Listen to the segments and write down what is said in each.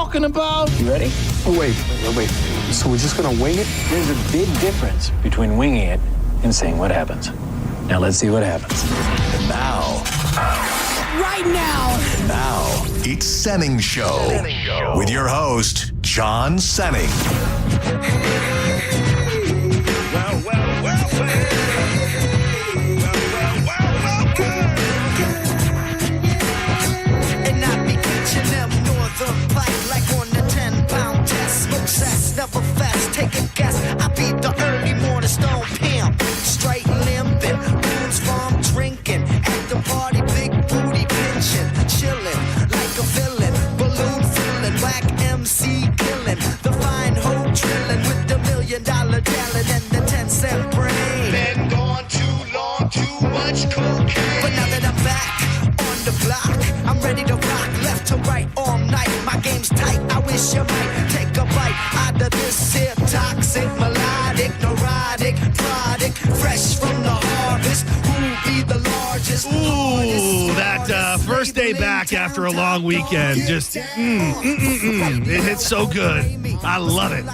talking about? You ready? Wait. So we're just gonna wing it? There's a big difference between winging it and seeing what happens. Now let's see what happens. And now. Right now. Now, it's Senning Show. With your host, John Senning. And I be catching them northern fight like on the 10-pound test. Smoke cess, never fast, take a guess. I be the early morning stone pimp. Straight limping, rooms from drinking. At the party, big booty pinching. Chilling like a villain. Balloon filling, whack MC killing. The fine hoe drilling with the $1 million gallon and the 10-cent brain. Been gone too long, too much cocaine. But now that I'm back on the block, I'm ready to rock left to right all night. My game's tight, I wish you might take a bite out of this here toxic, melodic, neurotic product, fresh from the harvest. Who'll be the largest? Ooh, that first day back after a long weekend, just it hits so good. I love it.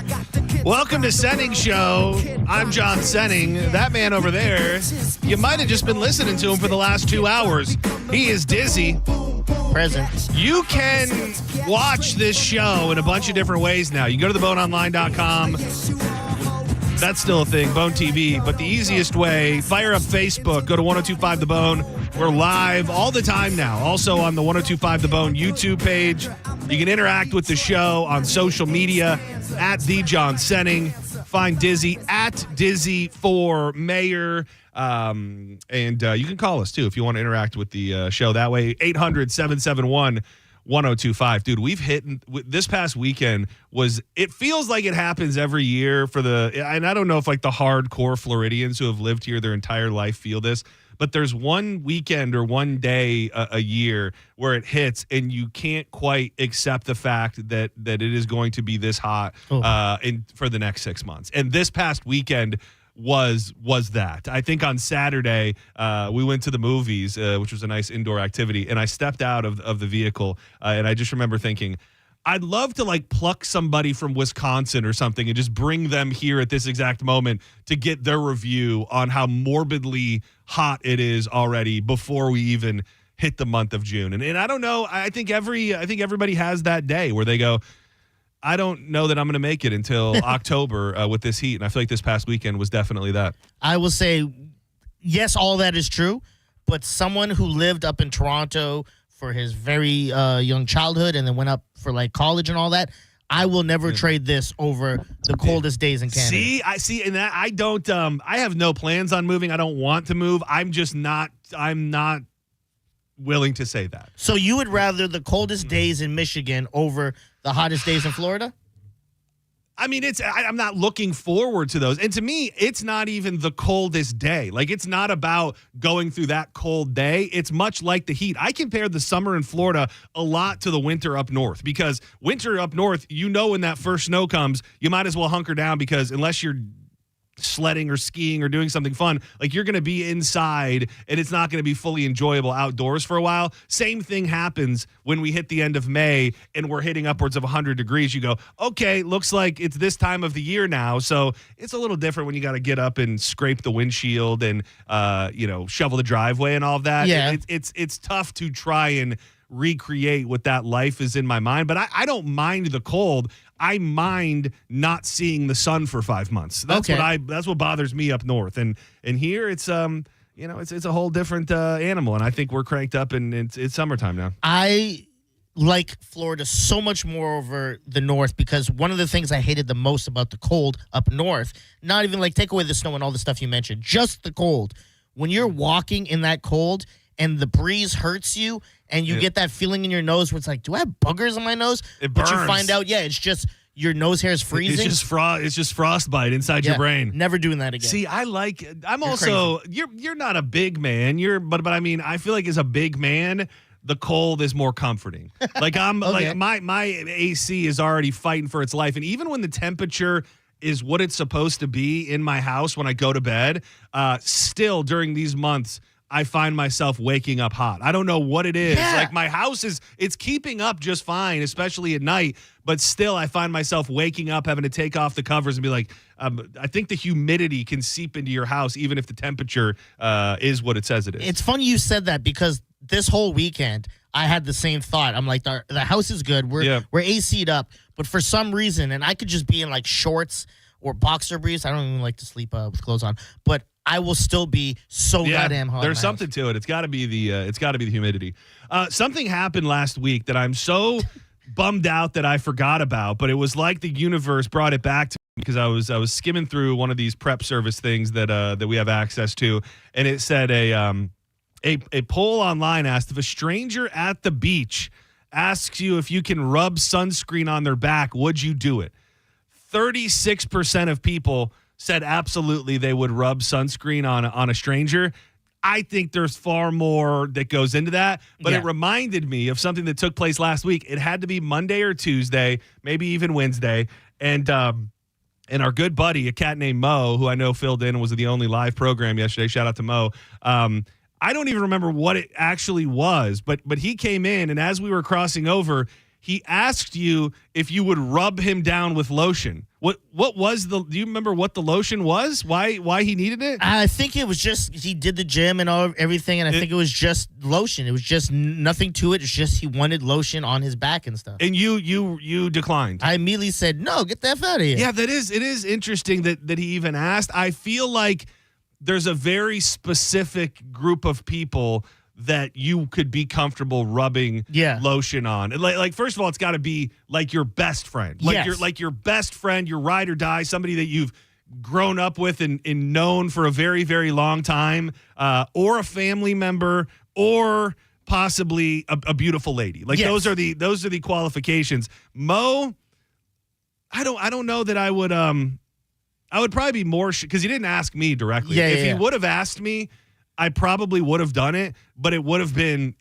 Welcome to Senning Show. I'm John Senning. That man over there, you might have just been listening to him for the last 2 hours. He is Dizzy. Present. You can watch this show in a bunch of different ways now. You go to theboneonline.com. That's still a thing, Bone TV. But the easiest way, fire up Facebook. Go to 1025 The Bone. We're live all the time now. Also on the 1025 The Bone YouTube page. You can interact with the show on social media at The John Senning. Find Dizzy at Dizzy for Mayor. And you can call us, too, if you want to interact with the show that way. 800-771-1025. Dude, we've hit this past weekend it feels like it happens every year and I don't know if like the hardcore Floridians who have lived here their entire life feel this, but there's one weekend or one day a year where it hits and you can't quite accept the fact that it is going to be this hot for the next 6 months. And this past weekend was that. I think on Saturday we went to the movies, which was a nice indoor activity, and I stepped out of the vehicle and I just remember thinking, I'd love to like pluck somebody from Wisconsin or something and just bring them here at this exact moment to get their review on how morbidly hot it is already before we even hit the month of June. And I don't know, I think everybody has that day where they go, I don't know that I'm going to make it until October with this heat. And I feel like this past weekend was definitely that. I will say, yes, all that is true. But someone who lived up in Toronto for his very young childhood and then went up for like college and all that, I will never trade this over the coldest days in Canada. And that I don't. I have no plans on moving. I don't want to move. I'm not willing to say that. So you would rather the coldest days in Michigan over the hottest days in Florida? I mean, I'm not looking forward to those. And to me, it's not even the coldest day. Like, it's not about going through that cold day. It's much like the heat. I compare the summer in Florida a lot to the winter up north, because winter up north, when that first snow comes, you might as well hunker down, because unless you're sledding or skiing or doing something fun, like, you're going to be inside and it's not going to be fully enjoyable outdoors for a while. Same thing happens when we hit the end of May and we're hitting upwards of 100 degrees. You go, okay, looks like it's this time of the year now. So it's a little different when you got to get up and scrape the windshield and shovel the driveway and all of that. Yeah. It's tough to try and recreate what that life is in my mind, but I don't mind the cold. I mind not seeing the sun for 5 months. That's what bothers me up north. And here it's it's a whole different animal, and I think we're cranked up and it's summertime now. I like Florida so much more over the north, because one of the things I hated the most about the cold up north, not even like take away the snow and all the stuff you mentioned, just the cold. When you're walking in that cold and the breeze hurts you and you get that feeling in your nose where it's like, do I have boogers in my nose? It burns. But you find out, it's just your nose hair is freezing. It's just frostbite inside your brain. Never doing that again. See, you're not a big man. But I mean, I feel like as a big man, the cold is more comforting. Like like my AC is already fighting for its life. And even when the temperature is what it's supposed to be in my house when I go to bed, still during these months, I find myself waking up hot. I don't know what it is. Yeah. Like my house it's keeping up just fine, especially at night. But still, I find myself waking up, having to take off the covers and be like, I think the humidity can seep into your house, even if the temperature is what it says it is. It's funny you said that because this whole weekend I had the same thought. I'm like, the house is good. We're AC'd up, but for some reason, and I could just be in like shorts or boxer briefs. I don't even like to sleep with clothes on, but I will still be so goddamn hot. There's something to it. It's got to be the humidity. Something happened last week that I'm so bummed out that I forgot about, but it was like the universe brought it back to me because I was skimming through one of these prep service things that we have access to, and it said a poll online asked if a stranger at the beach asks you if you can rub sunscreen on their back, would you do it? 36% of people said absolutely they would rub sunscreen on a stranger. I think there's far more that goes into that, but it reminded me of something that took place last week. It had to be Monday or Tuesday, maybe even Wednesday, and our good buddy, a cat named Mo, who I know filled in and was the only live program yesterday. Shout out to Mo. I don't even remember what it actually was, but he came in, and as we were crossing over, he asked you if you would rub him down with lotion. What was do you remember what the lotion was? Why he needed it? I think it was just he did the gym and everything, and I think it was just lotion. It was just nothing to it. It's just he wanted lotion on his back and stuff. And you declined. I immediately said, no, get the F out of here. Yeah, it is interesting that he even asked. I feel like there's a very specific group of people that you could be comfortable rubbing lotion on. Like first of all, it's got to be like your best friend. Like your best friend, your ride or die, somebody that you've grown up with and known for a very, very long time, or a family member, or possibly a beautiful lady. Like those are the qualifications. Mo, I don't know that I would probably be more because he didn't ask me directly. If he would have asked me, I probably would have done it, but it would have been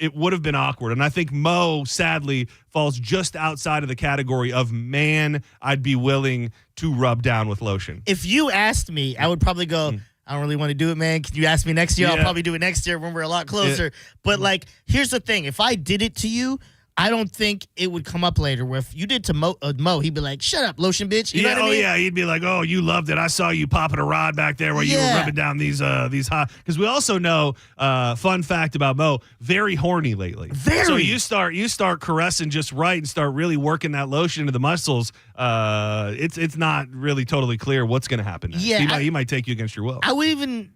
awkward. And I think Mo, sadly, falls just outside of the category of man I'd be willing to rub down with lotion. If you asked me, I would probably go, I don't really want to do it, man. Can you ask me next year? I'll probably do it next year when we're a lot closer. But like, here's the thing. If I did it to you, I don't think it would come up later. Where if you did to Mo, he'd be like, "Shut up, lotion bitch." You know what I mean? He'd be like, "Oh, you loved it. I saw you popping a rod back there while you were rubbing down these hot." Because we also know, fun fact about Mo, very horny lately. Very. So you start caressing just right and start really working that lotion into the muscles. It's not really totally clear what's going to happen next. Yeah, he might take you against your will. I would even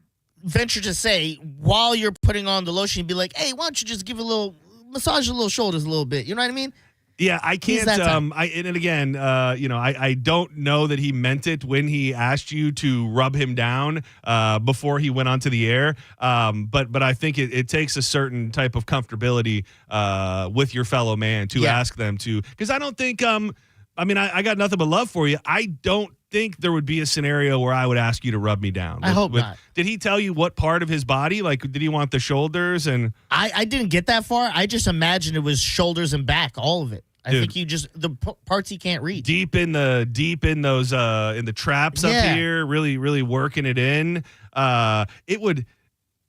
venture to say, while you're putting on the lotion, you'd be like, "Hey, why don't you just give a little." Massage your little shoulders a little bit. You know what I mean? Yeah, I can't. I don't know that he meant it when he asked you to rub him down before he went onto the air. But I think it takes a certain type of comfortability with your fellow man to ask them to. Because I don't think. I got nothing but love for you. I don't think there would be a scenario where I would ask you to rub me down. I hope not. Did he tell you what part of his body? Like, did he want the shoulders? And I didn't get that far. I just imagined it was shoulders and back, all of it. I think you just the parts he can't reach. Deep in those in the traps up here, really, really working it in. It would.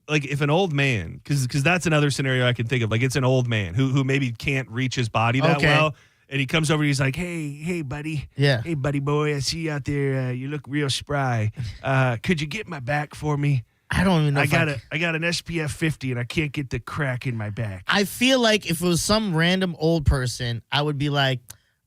Like if an old man, because that's another scenario I can think of. Like it's an old man who maybe can't reach his body that well. And he comes over and he's like, hey, buddy. Yeah. Hey, buddy boy, I see you out there. You look real spry. Could you get my back for me? I don't even know. I got an SPF 50 and I can't get the crack in my back. I feel like if it was some random old person, I would be like,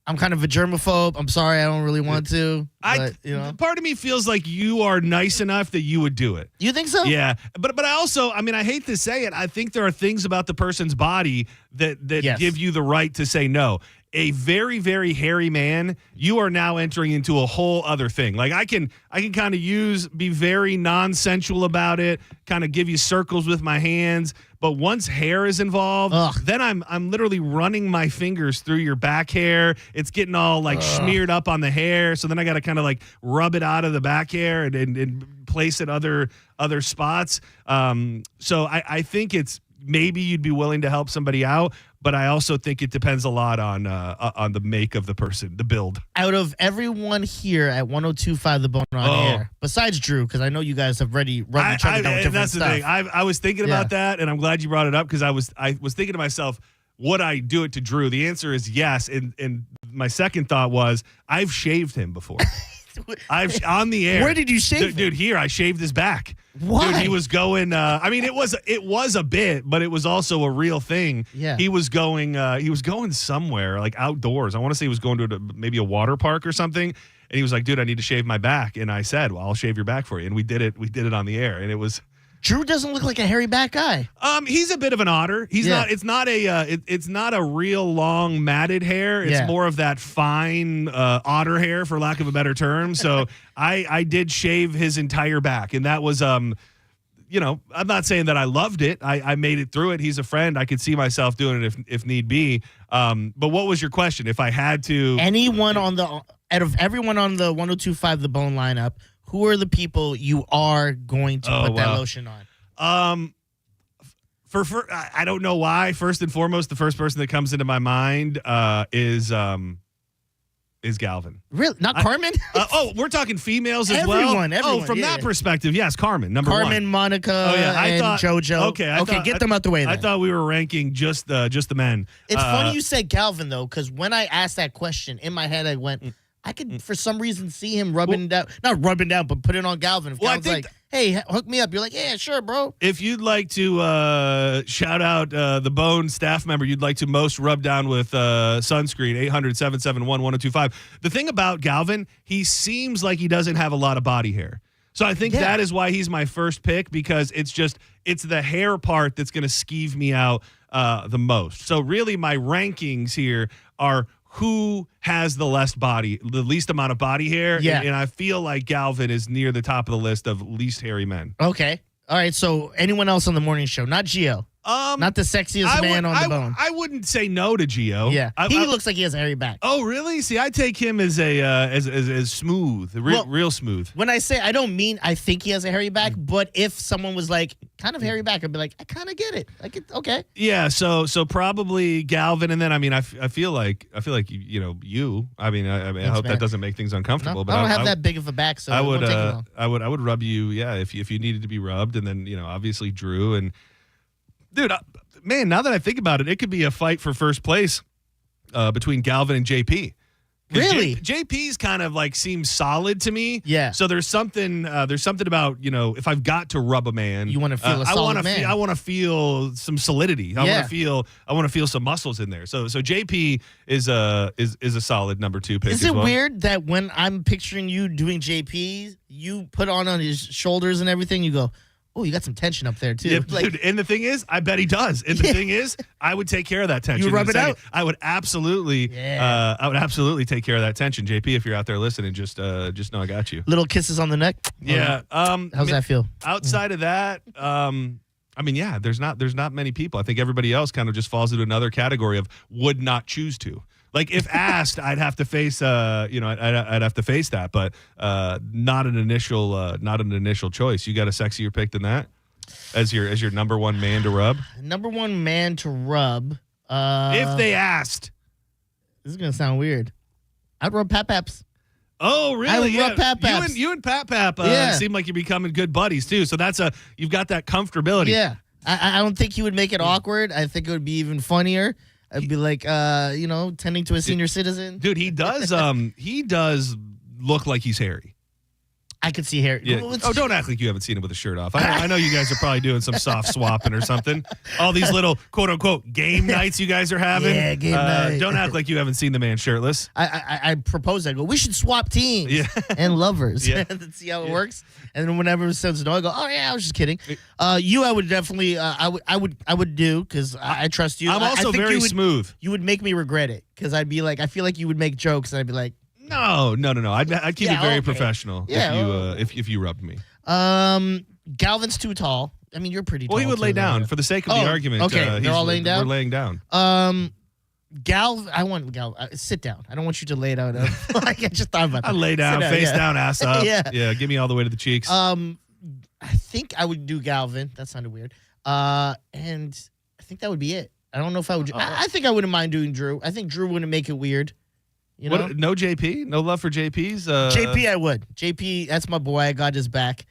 I'm kind of a germaphobe. I'm sorry, I don't really want to. But, part of me feels like you are nice enough that you would do it. You think so? Yeah, but I also, I hate to say it, I think there are things about the person's body that give you the right to say no. A very, very hairy man, you are now entering into a whole other thing. Like I can kind of be very non-sensual about it, kind of give you circles with my hands. But once hair is involved, then I'm literally running my fingers through your back hair. It's getting all like smeared up on the hair. So then I got to kind of like rub it out of the back hair and place it other spots. So I think it's maybe you'd be willing to help somebody out. but I also think it depends a lot on the make of the person, the build. Out of everyone here at 102.5 The Bone on air, besides Drew, because I know you guys have already run each other down with different that's stuff. the thing. I was thinking about that, and I'm glad you brought it up because I was thinking to myself, would I do it to Drew? The answer is yes, and my second thought was I've shaved him before. I've on the air. Where did you shave him? Dude, here I shaved his back. Why? Dude, he was going. I mean, it was a bit, but it was also a real thing. Yeah. He was going somewhere like outdoors. I want to say he was going to maybe a water park or something. And he was like, "Dude, I need to shave my back." And I said, "Well, I'll shave your back for you." And we did it. We did it on the air, and it was. Drew doesn't look like a hairy back guy. He's a bit of an otter. He's not. It's not a real long matted hair. It's more of that fine otter hair, for lack of a better term. So I did shave his entire back, and that was I'm not saying that I loved it. I made it through it. He's a friend. I could see myself doing it if need be. But what was your question? If I had to, out of everyone on the 102.5 The Bone lineup, who are the people you are going to put that lotion on? I don't know why. First and foremost, the first person that comes into my mind is Galvin. Really? Not Carmen? We're talking females as Everyone, well. From that perspective, yes, Carmen. Number one. Carmen, Monica, and JoJo. Okay, get them out the way. I Then. thought we were ranking just the men. It's funny you said Galvin though, because when I asked that question in my head, I went, I could for some reason see him not rubbing down, but put it on Galvin. If Galvin's like, hey, hook me up, you're like, yeah, sure, bro. If you'd like to shout out the Bone staff member you'd like to most rub down with sunscreen, 800-771-1025. The thing about Galvin, he seems like he doesn't have a lot of body hair. So I think that is why he's my first pick, because it's the hair part that's going to skeeve me out the most. So really my rankings here are who has the least amount of body hair. Yeah. And I feel like Galvin is near the top of the list of least hairy men. Okay. All right. So anyone else on the morning show? Not Gio. Not the sexiest man on the bone. I wouldn't say no to Gio. Yeah. He looks like he has a hairy back. Oh, really? See, I take him as as smooth, real smooth. When I say I don't mean I think he has a hairy back, but if someone was like kind of hairy back, I'd be like, I kind of get it. Like, okay. Yeah. So probably Galvin, and then I feel like you. I hope that doesn't make things uncomfortable. No, but I don't have that big of a back, so I it won't take long. I would rub you. Yeah, if you needed to be rubbed, and then obviously Drew and. Dude, man, now that I think about it, it could be a fight for first place between Galvin and JP. Really? JP's kind of like seems solid to me. Yeah. So there's something about, if I've got to rub a man, you want to feel a solid man. I want to feel some solidity. I want to feel some muscles in there. So JP is a solid number 2 pick. Is it weird that when I'm picturing you doing JP, you put on his shoulders and everything, you go, oh, you got some tension up there, too. Yeah, dude, and the thing is, I bet he does. And the thing is, I would take care of that tension. You rub it out? I would absolutely take care of that tension. JP, if you're out there listening, just know I got you. Little kisses on the neck? Yeah. How's that feel? Outside of that, there's not many people. I think everybody else kind of just falls into another category of would not choose to. Like if asked, I'd have to face, I'd have to face that, but not an initial choice. You got a sexier pick than that as your number one man to rub. Number one man to rub. If they asked, this is gonna sound weird. I'd rub Pap Paps. Oh, really? I would rub Pap Paps. You and Pap Pap seem like you're becoming good buddies too. So you've got that comfortability. Yeah, I don't think he would make it awkward. I think it would be even funnier. I'd be like, tending to a senior citizen. Dude, he does. He does look like he's hairy. I could see hair. Yeah. Oh, don't act like you haven't seen him with a shirt off. I know you guys are probably doing some soft swapping or something. All these little quote unquote game nights you guys are having. Yeah, game night. Don't act like you haven't seen the man shirtless. I propose. I go, we should swap teams and lovers and see how it works. And then whenever it says no, I go, oh yeah, I was just kidding. I would definitely, I would do because I trust you. I'm also I think very smooth. You would make me regret it because I'd be like, I feel like you would make jokes and I'd be like. No. I'd keep it very professional if you rubbed me. Galvin's too tall. I mean, you're pretty tall. Well, he would lay down for the sake of the argument. Okay, they're all laying down? We're laying down. I want Gal. Sit down. I don't want you to lay down. I just thought about that. I lay down, face down, ass up. Yeah. Give me all the way to the cheeks. I think I would do Galvin. That sounded weird. And I think that would be it. I don't know if I would. I think I wouldn't mind doing Drew. I think Drew wouldn't make it weird. You know? What, no JP? No love for JP's? JP, I would. JP, that's my boy. I got his back.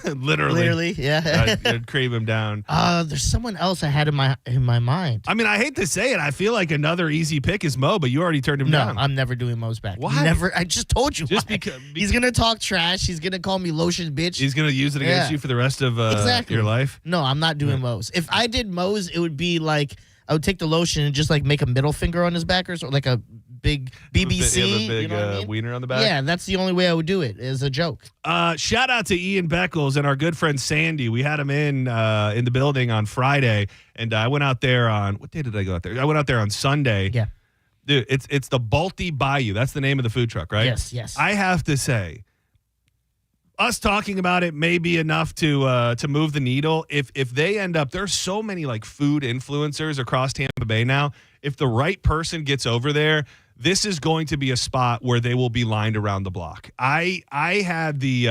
Literally, yeah. I'd crave him down. There's someone else I had in my mind. I mean, I hate to say it. I feel like another easy pick is Mo, but you already turned him down. No, I'm never doing Mo's back. Why? Never. I just told you. Just why. because He's gonna talk trash. He's gonna call me lotion bitch. he's gonna use it against Yeah. you for the rest of Exactly. your life. No, I'm not doing Mo's. If I did Mo's, it would be like I would take the lotion and just like make a middle finger on his back or so, like a big BBC. You have a big you know what I mean? wiener on the back. Yeah, that's the only way I would do it as a joke. Shout out to Ian Beckles and our good friend Sandy. We had him in the building on Friday, and I went out there on what day did I go out there? I went out there on Sunday. Yeah. Dude, it's the Balti Bayou. That's the name of the food truck, right? Yes. I have to say, us talking about it may be enough to move the needle. If they end up, there's so many like food influencers across Tampa Bay now. If the right person gets over there, this is going to be a spot where they will be lined around the block. I had the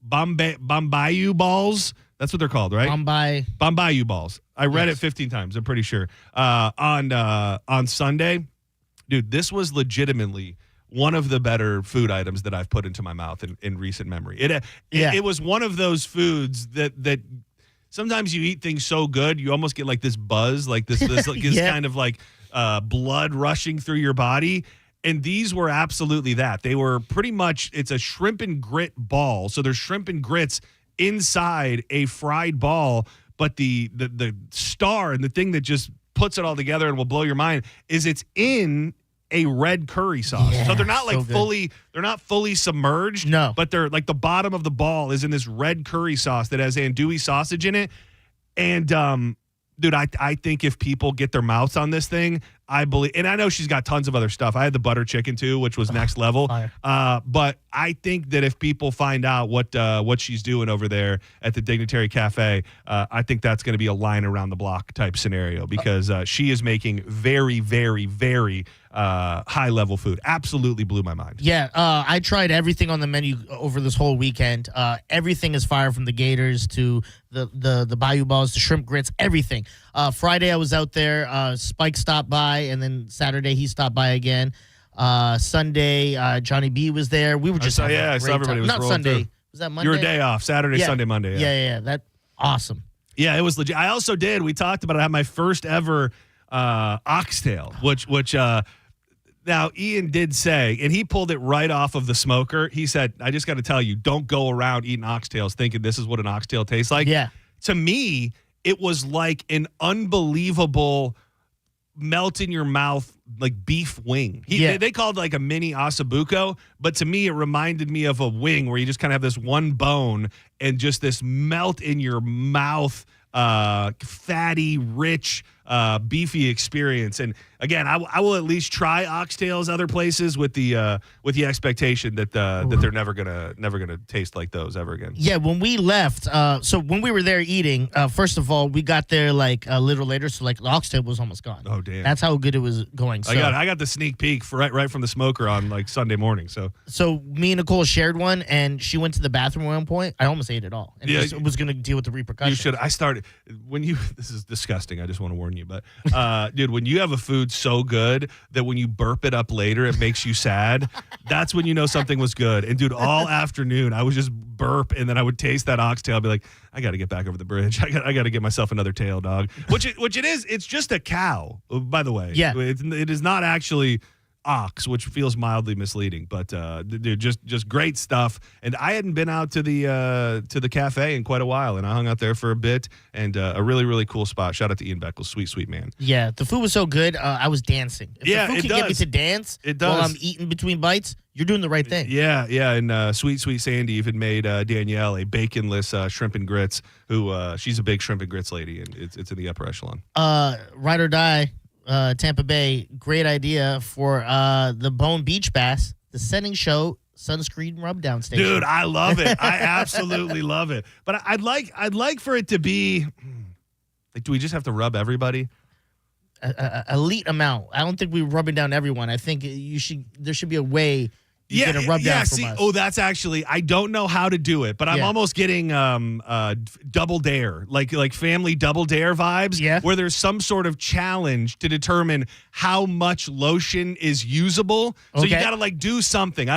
Bombayou balls. That's what they're called, right? Bombayou balls. I read it 15 times. I'm pretty sure. On Sunday, dude, this was legitimately one of the better food items that I've put into my mouth in recent memory. It was one of those foods that sometimes you eat things so good you almost get like this buzz, like this like this kind of like blood rushing through your body. And these were absolutely that. They were pretty much, it's a shrimp and grit ball. So there's shrimp and grits inside a fried ball, but the star and the thing that just puts it all together and will blow your mind is it's in a red curry sauce. Yeah, so they're not like so they're not fully submerged. No. But they're like the bottom of the ball is in this red curry sauce that has andouille sausage in it. And dude, I think if people get their mouths on this thing, I believe, and I know she's got tons of other stuff. I had the butter chicken too, which was next level. But I think that if people find out what she's doing over there at the Dignitary Cafe, I think that's going to be a line around the block type scenario because she is making very, very, very high level food. Absolutely blew my mind. Yeah, I tried everything on the menu over this whole weekend. Everything is fire, from the gators to the bayou balls, the shrimp grits, everything. Friday I was out there. Spike stopped by, and then Saturday he stopped by again. Sunday Johnny B was there. We were just I saw everybody was not rolling Sunday. through. Was that Monday? Your day off, Saturday, Sunday, Monday. Yeah. That awesome. Yeah, it was legit. I also did. We talked about it. I had my first ever oxtail, which now Ian did say, and he pulled it right off of the smoker. He said, "I just got to tell you, don't go around eating oxtails thinking this is what an oxtail tastes like." Yeah. To me, it was like an unbelievable melt in your mouth like beef wing. They called it like a mini ossobuco, but to me it reminded me of a wing where you just kind of have this one bone and just this melt in your mouth, fatty, rich, beefy experience. And again, I will at least try oxtails other places with the expectation that they're never gonna taste like those ever again. Yeah, when we left, so when we were there eating, first of all, we got there like a little later, so like the oxtail was almost gone. Oh damn! That's how good it was going. So, I got the sneak peek right from the smoker on like Sunday morning. So me and Nicole shared one, and she went to the bathroom at one point. I almost ate it all, and Yeah, just was going to deal with the repercussions. you should. I started when you. This is disgusting. I just want to warn you, but dude, when you have a food so good that when you burp it up later, it makes you sad. That's when you know something was good. And dude, all afternoon I would just burp, and then I would taste that oxtail. I'd be like, I got to get back over the bridge. I got to get myself another tail, dog. Which it is. It's just a cow, by the way. Yeah. It is not actually ox, which feels mildly misleading, but dude, just great stuff. And I hadn't been out to the cafe in quite a while, and I hung out there for a bit, and a really, really cool spot. Shout out to Ian Beckles, sweet man. Yeah, the food was so good. I was dancing. If Yeah, the food it can get me does. to dance It does. while I'm eating between bites, you're doing the right thing. Yeah, and sweet Sandy even made Danielle a baconless shrimp and grits. Who she's a big shrimp and grits lady, and it's in the upper echelon. Ride or Die, Tampa Bay, great idea for the Bone Beach Bass, the Setting Show sunscreen rub down station. Dude, I love it. I absolutely love it. But I'd like for it to be like, do we just have to rub everybody? Elite amount. I don't think we're rubbing down everyone. I think there should be a way You get a rub down from us. Oh, that's actually, I don't know how to do it, but I'm almost getting double dare, like family double dare vibes, where there's some sort of challenge to determine how much lotion is usable. So you got to like do something.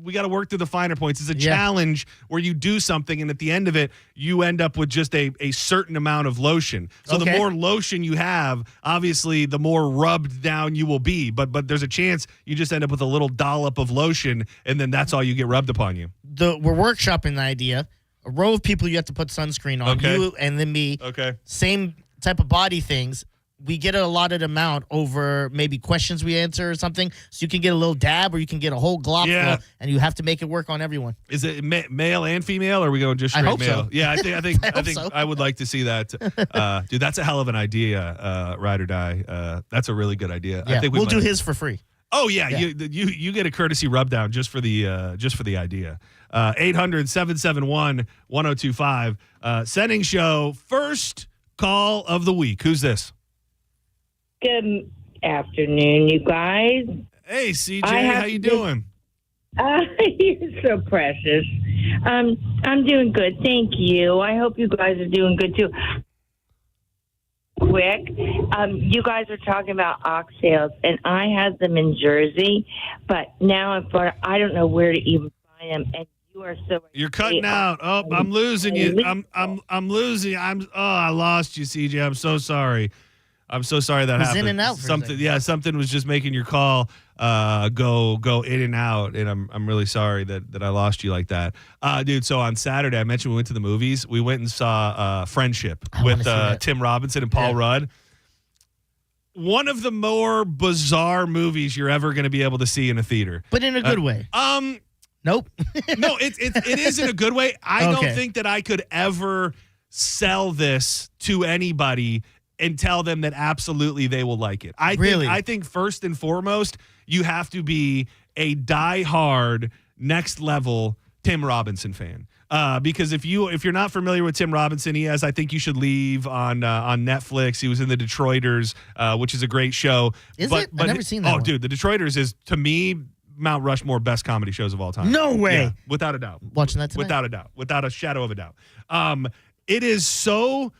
We got to work through the finer points. It's a challenge where you do something, and at the end of it, you end up with just a certain amount of lotion. So the more lotion you have, obviously, the more rubbed down you will be. But there's a chance you just end up with a little dollop of lotion, and then that's all you get rubbed upon you. We're workshopping the idea. A row of people you have to put sunscreen on. You and then me. Okay. Same type of body things. We get a allotted amount over maybe questions we answer or something. So you can get a little dab or you can get a whole glop full, and you have to make it work on everyone. Is it male and female, or are we going just straight I hope male? So. Yeah, I think so. I would like to see that. Dude, that's a hell of an idea, Ride or Die. That's a really good idea. Yeah. I think we'll do his for free. Oh yeah. You get a courtesy rub down just for the idea. 800-771-1025. Sending show first call of the week. Who's this? Good afternoon, you guys. Hey, CJ, how you doing? You're so precious. I'm doing good, thank you. I hope you guys are doing good too. Quick, you guys are talking about oxtails, and I had them in Jersey, but now I don't know where to even find them. And you are so. You're cutting out. Oh, I'm losing you. I'm losing. I lost you, CJ. I'm so sorry. I'm so sorry that happened. In and out. Something was just making your call go in and out, and I'm really sorry that I lost you like that, dude. So on Saturday, I mentioned we went to the movies. We went and saw Friendship with Tim Robinson and Paul Rudd. One of the more bizarre movies you're ever going to be able to see in a theater, but in a good way. Nope. No, it is in a good way. I don't think that I could ever sell this to anybody and tell them that absolutely they will like it. I think first and foremost, you have to be a diehard, next level Tim Robinson fan. Because if you're not familiar with Tim Robinson, he has I Think You Should Leave on Netflix. He was in The Detroiters, which is a great show. Is it? I've never seen that one. Dude, The Detroiters is, to me, Mount Rushmore best comedy shows of all time. No way. Yeah, without a doubt. Watching that tonight? Without a doubt. Without a shadow of a doubt. It is so...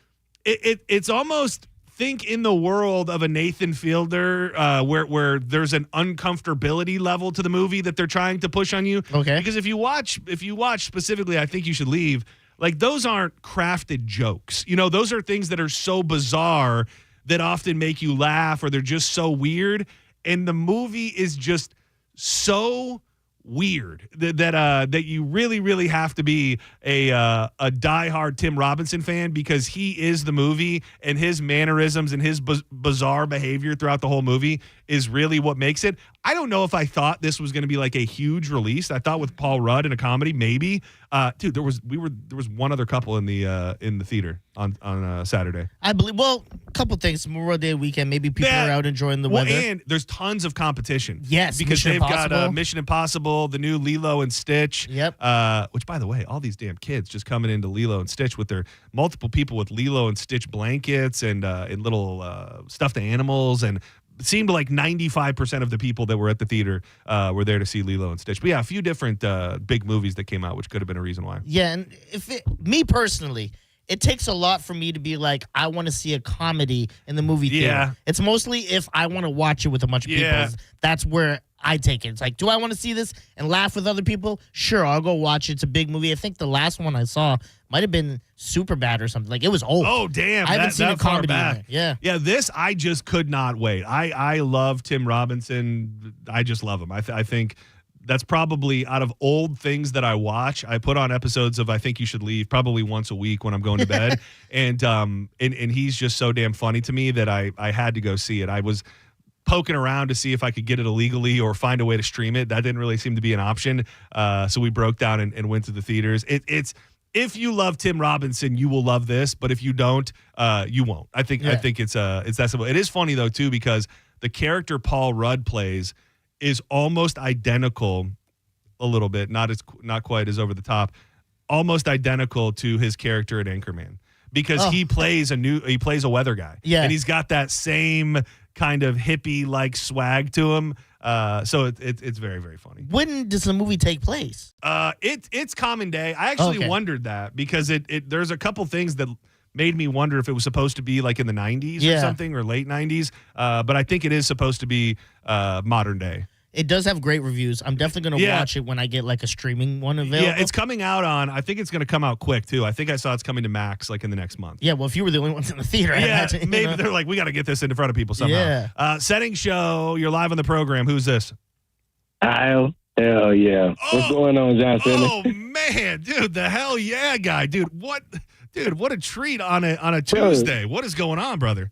It's almost, think in the world of a Nathan Fielder, where there's an uncomfortability level to the movie that they're trying to push on you. Okay. Because if you watch specifically, I Think You Should Leave, like those aren't crafted jokes. You know, those are things that are so bizarre that often make you laugh, or they're just so weird. And the movie is just so weird that you really, really have to be a diehard Tim Robinson fan, because he is the movie, and his mannerisms and his bizarre behavior throughout the whole movie is really what makes it. I don't know if I thought this was going to be like a huge release. I thought with Paul Rudd in a comedy, maybe. Dude, there was one other couple in the theater on Saturday. I believe. Well, a couple things. Memorial Day weekend. Maybe people are out enjoying the weather. And there's tons of competition. Yes, because Mission they've Impossible. got Mission Impossible, the new Lilo and Stitch. Yep. Which, by the way, all these damn kids just coming into Lilo and Stitch with their multiple people with Lilo and Stitch blankets and little stuffed animals, and it seemed like 95% of the people that were at the theater were there to see Lilo and Stitch. But yeah, a few different big movies that came out, which could have been a reason why. Yeah, and me personally, it takes a lot for me to be like, I want to see a comedy in the movie theater. Yeah. It's mostly if I want to watch it with a bunch of people. That's where I take it. It's like, do I want to see this and laugh with other people? Sure, I'll go watch it. It's a big movie. I think the last one I saw might have been Superbad or something. Like, it was old. Oh, damn. I haven't seen a far comedy back. in it. Yeah. Yeah, this, I just could not wait. I love Tim Robinson. I just love him. I think that's probably, out of old things that I watch, I put on episodes of I Think You Should Leave probably once a week when I'm going to bed. and he's just so damn funny to me that I had to go see it. I was poking around to see if I could get it illegally or find a way to stream it. That didn't really seem to be an option. So we broke down and went to the theaters. It's if you love Tim Robinson, you will love this, but if you don't, you won't. I think it's that simple. It is funny though too, because the character Paul Rudd plays is almost identical, a little bit, not quite as over the top, almost identical to his character in Anchorman, because he plays a weather guy. Yeah. And he's got that same kind of hippie like swag to him. So it's very, very funny. When does the movie take place? It's common day. I actually wondered that because there's a couple things that made me wonder if it was supposed to be like in the 90s or something, or late 90s. But I think it is supposed to be modern day. It does have great reviews. I'm definitely going to watch it when I get like a streaming one available. Yeah, it's coming out on, I think it's going to come out quick too. I think I saw it's coming to Max like in the next month. Yeah, well, if you were the only ones in the theater, I imagine, maybe they're like, we got to get this in front of people somehow. Yeah. Setting show, you're live on the program. Who's this? Hell yeah. What's going on, John? Oh, man, dude, the hell yeah guy. Dude, what a treat on a Tuesday. What is going on, brother?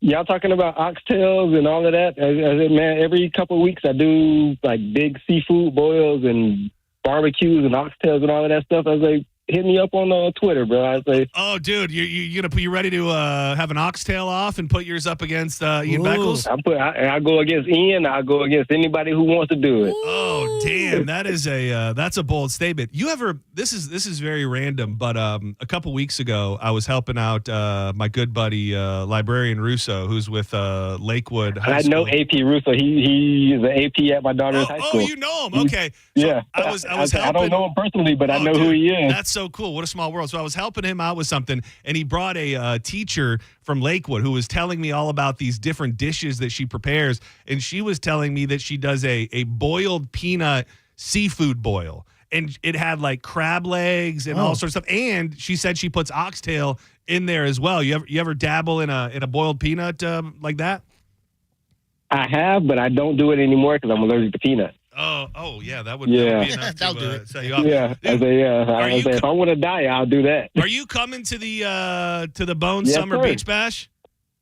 Y'all talking about oxtails and all of that? Man, every couple of weeks I do like big seafood boils and barbecues and oxtails and all of that stuff. I was like, hit me up on Twitter, bro. I was like, oh, dude, you ready to have an oxtail off and put yours up against Ian Beckles? I go against Ian. I go against anybody who wants to do it. Oh, damn, that's a bold statement. This is very random, but a couple weeks ago I was helping out my good buddy librarian Russo, who's with Lakewood High School. I know AP Russo. He is an AP at my daughter's high school. Oh, you know him? Okay. So yeah. I was helping. I don't know him personally, but I know who he is. That's so cool. What a small world. So I was helping him out with something, and he brought a teacher from Lakewood who was telling me all about these different dishes that she prepares, and she was telling me that she does a boiled peanut seafood boil, and it had like crab legs and all sorts of stuff, and she said she puts oxtail in there as well. You ever dabble in a boiled peanut like that? I have, but I don't do it anymore because I'm allergic to peanuts. Oh, yeah, that would be enough that'll to do it. set you up. Yeah, Dude, if I want to die, I'll do that. Are you coming to the Bone Summer Beach Bash?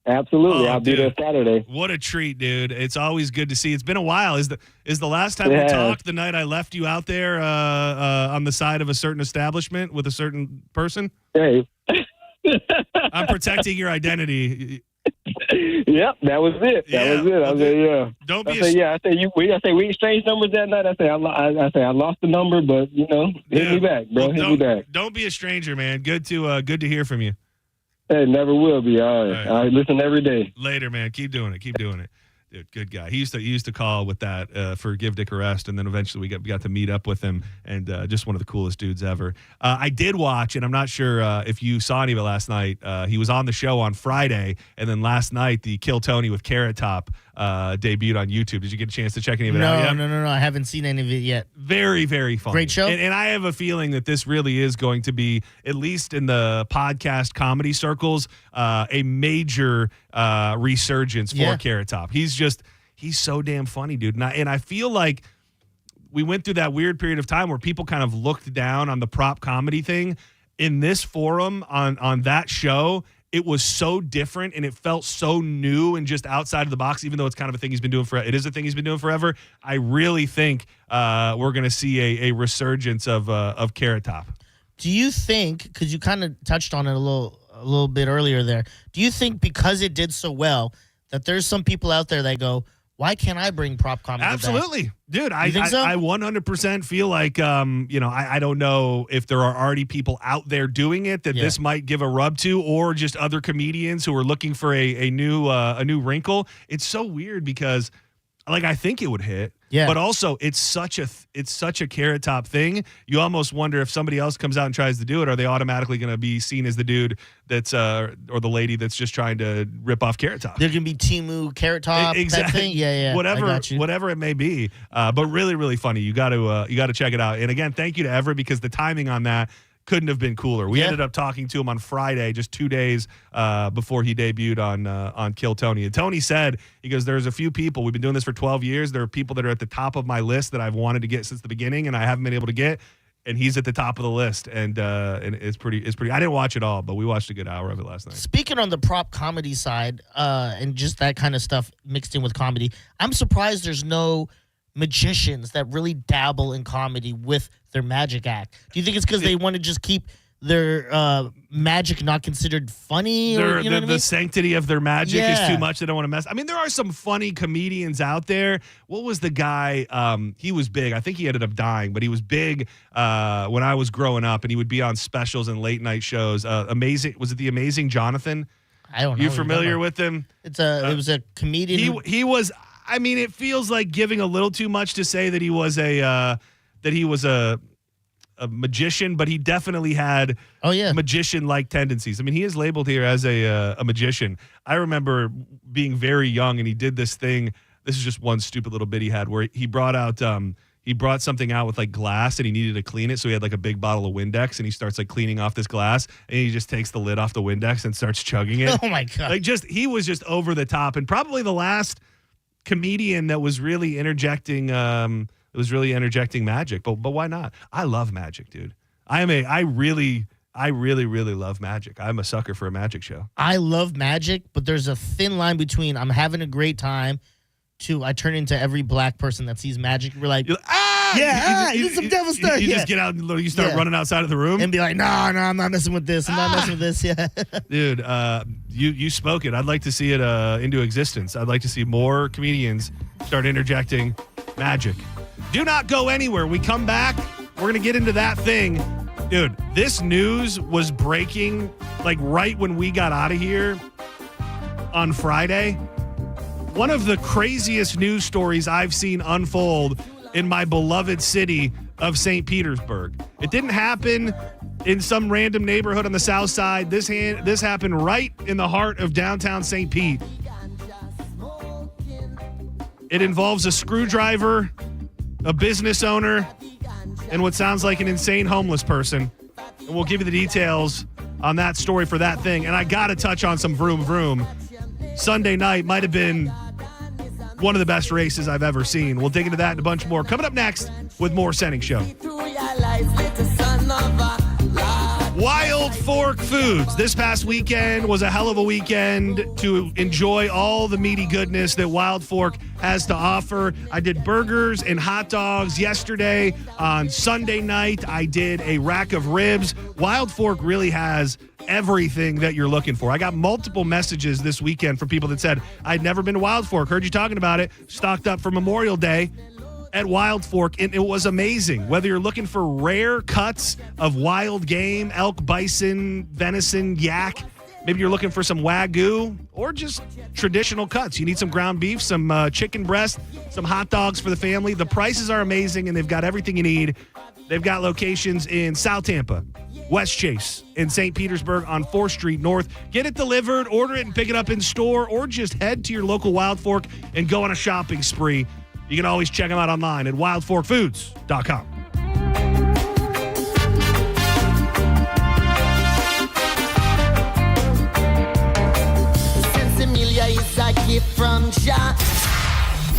Absolutely, I'll be there Saturday. What a treat, dude! It's always good to see. It's been a while. Is the last time we talked the night I left you out there on the side of a certain establishment with a certain person? Hey, I'm protecting your identity. Yep, that was it. That was it. I said, yeah. Don't be. I say we exchanged numbers that night. I say I lost the number, but hit me back, bro. Hit me back. Don't be a stranger, man. Good to hear from you. Hey, never will be. All right. I listen every day. Later, man. Keep doing it. Dude, good guy. He used to call with that for Give Dick a Rest, and then eventually we got to meet up with him, and just one of the coolest dudes ever. I did watch, and I'm not sure if you saw any of it last night. He was on the show on Friday, and then last night the Kill Tony with Carrot Top debuted on YouTube. Did you get a chance to check any of it out yet? No. I haven't seen any of it yet. Very, very funny. Great show. And I have a feeling that this really is going to be, at least in the podcast comedy circles, a major resurgence for Carrot Top. He's so damn funny, dude. And I feel like we went through that weird period of time where people kind of looked down on the prop comedy thing. In this forum, on that show, it was so different and it felt so new and just outside of the box, even though it's kind of a thing he's been doing forever. It is a thing he's been doing forever. I really think we're going to see a resurgence of Carrot Top. Do you think, because you kind of touched on it a little bit earlier there, do you think because it did so well that there's some people out there that go, why can't I bring prop comedy Absolutely. back? Dude, I think so? I 100% feel like, I don't know if there are already people out there doing it that this might give a rub to, or just other comedians who are looking for a new wrinkle. It's so weird because, like, I think it would hit. Yeah. But also, it's such a Carrot Top thing. You almost wonder if somebody else comes out and tries to do it, are they automatically going to be seen as the dude that's or the lady that's just trying to rip off Carrot Top? They're going to be Timu Carrot Top. Exactly. That thing? Yeah. Whatever it may be. But really, really funny. You got to check it out. And again, thank you to Everett, because the timing on that couldn't have been cooler. We ended up talking to him on Friday, just 2 days before he debuted on Kill Tony. And Tony said, he goes, there's a few people, we've been doing this for 12 years. There are people that are at the top of my list that I've wanted to get since the beginning, and I haven't been able to get. And he's at the top of the list, and it's pretty. I didn't watch it all, but we watched a good hour of it last night. Speaking on the prop comedy side, and just that kind of stuff mixed in with comedy, I'm surprised there's no magicians that really dabble in comedy with their magic act. Do you think it's because they want to just keep their magic not considered funny? Or, you know what I mean? The sanctity of their magic is too much. They don't want to mess. I mean, there are some funny comedians out there. What was the guy? He was big. I think he ended up dying, but he was big when I was growing up, and he would be on specials and late night shows. Amazing. Was it the Amazing Jonathan? I don't know. You familiar with him? It was a comedian. He was. I mean, it feels like giving a little too much to say that he was a magician, but he definitely had magician-like tendencies. I mean, he is labeled here as a magician. I remember being very young, and he did this thing. This is just one stupid little bit he had where he brought something out with like glass, and he needed to clean it. So he had like a big bottle of Windex, and he starts like cleaning off this glass, and he just takes the lid off the Windex and starts chugging it. Oh my God. He was just over the top, and probably the last comedian that was really interjecting magic. But why not? I love magic, dude. I really love magic. I'm a sucker for a magic show. I love magic, but there's a thin line between I'm having a great time to I turn into every black person that sees magic. We're like, you did some devil stuff. You just get out and you start running outside of the room and be like, no, I'm not messing with this. I'm not messing with this. Yeah, dude. You spoke it. I'd like to see it into existence. I'd like to see more comedians start interjecting magic. Do not go anywhere. We come back. We're gonna get into that thing, dude. This news was breaking like right when we got out of here on Friday. One of the craziest news stories I've seen unfold in my beloved city of St. Petersburg. It didn't happen in some random neighborhood on the south side. This happened right in the heart of downtown St. Pete. It involves a screwdriver, a business owner, and what sounds like an insane homeless person. And we'll give you the details on that story for that thing. And I got to touch on some vroom vroom. Sunday night might have been one of the best races I've ever seen. We'll dig into that and a bunch more. Coming up next with more Senning Show. Wild Fork Foods. This past weekend was a hell of a weekend to enjoy all the meaty goodness that Wild Fork has to offer. I did burgers and hot dogs yesterday. On Sunday night, I did a rack of ribs. Wild Fork really has everything that you're looking for. I got multiple messages this weekend from people that said, I'd never been to Wild Fork, heard you talking about it, stocked up for Memorial Day at Wild Fork, and it was amazing. Whether you're looking for rare cuts of wild game, elk, bison, venison, yak, maybe you're looking for some Wagyu, or just traditional cuts. You need some ground beef, some chicken breast, some hot dogs for the family. The prices are amazing, and they've got everything you need. They've got locations in South Tampa, West Chase, in St. Petersburg on 4th Street North. Get it delivered, order it and pick it up in store, or just head to your local Wild Fork and go on a shopping spree. You can always check them out online at wildforkfoods.com.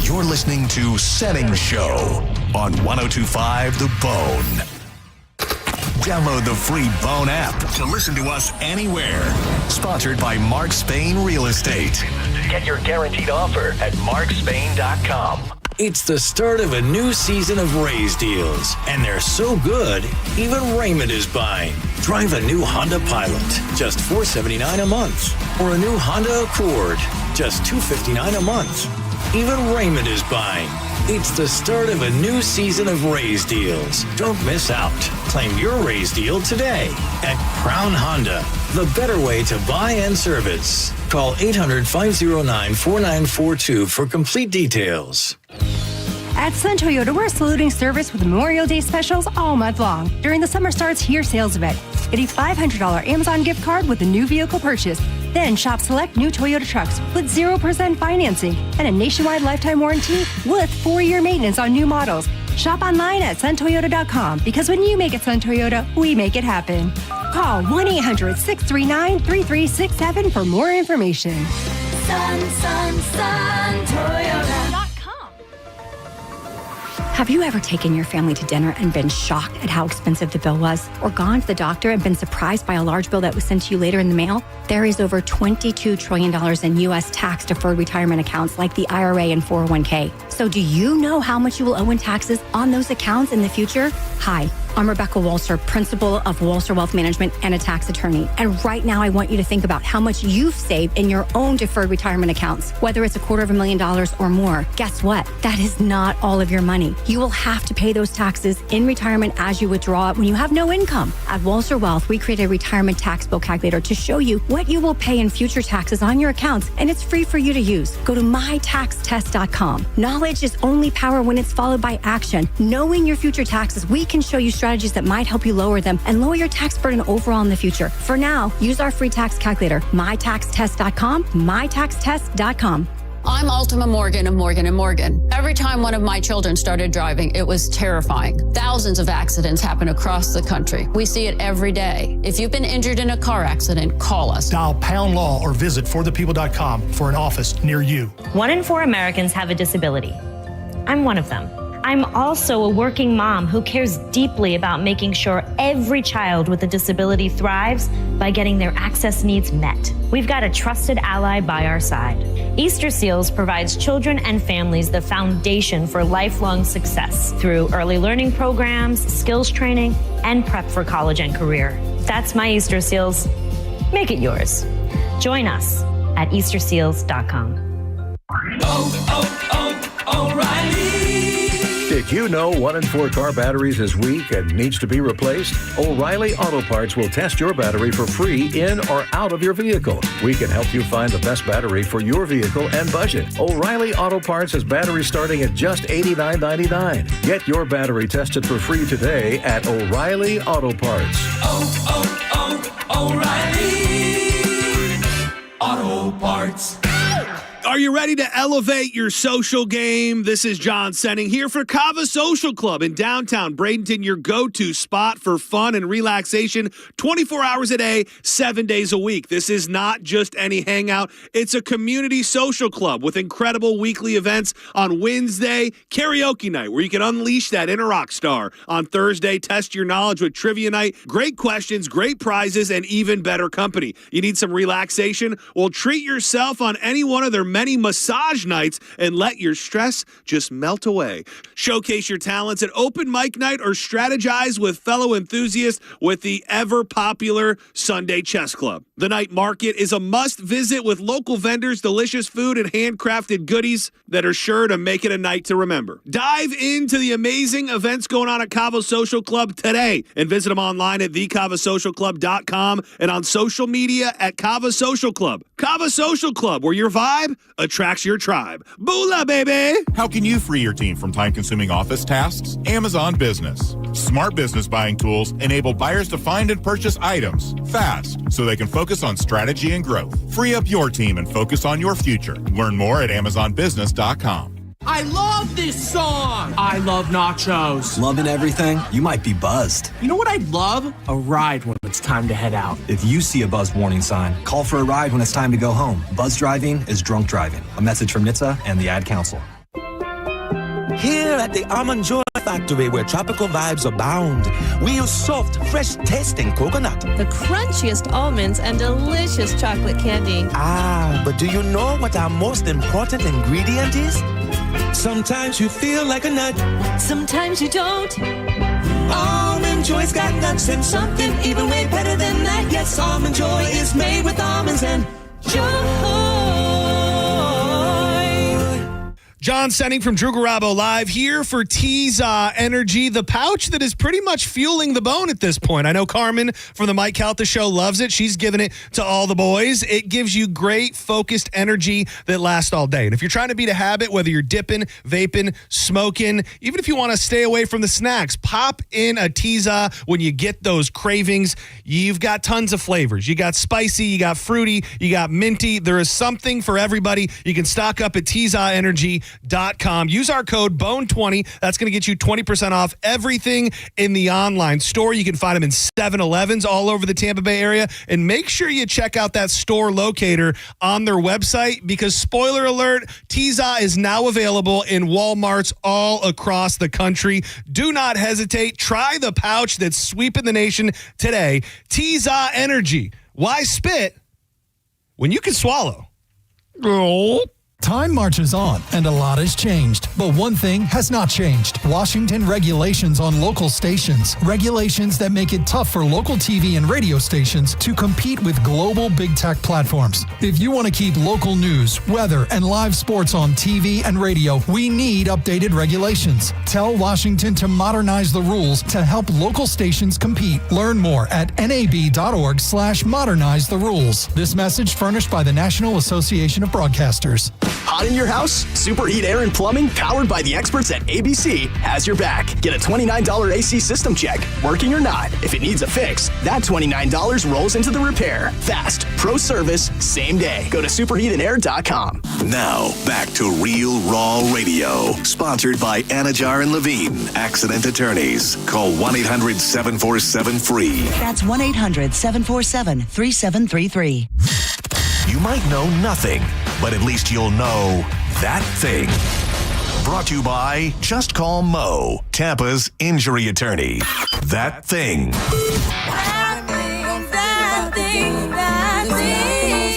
You're listening to Senning Show on 102.5 The Bone. Download the free Bone app to listen to us anywhere. Sponsored by Mark Spain Real Estate. Get your guaranteed offer at markspain.com. It's the start of a new season of Raise deals, and they're so good, even Raymond is buying. Drive a new Honda Pilot, just $479 a month, or a new Honda Accord, just $259 a month. Even Raymond is buying. It's the start of a new season of Raise deals. Don't miss out. Claim your Raise deal today at Crown Honda, the better way to buy and service. Call 800-509-4942 for complete details. At Sun Toyota, we're saluting service with Memorial Day specials all month long during the Summer Starts Here sales event. Get a $500 Amazon gift card with a new vehicle purchase. Then shop select new Toyota trucks with 0% financing and a nationwide lifetime warranty with 4-year maintenance on new models. Shop online at suntoyota.com, because when you make it Sun Toyota, we make it happen. Call 1-800-639-3367 for more information. Toyota.com. Have you ever taken your family to dinner and been shocked at how expensive the bill was? Or gone to the doctor and been surprised by a large bill that was sent to you later in the mail? There is over $22 trillion in U.S. tax-deferred retirement accounts like the IRA and 401k. So do you know how much you will owe in taxes on those accounts in the future? Hi, I'm Rebecca Walser, principal of Walser Wealth Management and a tax attorney. And right now, I want you to think about how much you've saved in your own deferred retirement accounts, whether it's $250,000 or more. Guess what? That is not all of your money. You will have to pay those taxes in retirement as you withdraw it when you have no income. At Walser Wealth, we create a retirement tax bill calculator to show you what you will pay in future taxes on your accounts, and it's free for you to use. Go to mytaxtest.com. Knowledge is only power when it's followed by action. Knowing your future taxes, we can show you strategies that might help you lower them and lower your tax burden overall in the future. For now, use our free tax calculator, mytaxtest.com, mytaxtest.com. I'm Ultima Morgan of Morgan & Morgan. Every time one of my children started driving, it was terrifying. Thousands of accidents happen across the country. We see it every day. If you've been injured in a car accident, call us. Dial pound law or visit forthepeople.com for an office near you. 1 in 4 Americans have a disability. I'm one of them. I'm also a working mom who cares deeply about making sure every child with a disability thrives by getting their access needs met. We've got a trusted ally by our side. Easter Seals provides children and families the foundation for lifelong success through early learning programs, skills training, and prep for college and career. That's my Easter Seals. Make it yours. Join us at easterseals.com. O'Reilly. Did you know 1 in 4 car batteries is weak and needs to be replaced? O'Reilly Auto Parts will test your battery for free in or out of your vehicle. We can help you find the best battery for your vehicle and budget. O'Reilly Auto Parts has batteries starting at just $89.99. Get your battery tested for free today at O'Reilly Auto Parts. O'Reilly Auto Parts. Are you ready to elevate your social game? This is John Senning here for Cava Social Club in downtown Bradenton, your go-to spot for fun and relaxation 24 hours a day, 7 days a week. This is not just any hangout. It's a community social club with incredible weekly events on Wednesday, karaoke night, where you can unleash that inner rock star. On Thursday, test your knowledge with trivia night, great questions, great prizes, and even better company. You need some relaxation? Well, treat yourself on any one of their many massage nights and let your stress just melt away. Showcase your talents at open mic night or strategize with fellow enthusiasts with the ever popular Sunday Chess Club. The night market is a must visit with local vendors, delicious food, and handcrafted goodies that are sure to make it a night to remember. Dive into the amazing events going on at Cava Social Club today and visit them online at thecavasocialclub.com and on social media at Cava Social Club. Cava Social Club, where your vibe attracts your tribe. Boola, baby! How can you free your team from time-consuming office tasks? Amazon Business. Smart business buying tools enable buyers to find and purchase items fast so they can focus on strategy and growth. Free up your team and focus on your future. Learn more at amazonbusiness.com. I love this song. I love nachos. Loving everything? You might be buzzed. You know what I'd love? A ride when it's time to head out. If you see a buzz warning sign, call for a ride when it's time to go home. Buzz driving is drunk driving. A message from NHTSA and the Ad Council. Here at the Almond Joy Factory, where tropical vibes abound, we use soft, fresh-tasting coconut. The crunchiest almonds and delicious chocolate candy. Ah, but do you know what our most important ingredient is? Sometimes you feel like a nut. Sometimes you don't. Almond Joy's got nuts and something even way better than that. Yes, Almond Joy is made with almonds and joy. John Senning from Drew Garabo Live here for Tiza Energy, the pouch that is pretty much fueling the bone at this point. I know Carmen from the Mike Calta Show loves it. She's giving it to all the boys. It gives you great focused energy that lasts all day. And if you're trying to beat a habit, whether you're dipping, vaping, smoking, even if you want to stay away from the snacks, pop in a Tiza when you get those cravings. You've got tons of flavors. You got spicy, you got fruity, you got minty. There is something for everybody. You can stock up at TizaEnergy.com. Use our code BONE20. That's going to get you 20% off everything in the online store. You can find them in 7-Elevens all over the Tampa Bay area. And make sure you check out that store locator on their website because, spoiler alert, Tiza is now available in Walmarts all across the country. Do not hesitate. Try the pouch that's sweeping the nation today. Tiza Energy. Why spit when you can swallow? Time marches on, and a lot has changed. But one thing has not changed. Washington regulations on local stations. Regulations that make it tough for local TV and radio stations to compete with global big tech platforms. If you want to keep local news, weather, and live sports on TV and radio, we need updated regulations. Tell Washington to modernize the rules to help local stations compete. Learn more at nab.org/modernize the rules. This message furnished by the National Association of Broadcasters. Hot in your house? Superheat Air and Plumbing, powered by the experts at ABC, has your back. Get a $29 AC system check, working or not. If it needs a fix, that $29 rolls into the repair. Fast, pro service, same day. Go to superheatandair.com. Now, back to Real Raw Radio. Sponsored by Anajar and Levine, accident attorneys. Call 1-800-747-FREE. That's 1-800-747-3733. You might know nothing, but at least you'll know that thing. Brought to you by Just Call Mo, Tampa's injury attorney. That thing.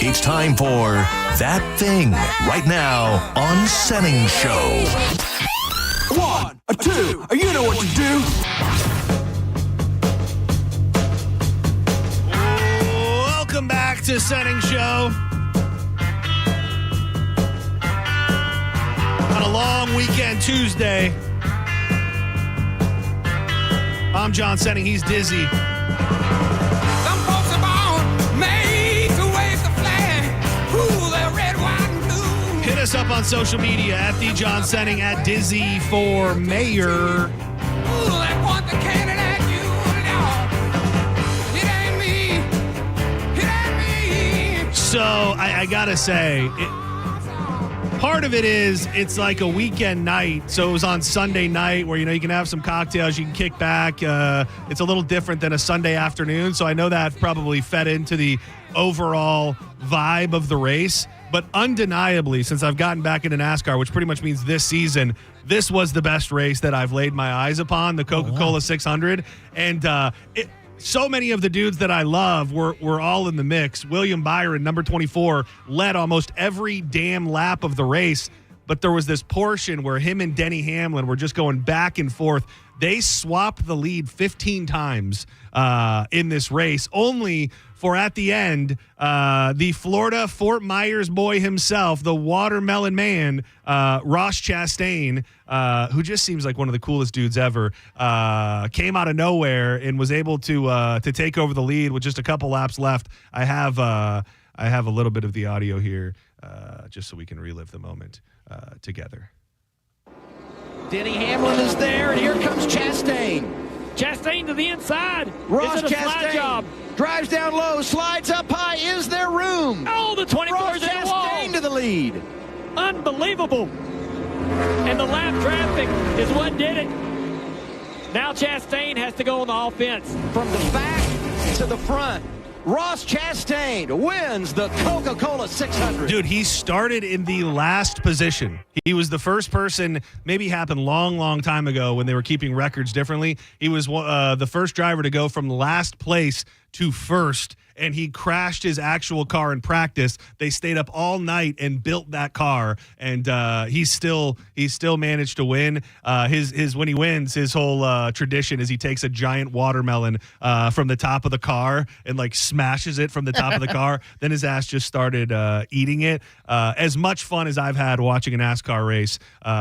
It's time for That Thing, right now on Senning Show. 1, 2, you know what to do. Welcome back to Senning Show. On a long weekend Tuesday. I'm John Senning. He's Dizzy. Some folks are born made to wave the flag. Ooh, they're red, white, and blue. Hit us up on social media at the John Senning, at Dizzy for Mayor. Ooh, they point the cannon at you, Lord. It ain't me. It ain't me. So I gotta say, part of it is it's like a weekend night. So it was on Sunday night where, you can have some cocktails, you can kick back. It's a little different than a Sunday afternoon. So I know that probably fed into the overall vibe of the race. But undeniably, since I've gotten back into NASCAR, which pretty much means this season, this was the best race that I've laid my eyes upon, the Coca-Cola 600. And so many of the dudes that I love were all in the mix. William Byron, number 24, led almost every damn lap of the race. But there was this portion where him and Denny Hamlin were just going back and forth. They swapped the lead 15 times in this race, only for at the end, the Florida Fort Myers boy himself, the watermelon man, Ross Chastain, who just seems like one of the coolest dudes ever, came out of nowhere and was able to take over the lead with just a couple laps left. I have a little bit of the audio here, just so we can relive the moment together. Denny Hamlin is there, and here comes Chastain. Chastain to the inside. Ross Is it a slide job? drives down low, slides up high. Is there room? Oh, the 24 Ross is in the wall. Chastain to the lead. Unbelievable. And the lap traffic is what did it. Now Chastain has to go on the offense. From the back to the front, Ross Chastain wins the Coca-Cola 600. Dude, he started in the last position. He was the first person, maybe happened long time ago when they were keeping records differently. He was the first driver to go from last place to first, and he crashed his actual car in practice. They stayed up all night and built that car, and he still managed to win. His when he wins, his whole tradition is he takes a giant watermelon from the top of the car and like smashes it from the top of the car. Then his ass just started eating it. As much fun as I've had watching a NASCAR race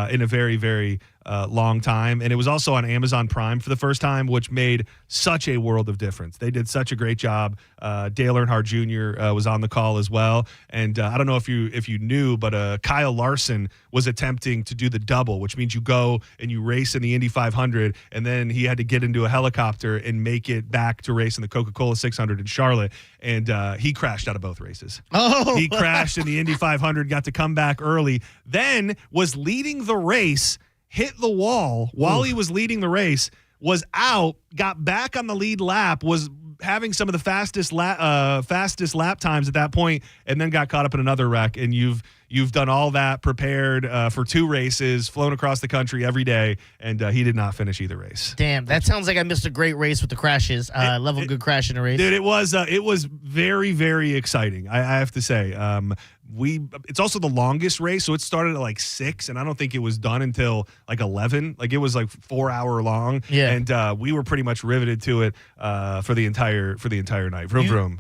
in a very, very long time. And it was also on Amazon Prime for the first time, which made such a world of difference. They did such a great job. Dale Earnhardt Jr. Was on the call as well. And I don't know if you knew, but Kyle Larson was attempting to do the double, which means you go and you race in the Indy 500, and then he had to get into a helicopter and make it back to race in the Coca-Cola 600 in Charlotte. And he crashed out of both races. Oh, he crashed in the Indy 500, got to come back early, then was leading the race, hit the wall while he was leading the race, was out, got back on the lead lap, was having some of the fastest lap times at that point, and then got caught up in another wreck. And you've done all that, prepared for 2 races, flown across the country every day, and he did not finish either race. Damn, that sounds like I missed a great race with the crashes. I love a good crash in a race. Dude, it was very, very exciting, I have to say. it's also the longest race, so it started at like 6, and I don't think it was done until like 11. Like it was like 4 hour long, and we were pretty much riveted to it for the entire night. Vroom.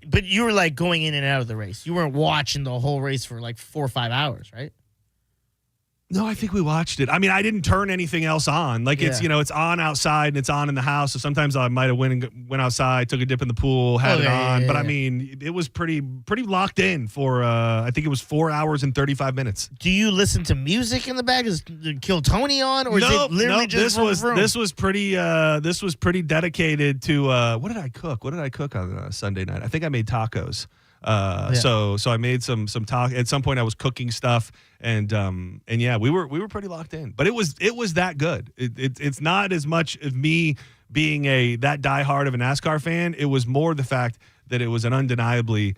But you were like going in and out of the race. You weren't watching the whole race for like 4 or 5 hours, right? No, I think we watched it. I mean, I didn't turn anything else on. Like it's it's on outside and it's on in the house. So sometimes I might have went outside, took a dip in the pool, had it on. But I mean, it was pretty locked in for I think it was 4 hours and 35 minutes. Do you listen to music in the back? Is Kill Tony on, or is it literally just this was pretty dedicated to what did I cook? What did I cook on Sunday night? I think I made tacos. So I made some talk. At some point I was cooking stuff and yeah, we were pretty locked in, but it was that good. It's not as much of me being that diehard of a NASCAR fan. It was more the fact that it was an undeniably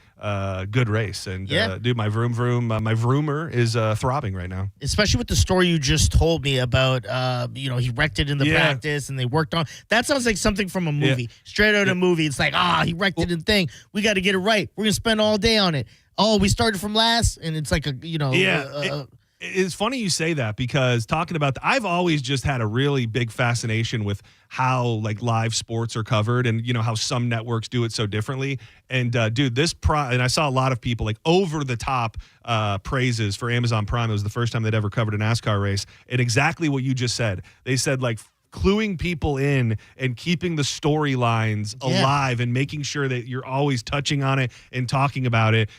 good race. And dude, my my vroomer is throbbing right now. Especially with the story you just told me about, he wrecked it in the practice and they worked on. That sounds like something from a movie, straight out of a movie. It's like, he wrecked it in the thing. We got to get it right. We're gonna spend all day on it. Oh, we started from last, and it's like it's funny you say that, because talking about I've always just had a really big fascination with how like live sports are covered, and how some networks do it so differently. And dude, and I saw a lot of people like over the top praises for Amazon Prime. It was the first time they'd ever covered a NASCAR race, and exactly what you just said. They said like cluing people in and keeping the storylines alive and making sure that you're always touching on it and talking about it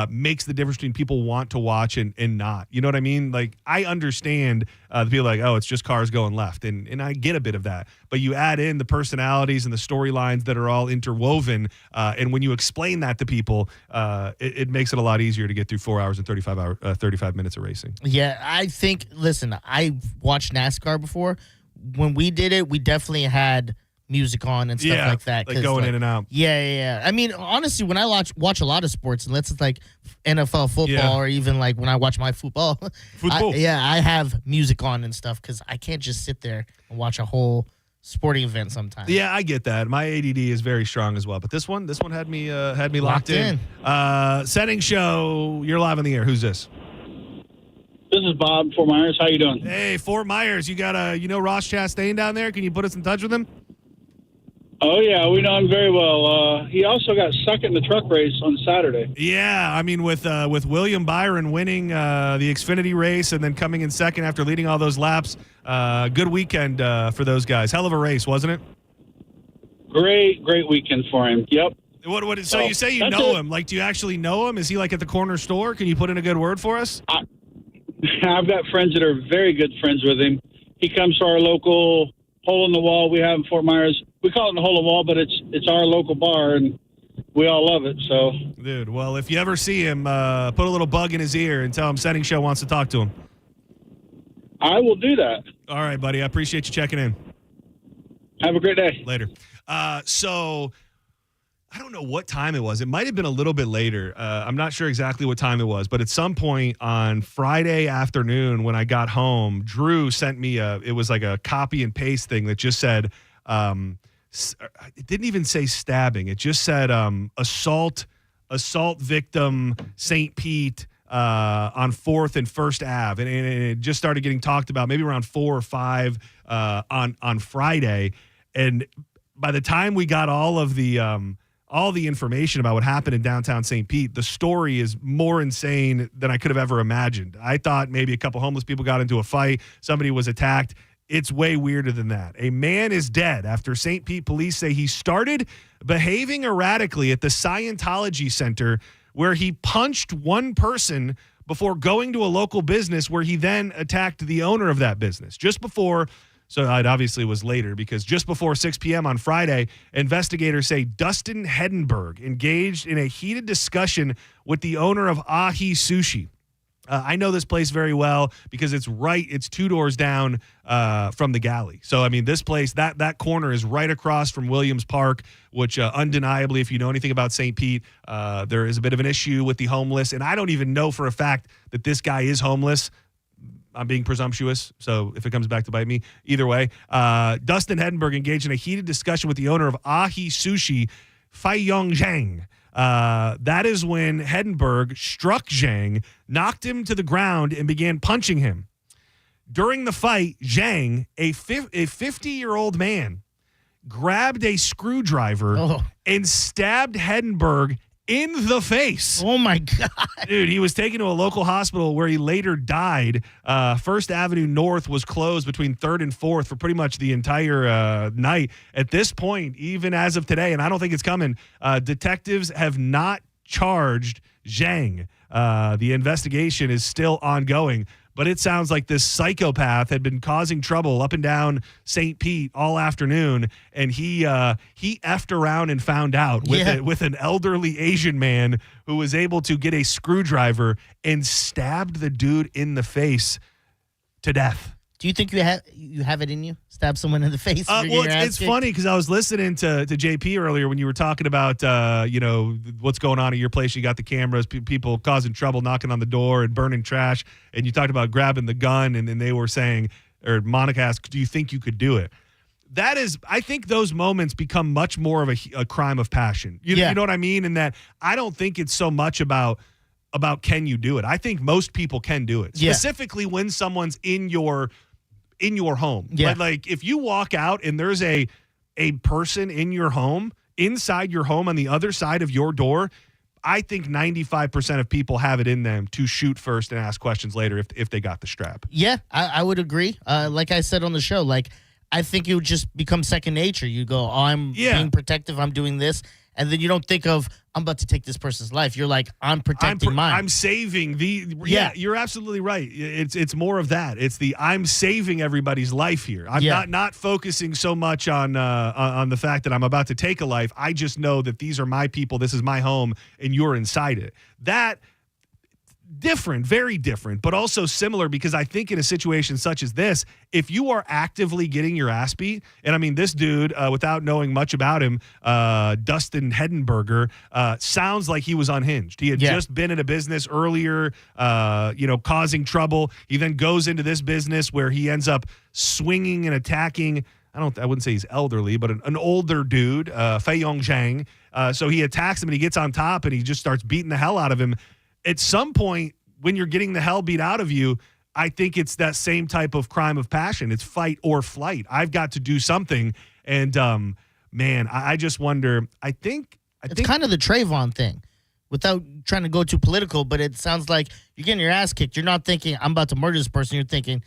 makes the difference between people want to watch and not. You know what I mean? Like, I understand the people like, oh, it's just cars going left. And I get a bit of that. But you add in the personalities and the storylines that are all interwoven. And when you explain that to people, it makes it a lot easier to get through 4 hours and 35 minutes of racing. Yeah, I think, listen, I watched NASCAR before. When we did it, we definitely had music on and stuff like that. Like going in and out. Yeah. I mean, honestly, when I watch a lot of sports, unless it's like NFL football or even like when I watch my football, I have music on and stuff because I can't just sit there and watch a whole sporting event sometimes. Yeah, I get that. My ADD is very strong as well. But this one had me locked in. Setting show, you're live on the air. Who's this? This is Bob, Fort Myers. How you doing? Hey, Fort Myers. You got Ross Chastain down there? Can you put us in touch with him? Oh, yeah. We know him very well. He also got second in the truck race on Saturday. Yeah. I mean, with William Byron winning the Xfinity race and then coming in second after leading all those laps, good weekend for those guys. Hell of a race, wasn't it? Great weekend for him. Yep. So you say you know him. Like, do you actually know him? Is he like at the corner store? Can you put in a good word for us? I've got friends that are very good friends with him. He comes to our local hole in the wall we have in Fort Myers. We call it the hole in the wall, but it's our local bar, and we all love it. So, dude, well, if you ever see him, put a little bug in his ear and tell him Setting Show wants to talk to him. I will do that. All right, buddy. I appreciate you checking in. Have a great day. Later. So I don't know what time it was. It might have been a little bit later. I'm not sure exactly what time it was, but at some point on Friday afternoon when I got home, Drew sent me it was like a copy and paste thing that just said, it didn't even say stabbing. It just said assault victim St. Pete on 4th and 1st Ave. And it just started getting talked about maybe around 4 or 5 on Friday. And by the time we got all the information about what happened in downtown St. Pete, the story is more insane than I could have ever imagined. I thought maybe a couple homeless people got into a fight, somebody was attacked. It's way weirder than that. A man is dead after St. Pete police say he started behaving erratically at the Scientology Center, where he punched one person before going to a local business where he then attacked the owner of that business. So it obviously was later, because just before 6 p.m. on Friday, investigators say Dustin Hedenberg engaged in a heated discussion with the owner of Ahi Sushi. I know this place very well because it's 2 doors down from the galley. So, I mean, this place, that corner is right across from Williams Park, which undeniably, if you know anything about St. Pete, there is a bit of an issue with the homeless. And I don't even know for a fact that this guy is homeless. I'm being presumptuous, so if it comes back to bite me, either way. Dustin Hedenberg engaged in a heated discussion with the owner of Ahi Sushi, Fai Yong Zhang. that is when Heddenberg struck Zhang, knocked him to the ground, and began punching him. During the fight, Zhang, a 50-year-old man, grabbed a screwdriver and stabbed Heddenberg in the face. Oh, my God. Dude, he was taken to a local hospital where he later died. First Avenue North was closed between 3rd and 4th for pretty much the entire night. At this point, even as of today, and I don't think it's coming, detectives have not charged Zhang. The investigation is still ongoing. But it sounds like this psychopath had been causing trouble up and down St. Pete all afternoon, and he effed around and found out with an elderly Asian man who was able to get a screwdriver and stabbed the dude in the face to death. Do you think you have it in you? Stab someone in the face? Well, it's funny because I was listening to JP earlier when you were talking about what's going on at your place. You got the cameras, people causing trouble, knocking on the door and burning trash, and you talked about grabbing the gun, and then they were saying, or Monica asked, "Do you think you could do it?" That is, I think those moments become much more of a crime of passion. You know what I mean? And that I don't think it's so much about can you do it. I think most people can do it, specifically when someone's in your home. Yeah. Like if you walk out and there's a person in your home, inside your home on the other side of your door, I think 95% of people have it in them to shoot first and ask questions later if they got the strap. Yeah, I would agree. Like I said on the show, like I think it would just become second nature. You go, I'm being protective, I'm doing this. And then you don't think of, I'm about to take this person's life. You're like, I'm protecting mine. I'm saving Yeah, you're absolutely right. It's more of that. It's I'm saving everybody's life here. I'm not focusing so much on the fact that I'm about to take a life. I just know that these are my people. This is my home, and you're inside it. That different, very different, but also similar, because I think in a situation such as this, if you are actively getting your ass beat, and I mean this dude, without knowing much about him, Dustin Heddenberger, sounds like he was unhinged. He had just been in a business earlier, causing trouble. He then goes into this business where he ends up swinging and attacking. I wouldn't say he's elderly, but an older dude, Feiyong Zhang. So he attacks him and he gets on top and he just starts beating the hell out of him. At some point, when you're getting the hell beat out of you, I think it's that same type of crime of passion. It's fight or flight. I've got to do something. And, man, I just wonder. I think it's kind of the Trayvon thing, without trying to go too political, but it sounds like you're getting your ass kicked. You're not thinking, I'm about to murder this person. You're thinking,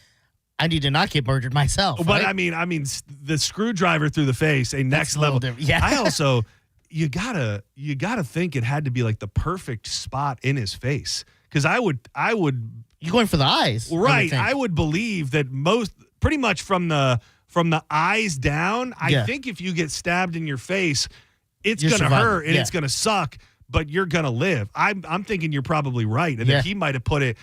I need to not get murdered myself. But right? I mean, the screwdriver through the face, next level. Yeah. I also... You gotta think it had to be like the perfect spot in his face, because I would you're going for the eyes, right? I would believe that pretty much from the eyes down. I think if you get stabbed in your face, it's gonna hurt and it's gonna suck, but you're gonna live. I'm thinking you're probably right, and that he might have put it,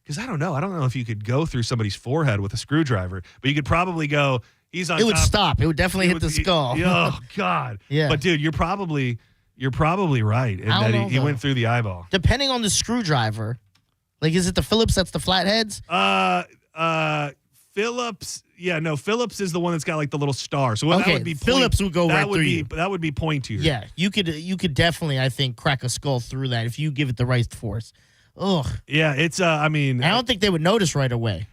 because I don't know if you could go through somebody's forehead with a screwdriver, but you could probably go. He's on. It would top. stop. It would definitely hit the skull. Oh God! Yeah. But dude, you're probably right in that he went through the eyeball. Depending on the screwdriver, like is it the Phillips that's the flatheads? Phillips. Yeah, no, Phillips is the one that's got like the little star. So that would be Phillips would go right through you. That would be pointier. Yeah, you could definitely, I think, crack a skull through that if you give it the right force. Ugh. Yeah, it's. I don't think they would notice right away.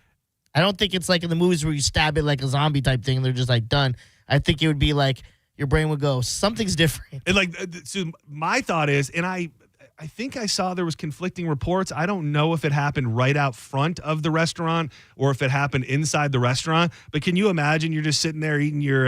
I don't think it's like in the movies where you stab it like a zombie type thing and they're just like done. I think it would be like your brain would go, something's different. And like, so my thought is, and I think I saw there was conflicting reports. I don't know if it happened right out front of the restaurant or if it happened inside the restaurant. But can you imagine you're just sitting there eating your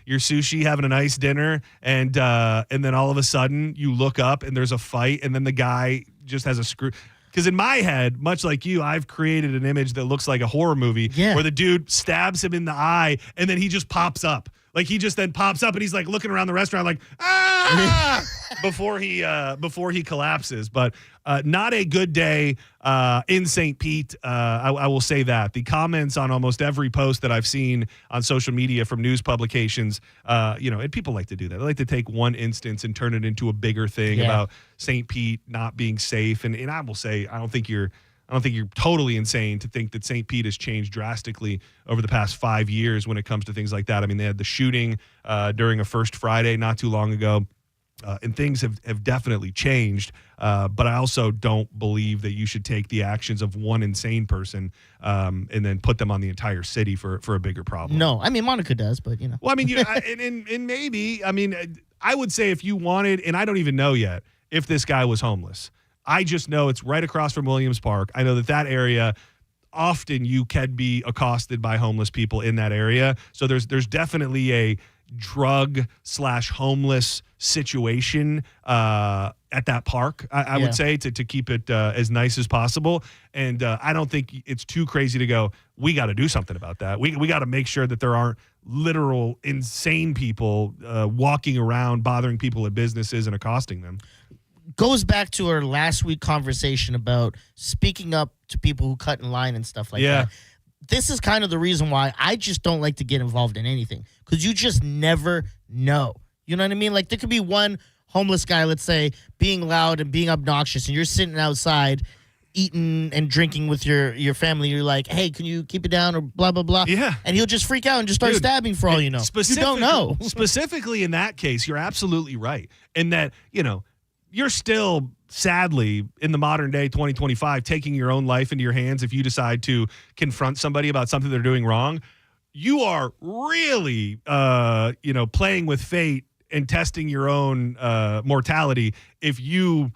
sushi, having a nice dinner, and then all of a sudden you look up and there's a fight, and then the guy just has a screw. Because in my head, much like you, I've created an image that looks like a horror movie where the dude stabs him in the eye and then he just pops up. Like he just then pops up and he's like looking around the restaurant like, ah, before he collapses. But not a good day in St. Pete. I will say that. The comments on almost every post that I've seen on social media from news publications, and people like to do that. They like to take one instance and turn it into a bigger thing about St. Pete not being safe. And I will say, I don't think you're totally insane to think that St. Pete has changed drastically over the past 5 years when it comes to things like that. I mean, they had the shooting during a First Friday not too long ago. and things have definitely changed. But I also don't believe that you should take the actions of one insane person and then put them on the entire city for a bigger problem. No, I mean, Monica does, but, you know. Well, I mean, and maybe, I mean, I would say if you wanted, and I don't even know yet if this guy was homeless. I just know it's right across from Williams Park. I know that area, often you can be accosted by homeless people in that area. So there's definitely a drug/homeless situation at that park, I would say, to keep it as nice as possible. And I don't think it's too crazy to go, we got to do something about that. We got to make sure that there aren't literal insane people walking around bothering people at businesses and accosting them. Goes back to our last week conversation about speaking up to people who cut in line and stuff like that. This is kind of the reason why I just don't like to get involved in anything, because you just never know. You know what I mean? Like, there could be one homeless guy, let's say, being loud and being obnoxious, and you're sitting outside eating and drinking with your family. You're like, hey, can you keep it down, or blah, blah, blah. Yeah. And he'll just freak out and just start stabbing for all you know. You don't know. Specifically in that case, you're absolutely right. In that, you know, you're still, sadly, in the modern day, 2025, taking your own life into your hands if you decide to confront somebody about something they're doing wrong. You are really, playing with fate and testing your own mortality if you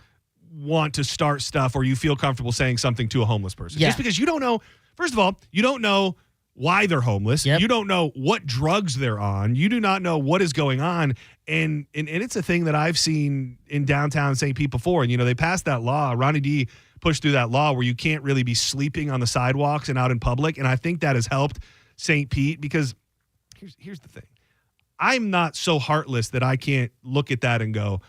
want to start stuff or you feel comfortable saying something to a homeless person. Yeah. Just because you don't know, first of all, you don't know why they're homeless. Yep. You don't know what drugs they're on. You do not know what is going on. And it's a thing that I've seen in downtown St. Pete before. And, they passed that law. Ronnie D pushed through that law where you can't really be sleeping on the sidewalks and out in public. And I think that has helped St. Pete, because here's the thing. I'm not so heartless that I can't look at that and go,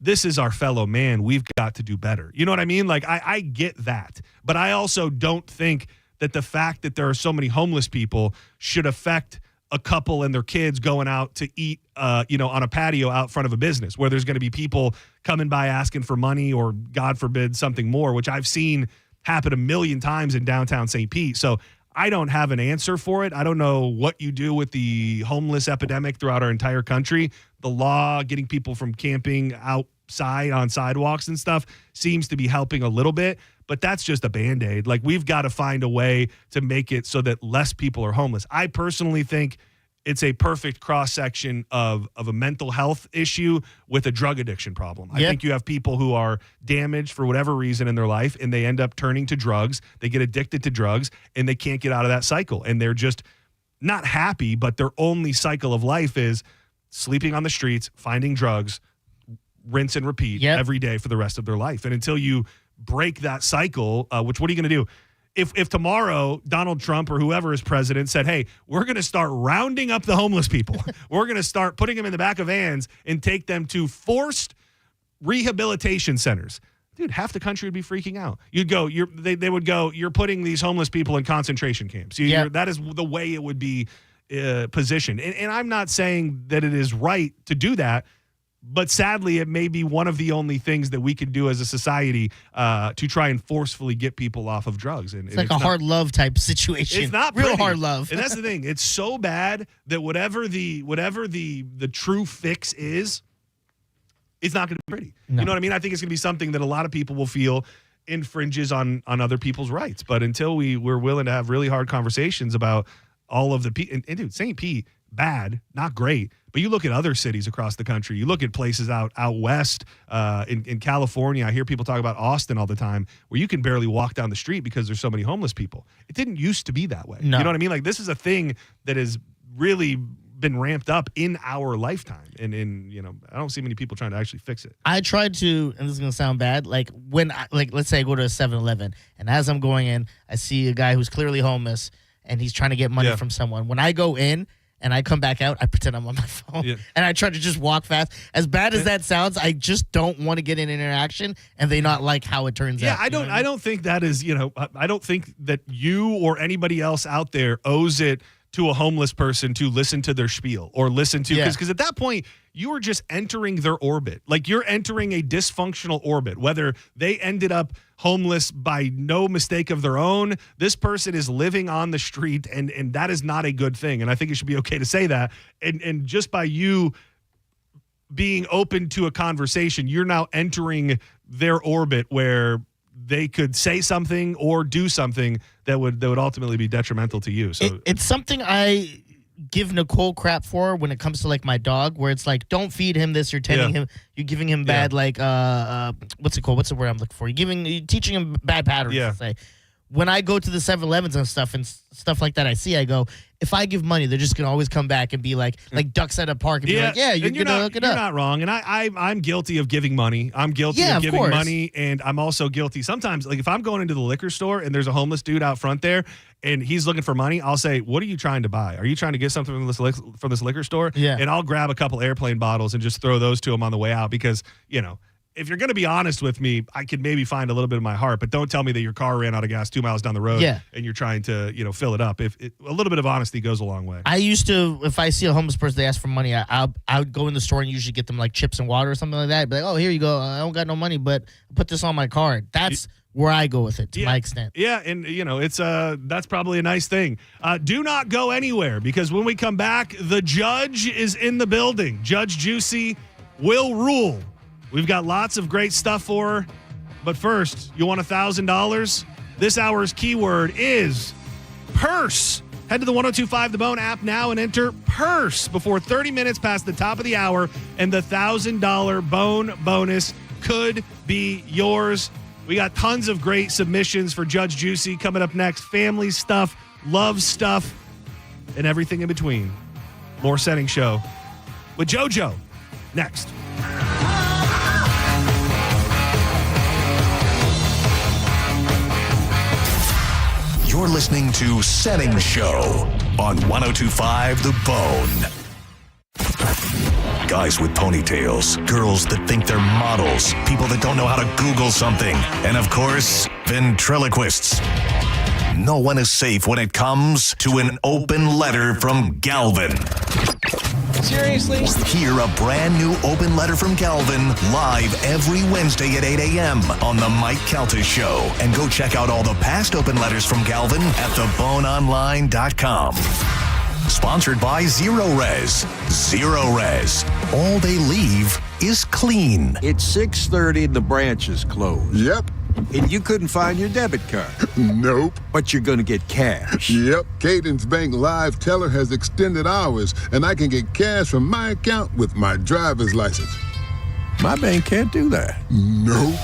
this is our fellow man. We've got to do better. You know what I mean? Like, I get that. But I also don't think that the fact that there are so many homeless people should affect a couple and their kids going out to eat, on a patio out front of a business where there's going to be people coming by asking for money or, God forbid, something more, which I've seen happen a million times in downtown St. Pete. So I don't have an answer for it. I don't know what you do with the homeless epidemic throughout our entire country. The law, getting people from camping outside on sidewalks and stuff, seems to be helping a little bit. But that's just a Band-Aid. Like, we've got to find a way to make it so that less people are homeless. I personally think it's a perfect cross-section of a mental health issue with a drug addiction problem. I think you have people who are damaged for whatever reason in their life, and they end up turning to drugs. They get addicted to drugs, and they can't get out of that cycle. And they're just not happy, but their only cycle of life is sleeping on the streets, finding drugs, rinse and repeat every day for the rest of their life. And until you break that cycle, what are you going to do? If tomorrow Donald Trump or whoever is president said, hey, we're going to start rounding up the homeless people. We're going to start putting them in the back of vans and take them to forced rehabilitation centers. Dude, half the country would be freaking out. You'd go, they would go, you're putting these homeless people in concentration camps. That is the way it would be positioned. And I'm not saying that it is right to do that, but sadly, it may be one of the only things that we can do as a society to try and forcefully get people off of drugs. And it's like a hard love type situation. It's not real pretty. hard love. And that's the thing. It's so bad that whatever the true fix is, it's not going to be pretty. No. You know what I mean? I think it's going to be something that a lot of people will feel infringes on other people's rights. But until we're willing to have really hard conversations about all of the people, and dude, St. Pete, bad, not great. But you look at other cities across the country. You look at places out west in California. I hear people talk about Austin all the time, where you can barely walk down the street because there's so many homeless people. It didn't used to be that way. No. You know what I mean? Like, this is a thing that has really been ramped up in our lifetime. And I don't see many people trying to actually fix it. I tried to, and this is going to sound bad, like let's say I go to a 7-Eleven, and as I'm going in, I see a guy who's clearly homeless, and he's trying to get money from someone. When I go in, and I come back out, I pretend I'm on my phone. Yeah. And I try to just walk fast. As bad as that sounds, I just don't want to get an interaction, and they not like how it turns out. Yeah, I don't think that is, I don't think that you or anybody else out there owes it to a homeless person to listen to their spiel or listen to, because at that point, you are just entering their orbit. Like, you're entering a dysfunctional orbit, whether they ended up homeless by no mistake of their own. This person is living on the street, and that is not a good thing. And I think it should be okay to say that. And just by you being open to a conversation. You're now entering their orbit where they could say something or do something that would ultimately be detrimental to you. So it's something I give Nicole crap for when it comes to like my dog, where it's like, don't feed him this, you're tending him, you're giving him bad what's it called? What's the word I'm looking for? You're teaching him bad patterns. Yeah. Say. When I go to the 7-Elevens and stuff like that, I go, if I give money, they're just gonna always come back and be like ducks at a park and be like, you're gonna hook it up. You're not wrong, and I'm guilty of giving money. I'm guilty of giving money, and I'm also guilty sometimes. Like if I'm going into the liquor store and there's a homeless dude out front there, and he's looking for money, I'll say, "What are you trying to buy? Are you trying to get something from this liquor store?" Yeah, and I'll grab a couple airplane bottles and just throw those to him on the way out because if you're going to be honest with me, I could maybe find a little bit of my heart, but don't tell me that your car ran out of gas 2 miles down the road and you're trying to, fill it up. A little bit of honesty goes a long way. I used to, if I see a homeless person, they ask for money, I would go in the store and usually get them like chips and water or something like that. I'd be like, oh, here you go. I don't got no money, but put this on my card. That's where I go with it to my extent. Yeah, and it's that's probably a nice thing. Do not go anywhere because when we come back, the judge is in the building. Judge Juicy will rule. We've got lots of great stuff for her. But first, you want $1,000? This hour's keyword is purse. Head to the 1025 The Bone app now and enter purse before 30 minutes past the top of the hour, and the $1,000 Bone bonus could be yours. We got tons of great submissions for Judge Juicy coming up next. Family stuff, love stuff, and everything in between. More Setting Show with JoJo next. You're listening to Setting Show on 1025 The Bone. Guys with ponytails, girls that think they're models, people that don't know how to Google something, and of course, ventriloquists. No one is safe when it comes to an open letter from Galvin. Seriously? Hear a brand new open letter from Galvin live every Wednesday at 8 a.m. on The Mike Calta Show. And go check out all the past open letters from Galvin at theboneonline.com. Sponsored by Zero Res. Zero Res. All they leave is clean. It's 6:30 and the branch is closed. Yep. And you couldn't find your debit card. Nope. But you're going to get cash. Yep. Cadence Bank Live Teller has extended hours, and I can get cash from my account with my driver's license. My bank can't do that. Nope.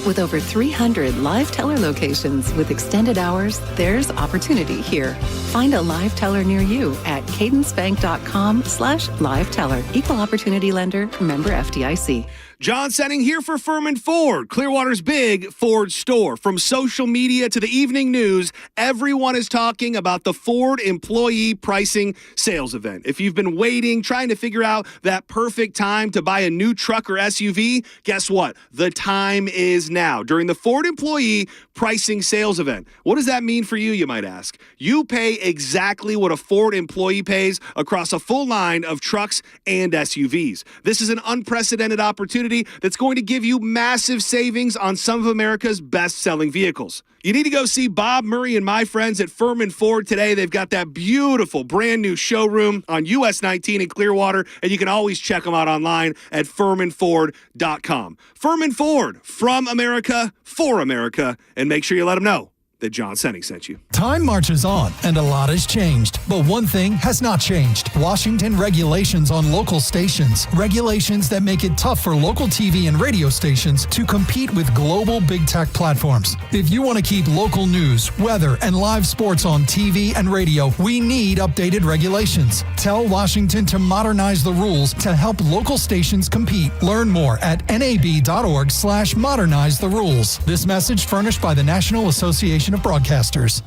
With over 300 Live Teller locations with extended hours, there's opportunity here. Find a Live Teller near you at cadencebank.com/Live Teller. Equal opportunity lender, member FDIC. John Setting here for Furman Ford, Clearwater's big Ford store. From social media to the evening news, everyone is talking about the Ford Employee Pricing Sales Event. If you've been waiting, trying to figure out that perfect time to buy a new truck or SUV, guess what? The time is now during the Ford Employee Pricing Sales Event. What does that mean for you, you might ask? You pay exactly what a Ford employee pays across a full line of trucks and SUVs. This is an unprecedented opportunity that's going to give you massive savings on some of America's best-selling vehicles. You need to go see Bob Murray and my friends at Furman Ford today. They've got that beautiful brand new showroom on US 19 in Clearwater, and you can always check them out online at FurmanFord.com. Furman Ford, from America, for America, and make sure you let them know that John Setting sent you. Time marches on, and a lot has changed. But one thing has not changed. Washington regulations on local stations. Regulations that make it tough for local TV and radio stations to compete with global big tech platforms. If you want to keep local news, weather, and live sports on TV and radio, we need updated regulations. Tell Washington to modernize the rules to help local stations compete. Learn more at nab.org/modernize the rules. This message furnished by the National Association of Broadcasters.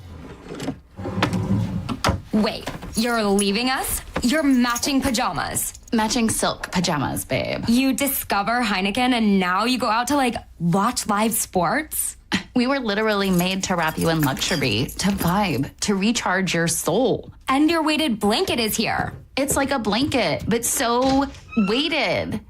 Wait, you're leaving us? You're matching pajamas. Matching silk pajamas, babe. You discover Heineken and now you go out to watch live sports? We were literally made to wrap you in luxury, to vibe, to recharge your soul. And your weighted blanket is here. It's like a blanket, but so weighted.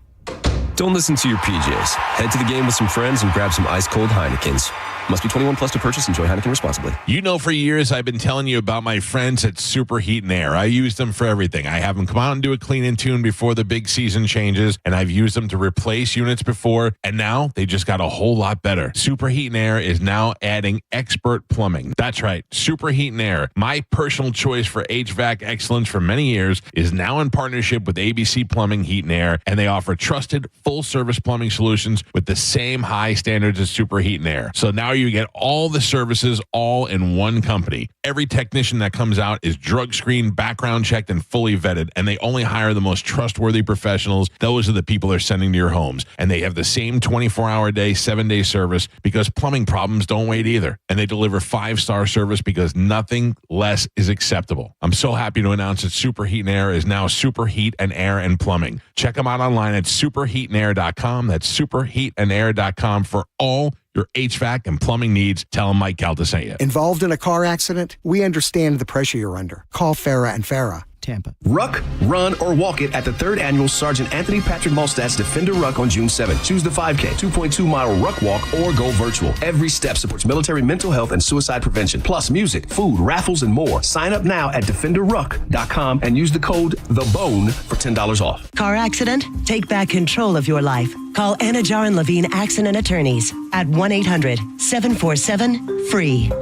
Don't listen to your PJs. Head to the game with some friends and grab some ice-cold Heinekens. Must be 21 plus to purchase. Enjoy Heineken responsibly. You know, for years, I've been telling you about my friends at Super Heat and Air. I use them for everything. I have them come out and do a clean and tune before the big season changes, and I've used them to replace units before, and now they just got a whole lot better. Super Heat and Air is now adding expert plumbing. That's right, Super Heat and Air, my personal choice for HVAC excellence for many years, is now in partnership with ABC Plumbing, Heat and Air, and they offer trusted full-service plumbing solutions with the same high standards as Super Heat and Air. So now you get all the services all in one company. Every technician that comes out is drug screened, background checked, and fully vetted, and they only hire the most trustworthy professionals. Those are the people they're sending to your homes, and they have the same 24-hour day, 7-day service because plumbing problems don't wait either, and they deliver 5-star service because nothing less is acceptable. I'm so happy to announce that Super Heat and Air is now Super Heat and Air and Plumbing. Check them out online at superheatandair.com. That's superheatandair.com for all your HVAC and plumbing needs. Tell them Mike Calta sent you. Involved in a car accident? We understand the pressure you're under. Call Farah and Farah. Tampa. Ruck, run, or walk it at the 3rd Annual Sergeant Anthony Patrick Malstat's Defender Ruck on June 7th. Choose the 5K, 2.2-mile Ruck Walk, or go virtual. Every step supports military mental health and suicide prevention, plus music, food, raffles, and more. Sign up now at DefenderRuck.com and use the code THEBONE for $10 off. Car accident? Take back control of your life. Call Anajar and Levine Accident Attorneys at 1-800-747-FREE.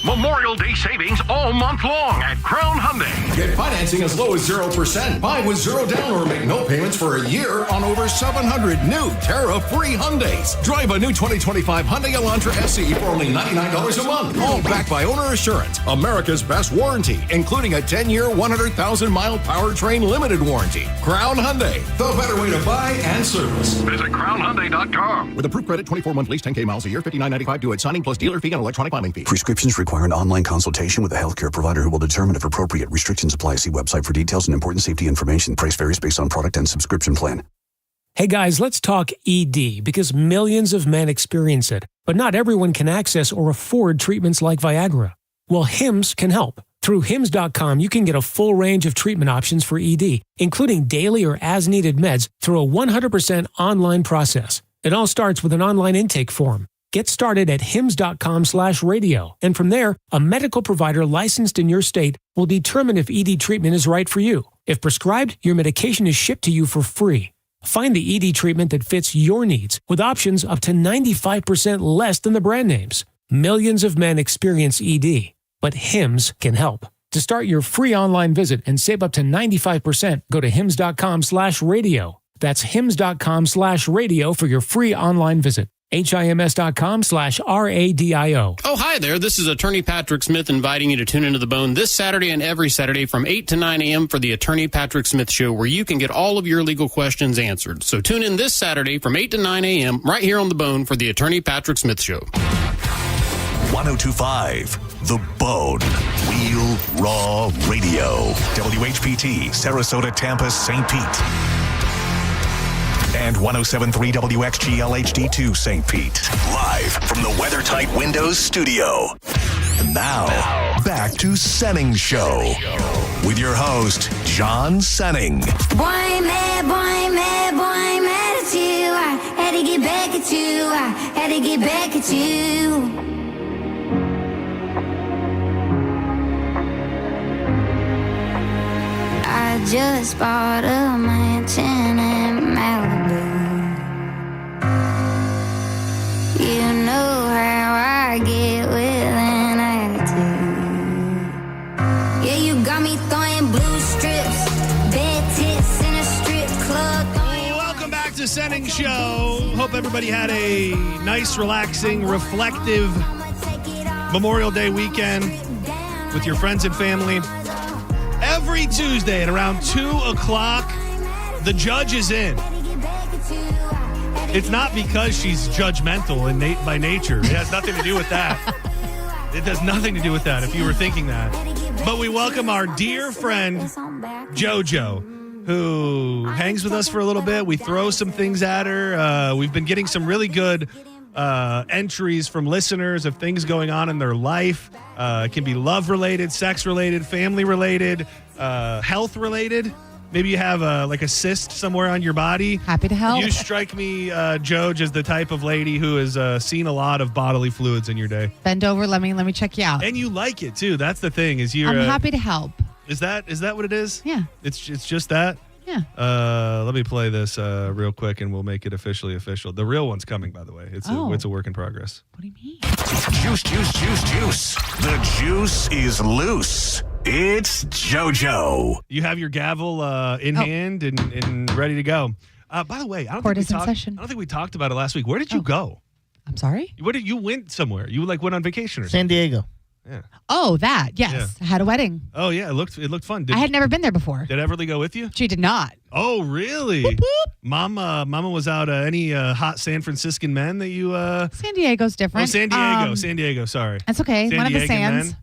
Memorial Day savings all month long at Crown Hyundai. Get financing as low as 0%. Buy with 0 down or make no payments for a year on over 700 new tariff-free Hyundais. Drive a new 2025 Hyundai Elantra SE for only $99 a month. All backed by Owner Assurance, America's best warranty, including a 10-year, 100,000-mile powertrain limited warranty. Crown Hyundai, the better way to buy and service. Visit CrownHyundai.com. With approved credit, 24-month lease, 10K miles a year, $59.95 due at signing plus dealer fee and electronic filing fee. Prescriptions require an online consultation with a healthcare provider who will determine if appropriate. Restrictions apply. See website for details and important safety information. Price varies based on product and subscription plan. Hey guys, let's talk ED because millions of men experience it, but not everyone can access or afford treatments like Viagra. Well, Hims can help. Through Hims.com, you can get a full range of treatment options for ED, including daily or as-needed meds through a 100% online process. It all starts with an online intake form. Get started at hims.com/radio. And from there, a medical provider licensed in your state will determine if ED treatment is right for you. If prescribed, your medication is shipped to you for free. Find the ED treatment that fits your needs with options up to 95% less than the brand names. Millions of men experience ED, but Hims can help. To start your free online visit and save up to 95%, go to hims.com/radio. That's hims.com/radio for your free online visit. HIMS.com/RADIO. Oh, hi there. This is Attorney Patrick Smith inviting you to tune into The Bone this Saturday and every Saturday from 8 to 9 a.m. for the Attorney Patrick Smith Show, where you can get all of your legal questions answered. So tune in this Saturday from 8 to 9 a.m. right here on The Bone for the Attorney Patrick Smith Show. 1025 The Bone. Real Raw Radio. WHPT, Sarasota, Tampa, St. Pete. And 107.3 WXGL HD2 St. Pete. Live from the WeatherTight Windows studio. And now, back to Senning Show. With your host, John Senning. Boy, mad at you. I had to get back at you. I had to get back at you. I just bought a mansion in Malibu. You know how I get with an attitude. Yeah, you got me throwing blue strips, bed tits in a strip club. Welcome back to Senning Show. Hope everybody had a nice, relaxing, reflective Memorial Day weekend with your friends and family. Every Tuesday at around 2 o'clock, the judge is in. It's not because she's judgmental by nature. It has nothing to do with that. It has nothing to do with that, if you were thinking that. But we welcome our dear friend, JoJo, who hangs with us for a little bit. We throw some things at her. We've been getting some really good entries from listeners of things going on in their life. It can be love-related, sex-related, family-related, health-related. maybe you have like a cyst somewhere on your body. Happy to help. You strike me, Joj, as the type of lady who has seen a lot of bodily fluids in your day. Bend over. Let me check you out. And you like it too. That's the thing. I'm happy to help. Is that what it is? Yeah. It's just that. Yeah. Let me play this real quick, and we'll make it officially official. The real one's coming, by the way. It's a work in progress. What do you mean? Juice. The juice is loose. It's JoJo. You have your gavel in hand and ready to go. By the way, I don't think we talked about it last week. Where did you go? I'm sorry? You went somewhere? You went on vacation or San something? Diego. Yeah. Oh, that. Yes. Yeah. I had a wedding. Oh, yeah. It looked fun. I had never been there before. Did Everly go with you? She did not. Oh, really? Whoop, whoop. Mama was out. Any hot San Franciscan men that you... San Diego's different. Oh, San Diego. San Diego, sorry. That's okay. San One of the Diegan sands.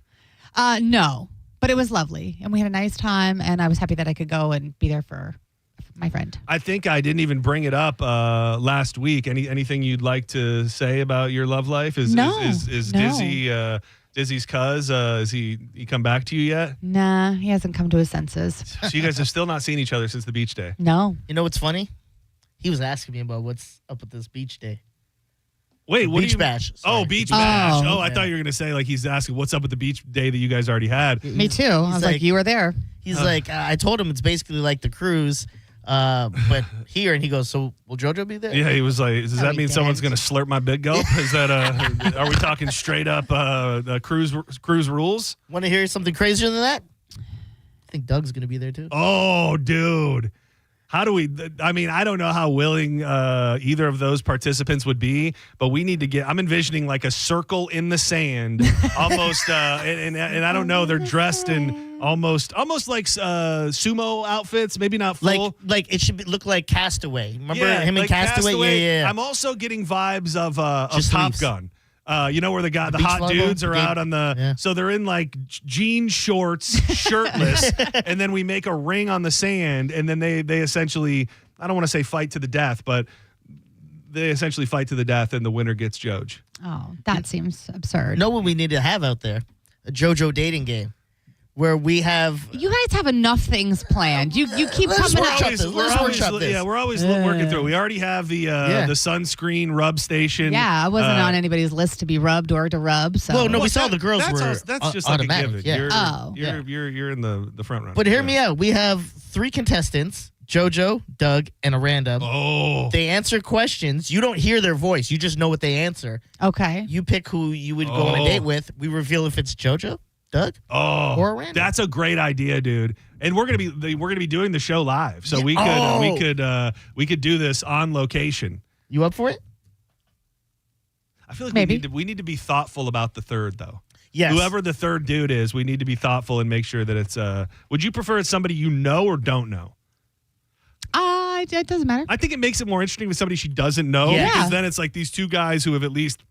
men? No. But it was lovely. And we had a nice time. And I was happy that I could go and be there for my friend. I think I didn't even bring it up last week. Anything you'd like to say about your love life? Is Dizzy... Dizzy's cuz, has he come back to you yet? Nah, he hasn't come to his senses. So you guys have still not seen each other since the beach day? No. You know what's funny? He was asking me about what's up with this beach day. Wait, what Beach bash. Oh, beach bash. Oh, I yeah. thought you were going to say, like, he's asking what's up with the beach day that you guys already had. Me too. I was like, you were there. He's like, I told him it's basically like the cruise, but here. And he goes, so will JoJo be there? Yeah, he was like, does that mean someone's going to slurp my big gulp? Is that are we talking straight up cruise rules? Want to hear something crazier than that? I think Doug's going to be there too. Oh, dude. How do we, I mean, I don't know how willing either of those participants would be, but we need to get, I'm envisioning like a circle in the sand, almost, and I don't know, they're dressed in almost like sumo outfits, maybe not full. Like it should look like Castaway. Remember him in like Castaway? Yeah. I'm also getting vibes of Just Top leaves. Gun. You know where the beach hot volleyball? dudes are out on the so they're in like jean shorts, shirtless, and then we make a ring on the sand, and then they essentially, I don't want to say fight to the death, but they essentially fight to the death, and the winner gets Joj. Oh, that seems absurd. Know what we need to have out there? A JoJo dating game. Where we have... You guys have enough things planned. You keep coming up. We're always working through. We already have the sunscreen rub station. Yeah, I wasn't on anybody's list to be rubbed or to rub. So. Well, no, we saw the girls were that's just automatic. like a given. Yeah. You're in the front runner. But hear me out. We have 3 contestants, JoJo, Doug, and a random. Oh. They answer questions. You don't hear their voice. You just know what they answer. Okay. You pick who you would go on a date with. We reveal if it's JoJo, Doug, or a random. That's a great idea, dude. And we're gonna be doing the show live, so we could do this on location. You up for it? I feel like maybe we need to be thoughtful about the third, though. Yes. Whoever the third dude is, we need to be thoughtful and make sure that it's. Would you prefer it's somebody you know or don't know? It doesn't matter. I think it makes it more interesting with somebody she doesn't know, because then it's like these two guys who have at least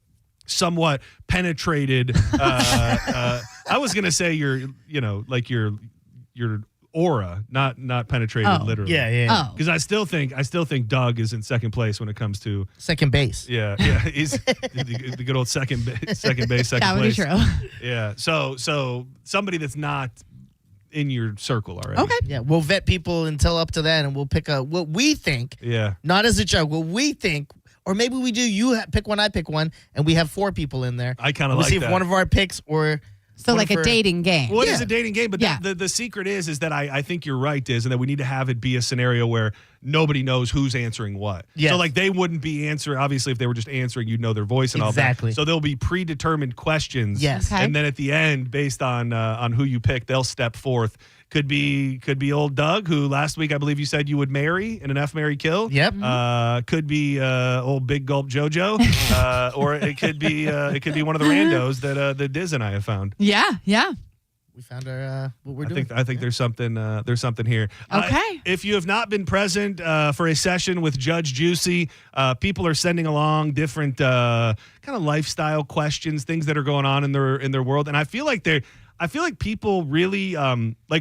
somewhat penetrated. I was gonna say your aura, not penetrated literally. Yeah. Because I still think Doug is in second place when it comes to second base. Yeah, he's the good old second base, second place. That would be true. Yeah, so somebody that's not in your circle already. Okay. Yeah, we'll vet people until up to that, and we'll pick up what we think. Yeah. Not as a joke. What we think. Or maybe we do. You pick one, I pick one, and we have 4 people in there. I kind of we'll like see that. If one of our picks or so like a dating game. Well, it is a dating game, but the secret is that I think you're right, Diz, and that we need to have it be a scenario where nobody knows who's answering what. Yes. So like they wouldn't be answering. Obviously, if they were just answering, you'd know their voice and all that. Exactly. So there'll be predetermined questions. Yes. Okay. And then at the end, based on who you pick, they'll step forth. Could be old Doug, who last week I believe you said you would marry in an F, marry, kill. Yep. Could be old big gulp JoJo, or it could be one of the randos that Diz and I have found. Yeah. We found our what we're doing. I think there's something here. Okay. If you have not been present for a session with Judge Juicy, people are sending along different kind of lifestyle questions, things that are going on in their world, and I feel like people really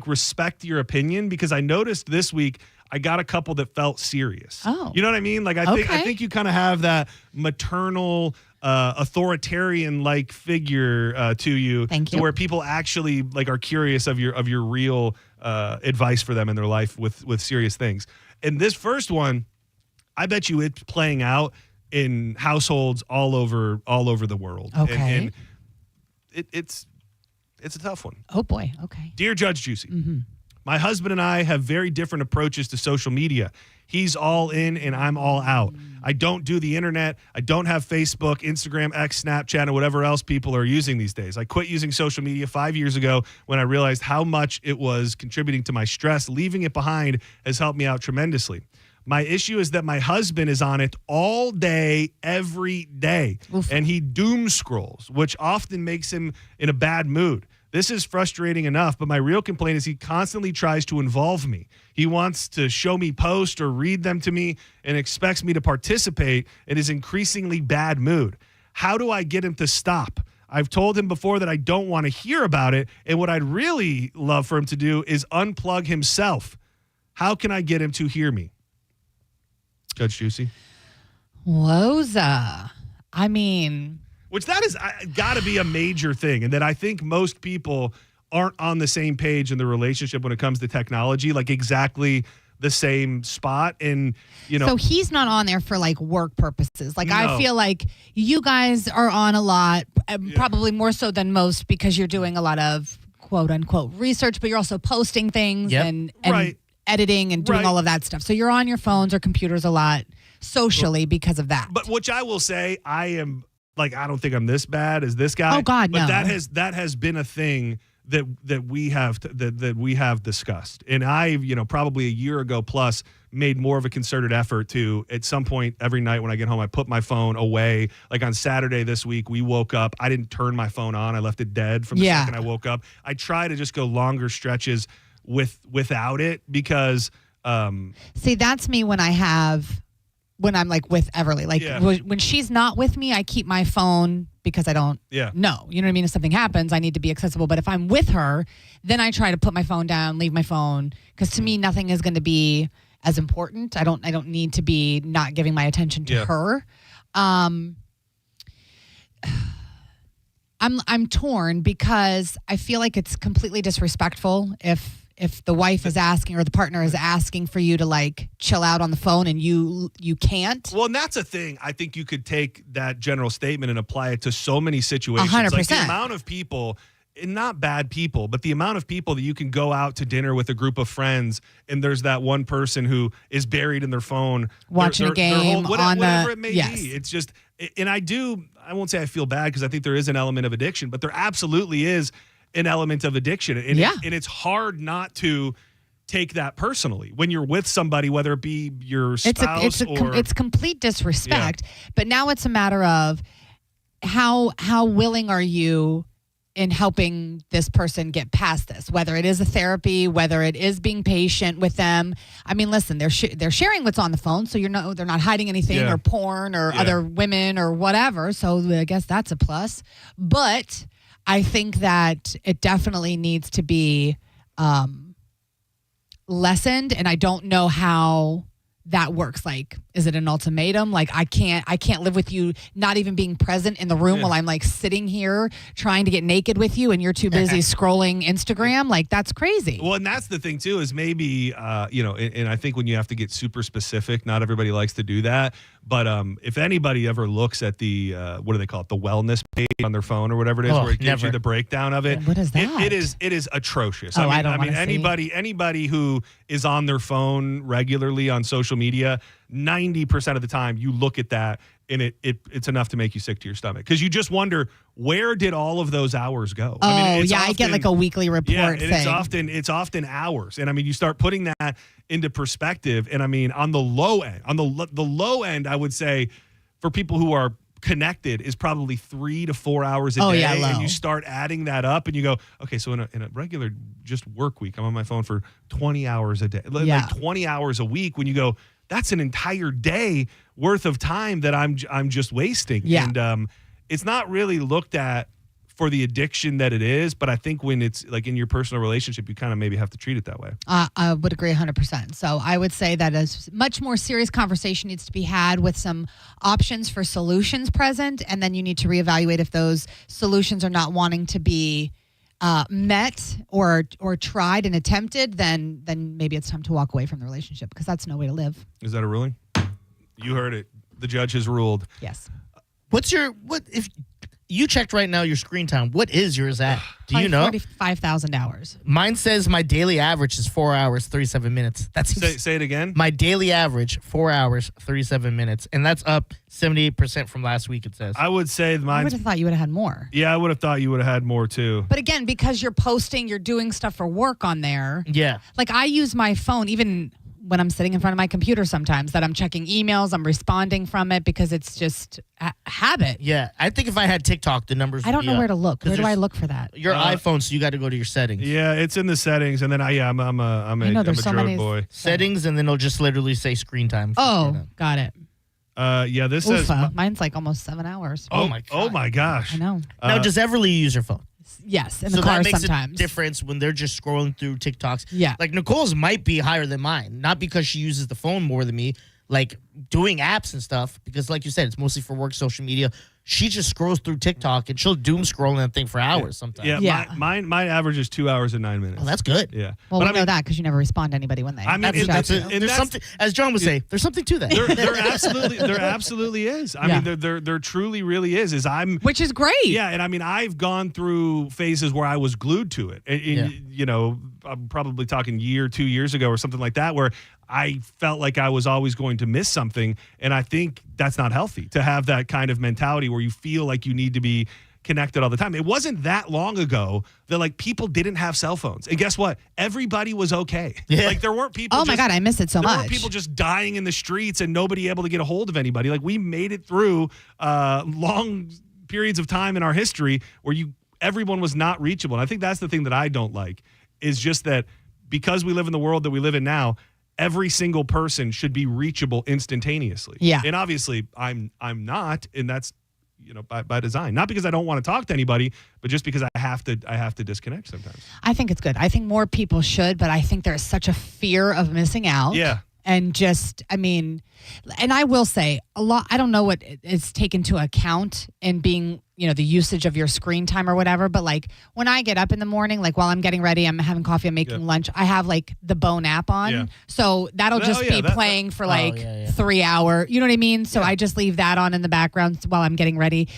respect your opinion, because I noticed this week I got a couple that felt serious. Oh. You know what I mean? Like I think you kind of have that maternal authoritarian like figure to you. Thank you. To where people actually like are curious of your real advice for them in their life with serious things. And this first one, I bet you it's playing out in households all over the world. Okay. And it's a tough one. Oh boy. Okay. Dear Judge Juicy, my husband and I have very different approaches to social media. He's all in and I'm all out. I don't do the internet. I don't have Facebook, Instagram, X, Snapchat, and whatever else people are using these days. I quit using social media 5 years ago when I realized how much it was contributing to my stress. Leaving it behind has helped me out tremendously. My issue is that my husband is on it all day, every day, and he doom scrolls, which often makes him in a bad mood. This is frustrating enough, but my real complaint is he constantly tries to involve me. He wants to show me posts or read them to me and expects me to participate in his increasingly bad mood. How do I get him to stop? I've told him before that I don't want to hear about it, and what I'd really love for him to do is unplug himself. How can I get him to hear me? Judge Juicy? Woza. I mean... Which that is got to be a major thing, and that I think most people aren't on the same page in the relationship when it comes to technology, like exactly the same spot. And, you know... So he's not on there for, like, work purposes. Like, No. I feel like you guys are on a lot, probably more so than most, because you're doing a lot of quote-unquote research, but you're also posting things and Right. editing and doing Right. all of that stuff. So you're on your phones or computers a lot socially because of that. But which I will say, I am like, I don't think I'm this bad as this guy. Oh, God, but no. that has been a thing that we have that we have discussed. And I, probably a year ago plus made more of a concerted effort to, at some point every night when I get home, I put my phone away. Like on Saturday this week, we woke up. I didn't turn my phone on. I left it dead from the second I woke up. I try to just go longer stretches without it because See, that's me when I'm like with Everly. Like when she's not with me, I keep my phone because I don't know. You know what I mean? If something happens, I need to be accessible. But if I'm with her, then I try to put my phone down, leave my phone. Because to me, nothing is going to be as important. I don't need to be not giving my attention to her. I'm torn because I feel like it's completely disrespectful if the wife is asking or the partner is asking for you to like chill out on the phone and you can't. Well, and that's a thing. I think you could take that general statement and apply it to so many situations. 100%. Like the amount of people, and not bad people, but the amount of people that you can go out to dinner with a group of friends and there's that one person who is buried in their phone. Watching a game whatever it may be. It's just, and I won't say I feel bad because I think there is an element of addiction, but there absolutely is an element of addiction. And, and it's hard not to take that personally when you're with somebody, whether it be your spouse it's complete disrespect. But now it's a matter of how willing are you in helping this person get past this, whether it is a therapy, whether it is being patient with them. I mean, listen, they're sharing what's on the phone, so they're not hiding anything or porn or other women or whatever. So I guess that's a plus. But I think that it definitely needs to be lessened, and I don't know how that works. Like, is it an ultimatum? Like, I can't live with you not even being present in the room while I'm like sitting here trying to get naked with you and you're too busy scrolling Instagram? Like, that's crazy. Well, and that's the thing too, is maybe, and I think when you have to get super specific, not everybody likes to do that. But if anybody ever looks at the, what do they call it? The wellness page on their phone or whatever it is, where it gives you the breakdown of it. What is that? It is atrocious. Oh, I mean, anybody who is on their phone regularly on social media, 90% of the time you look at that and it's enough to make you sick to your stomach, because you just wonder, where did all of those hours go? I get like a weekly report thing. It's often hours. And I mean, you start putting that into perspective. And I mean, on the low end, I would say for people who are connected is probably 3 to 4 hours a day. And you start adding that up and you go, okay, so in a regular just work week, I'm on my phone for 20 hours a day, like 20 hours a week. When you go, that's an entire day worth of time that I'm just wasting. And it's not really looked at for the addiction that it is, but I think when it's like in your personal relationship, you kind of maybe have to treat it that way. I would agree 100%. So I would say that a much more serious conversation needs to be had with some options for solutions present, and then you need to reevaluate if those solutions are not wanting to be met or tried and attempted, then maybe it's time to walk away from the relationship because that's no way to live. Is that a ruling? You heard it. The judge has ruled. Yes. If you checked right now your screen time, what is yours at? Do you know? 45,000 hours. Mine says my daily average is 4 hours, 37 minutes. Say it again. My daily average, 4 hours, 37 minutes. And that's up 78% from last week, it says. I would say I mine. would have thought you would have had more. Yeah, I would have thought you would have had more too. But again, because you're posting, you're doing stuff for work on there. Yeah. Like I use my phone even when I'm sitting in front of my computer sometimes that I'm checking emails, I'm responding from it because it's just a habit. Yeah. I think if I had TikTok, the numbers I don't know would be where up. to look. Where do I look for that? Your iPhone, so you got to go to your settings. Yeah, it's in the settings, and then I'm a drone boy. Settings, and then it'll just literally say screen time. Oh, got it. Yeah, this says mine's like almost 7 hours. Oh my god! Oh my gosh! I know. Now, does Everly use your phone? Yes, in so the car that makes sometimes. a difference when they're just scrolling through TikToks. Yeah. Like Nicole's might be higher than mine, not because she uses the phone more than me, like doing apps and stuff, because like you said, it's mostly for work, social media. She just scrolls through TikTok and she'll doom scroll that thing for hours sometimes. Yeah. Mine average is 2 hours and 9 minutes. Oh, that's good. Yeah. Well, we know that because you never respond to anybody when they. I mean, there's something, as John would say, there's something to that. There absolutely is. I mean, there truly really is. Which is great. Yeah, and I mean, I've gone through phases where I was glued to it. And, you know, I'm probably talking 2 years ago or something like that, where I felt like I was always going to miss something. And I think that's not healthy to have that kind of mentality where you feel like you need to be connected all the time. It wasn't that long ago that like people didn't have cell phones. And guess what? Everybody was okay. Yeah. Like there weren't people. Oh my God, I miss it so there much. weren't people just dying in the streets and nobody able to get a hold of anybody. Like we made it through long periods of time in our history where everyone was not reachable. And I think that's the thing that I don't like is just that because we live in the world that we live in now, every single person should be reachable instantaneously. Yeah. And obviously I'm not, and that's, you know, by design. Not because I don't want to talk to anybody, but just because I have to disconnect sometimes. I think it's good. I think more people should, but I think there's such a fear of missing out. Yeah. And just, I mean, and I will say a lot, I don't know what is taken into account in being, you know, the usage of your screen time or whatever, but like when I get up in the morning, like while I'm getting ready, I'm having coffee, I'm making lunch, I have like the Bone app on. Yeah. So that'll just be playing for like 3 hours. You know what I mean? So I just leave that on in the background while I'm getting ready.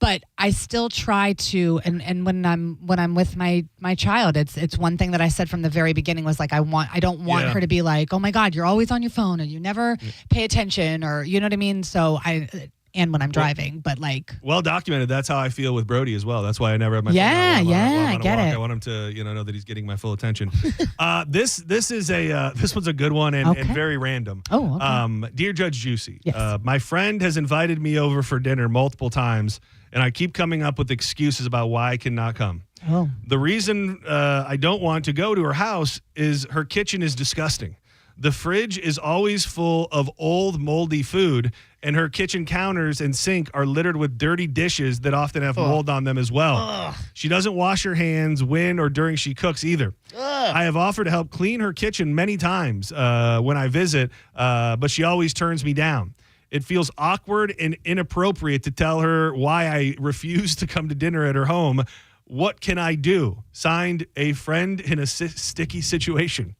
But I still try to, and when I'm with my child, it's one thing that I said from the very beginning was like I don't want her to be like, oh my God, you're always on your phone and you never pay attention, or you know what I mean. So and when I'm driving, but like well documented. That's how I feel with Brody as well. That's why I never have my phone out while I get it. I want him to know that he's getting my full attention. This one's a good one and very random. Oh, okay. Dear Judge Juicy, yes. my friend has invited me over for dinner multiple times, and I keep coming up with excuses about why I cannot come. Oh. The reason I don't want to go to her house is her kitchen is disgusting. The fridge is always full of old, moldy food, and her kitchen counters and sink are littered with dirty dishes that often have mold on them as well. She doesn't wash her hands when or during she cooks either. I have offered to help clean her kitchen many times when I visit, but she always turns me down. It feels awkward and inappropriate to tell her why I refuse to come to dinner at her home. What can I do? Signed, a friend in a sticky situation.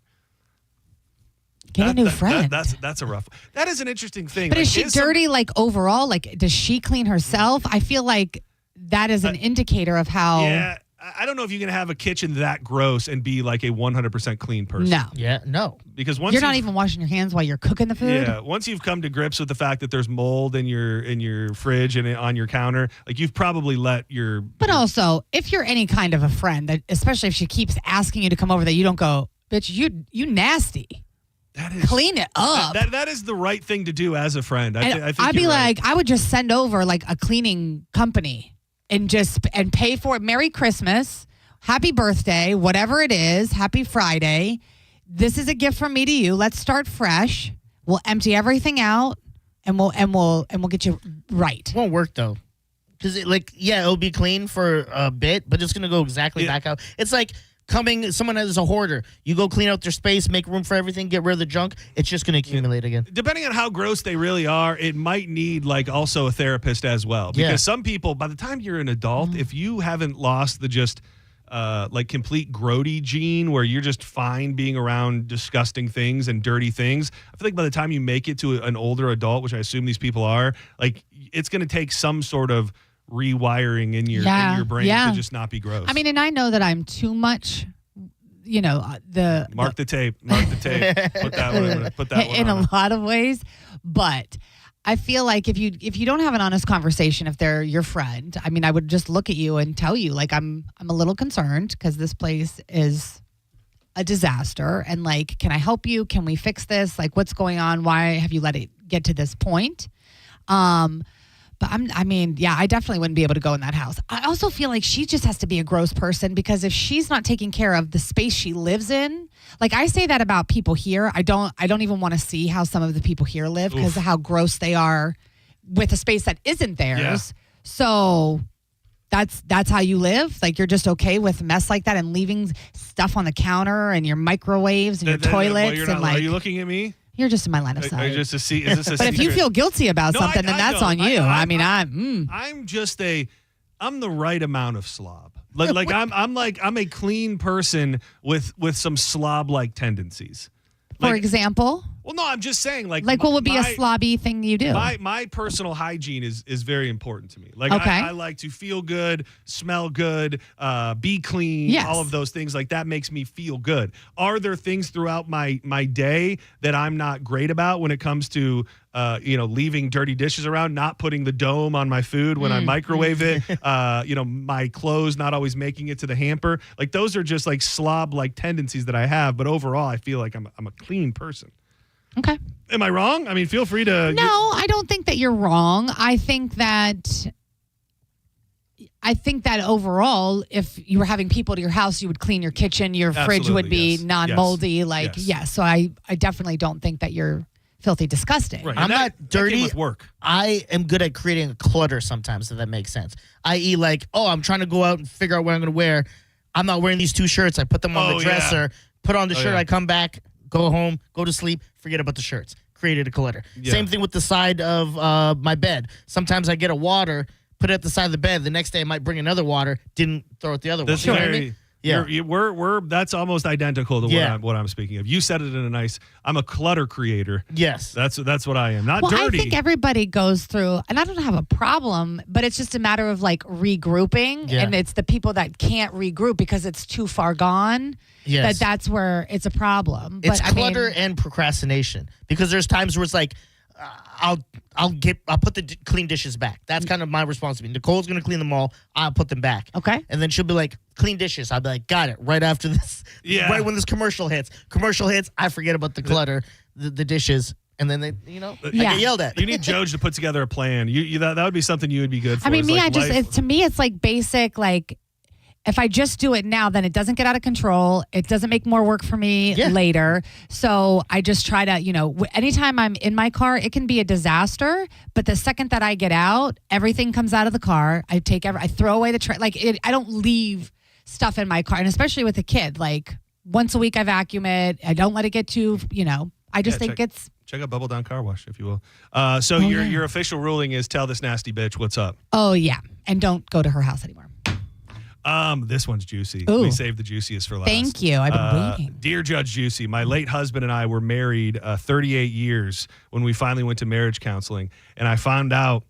Get a new friend. That's a rough. That is an interesting thing. But is she dirty? Like overall, like does she clean herself? I feel like that is an indicator of how. Yeah, I don't know if you can have a kitchen that gross and be like a 100% clean person. No. Yeah, no. Because once you're not even washing your hands while you're cooking the food. Yeah, once you've come to grips with the fact that there's mold in your fridge and on your counter, like you've probably let your. But also, if you're any kind of a friend, that especially if she keeps asking you to come over, that you don't go, bitch, you nasty. Clean it up. That is the right thing to do as a friend. I think I'd be you're like, right. I would just send over like a cleaning company and pay for it. Merry Christmas, happy birthday, whatever it is, happy Friday. This is a gift from me to you. Let's start fresh. We'll empty everything out and we'll get you right. It won't work though. Because it'll be clean for a bit, but it's gonna go exactly back out. It's like someone is a hoarder. You go clean out their space, make room for everything, get rid of the junk. It's just going to accumulate again. Depending on how gross they really are, it might need like also a therapist as well. Because some people, by the time you're an adult, if you haven't lost the just like complete grody gene where you're just fine being around disgusting things and dirty things. I feel like by the time you make it to an older adult, which I assume these people are, like it's going to take some sort of rewiring in your brain to just not be gross. I mean, and I know that I'm too much, Mark the tape. Put that one in on. a lot of ways, but I feel like if you don't have an honest conversation, if they're your friend, I mean, I would just look at you and tell you, like, I'm a little concerned because this place is a disaster, and like, can I help you? Can we fix this? Like, what's going on? Why have you let it get to this point? But I definitely wouldn't be able to go in that house. I also feel like she just has to be a gross person because if she's not taking care of the space she lives in, like I say that about people here. I don't even want to see how some of the people here live because of how gross they are with a space that isn't theirs. Yeah. So that's how you live. Like you're just okay with a mess like that and leaving stuff on the counter and your microwaves and your toilets Are you looking at me? You're just in my line of sight. Is this a but if you feel guilty about something, then that's on you. I'm the right amount of slob. Like I'm a clean person with some slob like tendencies. For example? Well, no, I'm just saying like what would be a slobby thing you do? My personal hygiene is very important to me. Like okay. I like to feel good, smell good, be clean, yes. all of those things. Like that makes me feel good. Are there things throughout my day that I'm not great about when it comes to leaving dirty dishes around, not putting the dome on my food when I microwave it, my clothes not always making it to the hamper. Like those are just like slob like tendencies that I have. But overall, I feel like I'm a clean person. Okay. Am I wrong? I mean, feel free to. No, I don't think that you're wrong. I think that overall, if you were having people to your house, you would clean your kitchen, your fridge would be non-moldy. So I definitely don't think that you're filthy disgusting. Right. I'm not dirty. With work. I am good at creating a clutter sometimes, if that makes sense. I.e., like, I'm trying to go out and figure out what I'm going to wear. I'm not wearing these 2 shirts. I put them on the dresser, put on the shirt, I come back, go home, go to sleep, forget about the shirts. Created a clutter. Yeah. Same thing with the side of my bed. Sometimes I get a water, put it at the side of the bed. The next day I might bring another water, didn't throw it the other one. You know what I mean? Yeah, we're that's almost identical to what I'm speaking of. You said it in a nice. I'm a clutter creator. Yes, that's what I am. Not dirty. I think everybody goes through, and I don't have a problem, but it's just a matter of like regrouping, and it's the people that can't regroup because it's too far gone. Yes, that's where it's a problem. It's clutter and procrastination because there's times where it's like. I'll put the clean dishes back. That's kind of my responsibility. Nicole's going to clean them all. I'll put them back. Okay. And then she'll be like, clean dishes. I'll be like, got it. Right after this. Yeah. Right when this commercial hits. I forget about the clutter, the dishes. And then I get yelled at. You need Joj to put together a plan. That would be something you would be good for. I mean, to me, it's like basic, like, if I just do it now, then it doesn't get out of control. It doesn't make more work for me later. So I just try to, anytime I'm in my car, it can be a disaster. But the second that I get out, everything comes out of the car. I throw away the I don't leave stuff in my car. And especially with a kid, like once a week I vacuum it. I don't let it get too, I just think it's. Check out Bubble Down Car Wash, if you will. Your official ruling is tell this nasty bitch what's up. Oh, yeah. And don't go to her house anymore. This one's juicy. Ooh. We saved the juiciest for last. Thank you. I've been waiting. Dear Judge Juicy, my late husband and I were married 38 years when we finally went to marriage counseling, and I found out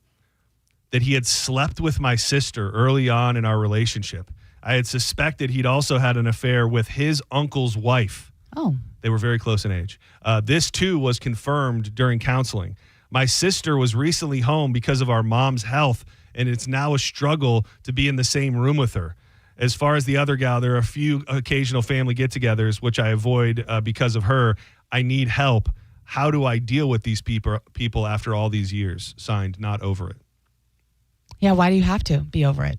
that he had slept with my sister early on in our relationship. I had suspected he'd also had an affair with his uncle's wife. Oh. They were very close in age. This, too, was confirmed during counseling. My sister was recently home because of our mom's health, and it's now a struggle to be in the same room with her. As far as the other gal, there are a few occasional family get-togethers, which I avoid because of her. I need help. How do I deal with these people after all these years? Signed, not over it. Yeah, why do you have to be over it?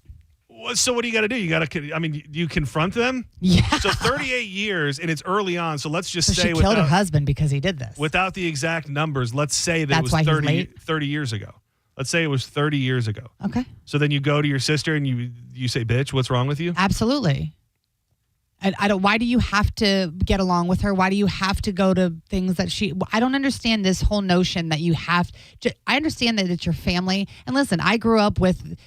So what do you got to do? Do you confront them? Yeah. So 38 years, and it's early on, so let's just say she killed her husband because he did this. Without the exact numbers, let's say that it was 30 years ago. Let's say it was 30 years ago. Okay. So then you go to your sister and you say, bitch, what's wrong with you? Absolutely. Why do you have to get along with her? Why do you have to go to things that I don't understand this whole notion that you have to. I understand that it's your family. And listen, I grew up with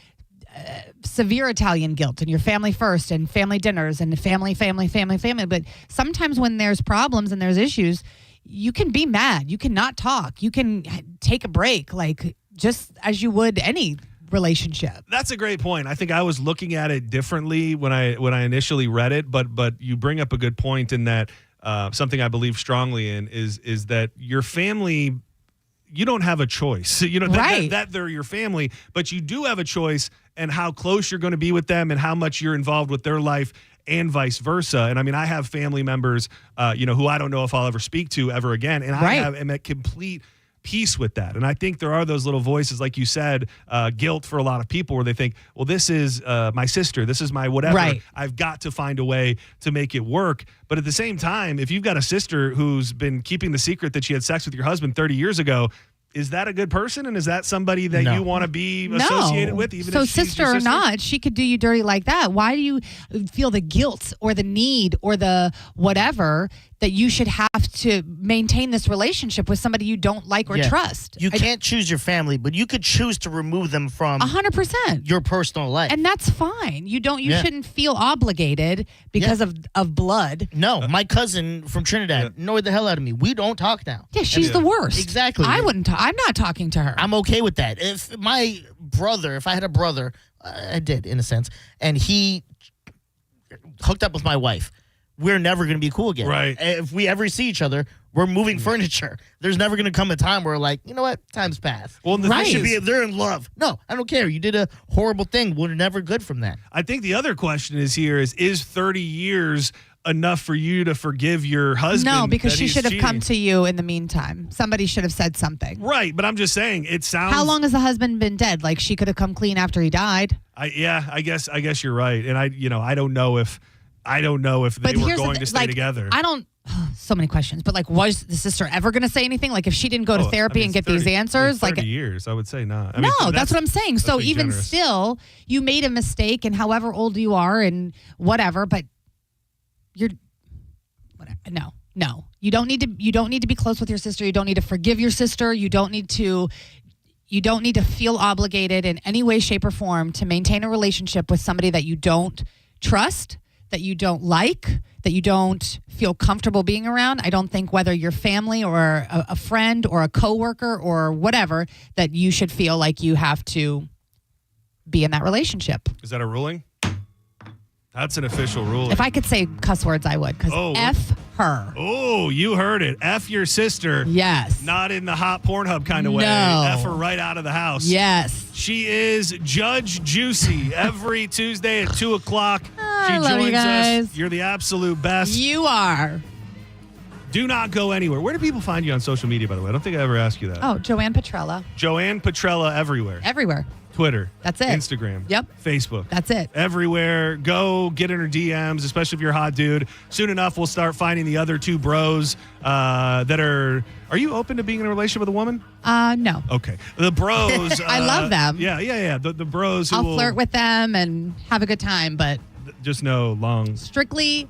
severe Italian guilt and your family first and family dinners and family. But sometimes when there's problems and there's issues, you can be mad. You cannot talk. You can take a break, like just as you would any relationship. That's a great point. I think I was looking at it differently when I initially read it, but you bring up a good point in that something I believe strongly in is that your family, you don't have a choice. That they're your family, but you do have a choice and how close you're going to be with them and how much you're involved with their life and vice versa. And I mean, I have family members, who I don't know if I'll ever speak to ever again. And I am at complete peace with that. And I think there are those little voices, like you said, guilt for a lot of people where they think, well, this is my sister, this is my whatever. Right. I've got to find a way to make it work. But at the same time, if you've got a sister who's been keeping the secret that she had sex with your husband 30 years ago, is that a good person? And is that somebody that you want to be associated with? Even so if she's sister your or not, she could do you dirty like that. Why do you feel the guilt or the need or the whatever that you should have to maintain this relationship with somebody you don't like or trust? You can't choose your family, but you could choose to remove them from 100% your personal life. And that's fine. You shouldn't feel obligated because of blood. No, my cousin from Trinidad annoyed the hell out of me. We don't talk now. Yeah, she's the worst. Exactly. I wouldn't talk. I'm not talking to her. I'm okay with that. If I had a brother, I did in a sense, and he hooked up with my wife, we're never going to be cool again. Right. If we ever see each other, we're moving furniture. There's never going to come a time where like, you know what? Time's passed. Well, they're in love. No, I don't care. You did a horrible thing. We're never good from that. I think the other question is 30 years enough for you to forgive your husband? No, because that she he's should have cheating? come to you in the meantime. Somebody should have said something. Right, but I'm just saying it sounds. How long has the husband been dead? Like she could have come clean after he died. I guess you're right, and I don't know if they were going to stay together. I don't. So many questions, but like, was the sister ever going to say anything? Like, if she didn't go to therapy and get these answers, 30 years, I would say not. That's what I'm saying. So even generous. still, you made a mistake, and however old you are, and whatever, but you're. No. You don't need to be close with your sister. You don't need to forgive your sister. You don't need to feel obligated in any way, shape, or form to maintain a relationship with somebody that you don't trust, that you don't like, that you don't feel comfortable being around. I don't think whether you're family or a friend or a coworker or whatever, that you should feel like you have to be in that relationship. Is that a ruling? That's an official ruling. If I could say cuss words, I would. Because F her. Oh, you heard it. F your sister. Yes. Not in the hot Pornhub kind of way. No. F her right out of the house. Yes. She is Judge Juicy every Tuesday at 2 o'clock. I love you guys. Us. You're the absolute best. You are. Do not go anywhere. Where do people find you on social media, by the way? I don't think I ever asked you that. Oh, Joanne Petrella. Joanne Petrella everywhere. Everywhere. Twitter. That's it. Instagram. Yep. Facebook. That's it. Everywhere. Go get in her DMs, especially if you're a hot dude. Soon enough, we'll start finding the other two bros that are. Are you open to being in a relationship with a woman? No. Okay. The bros. I love them. Yeah. The bros who I'll flirt with them and have a good time, but just no long. Strictly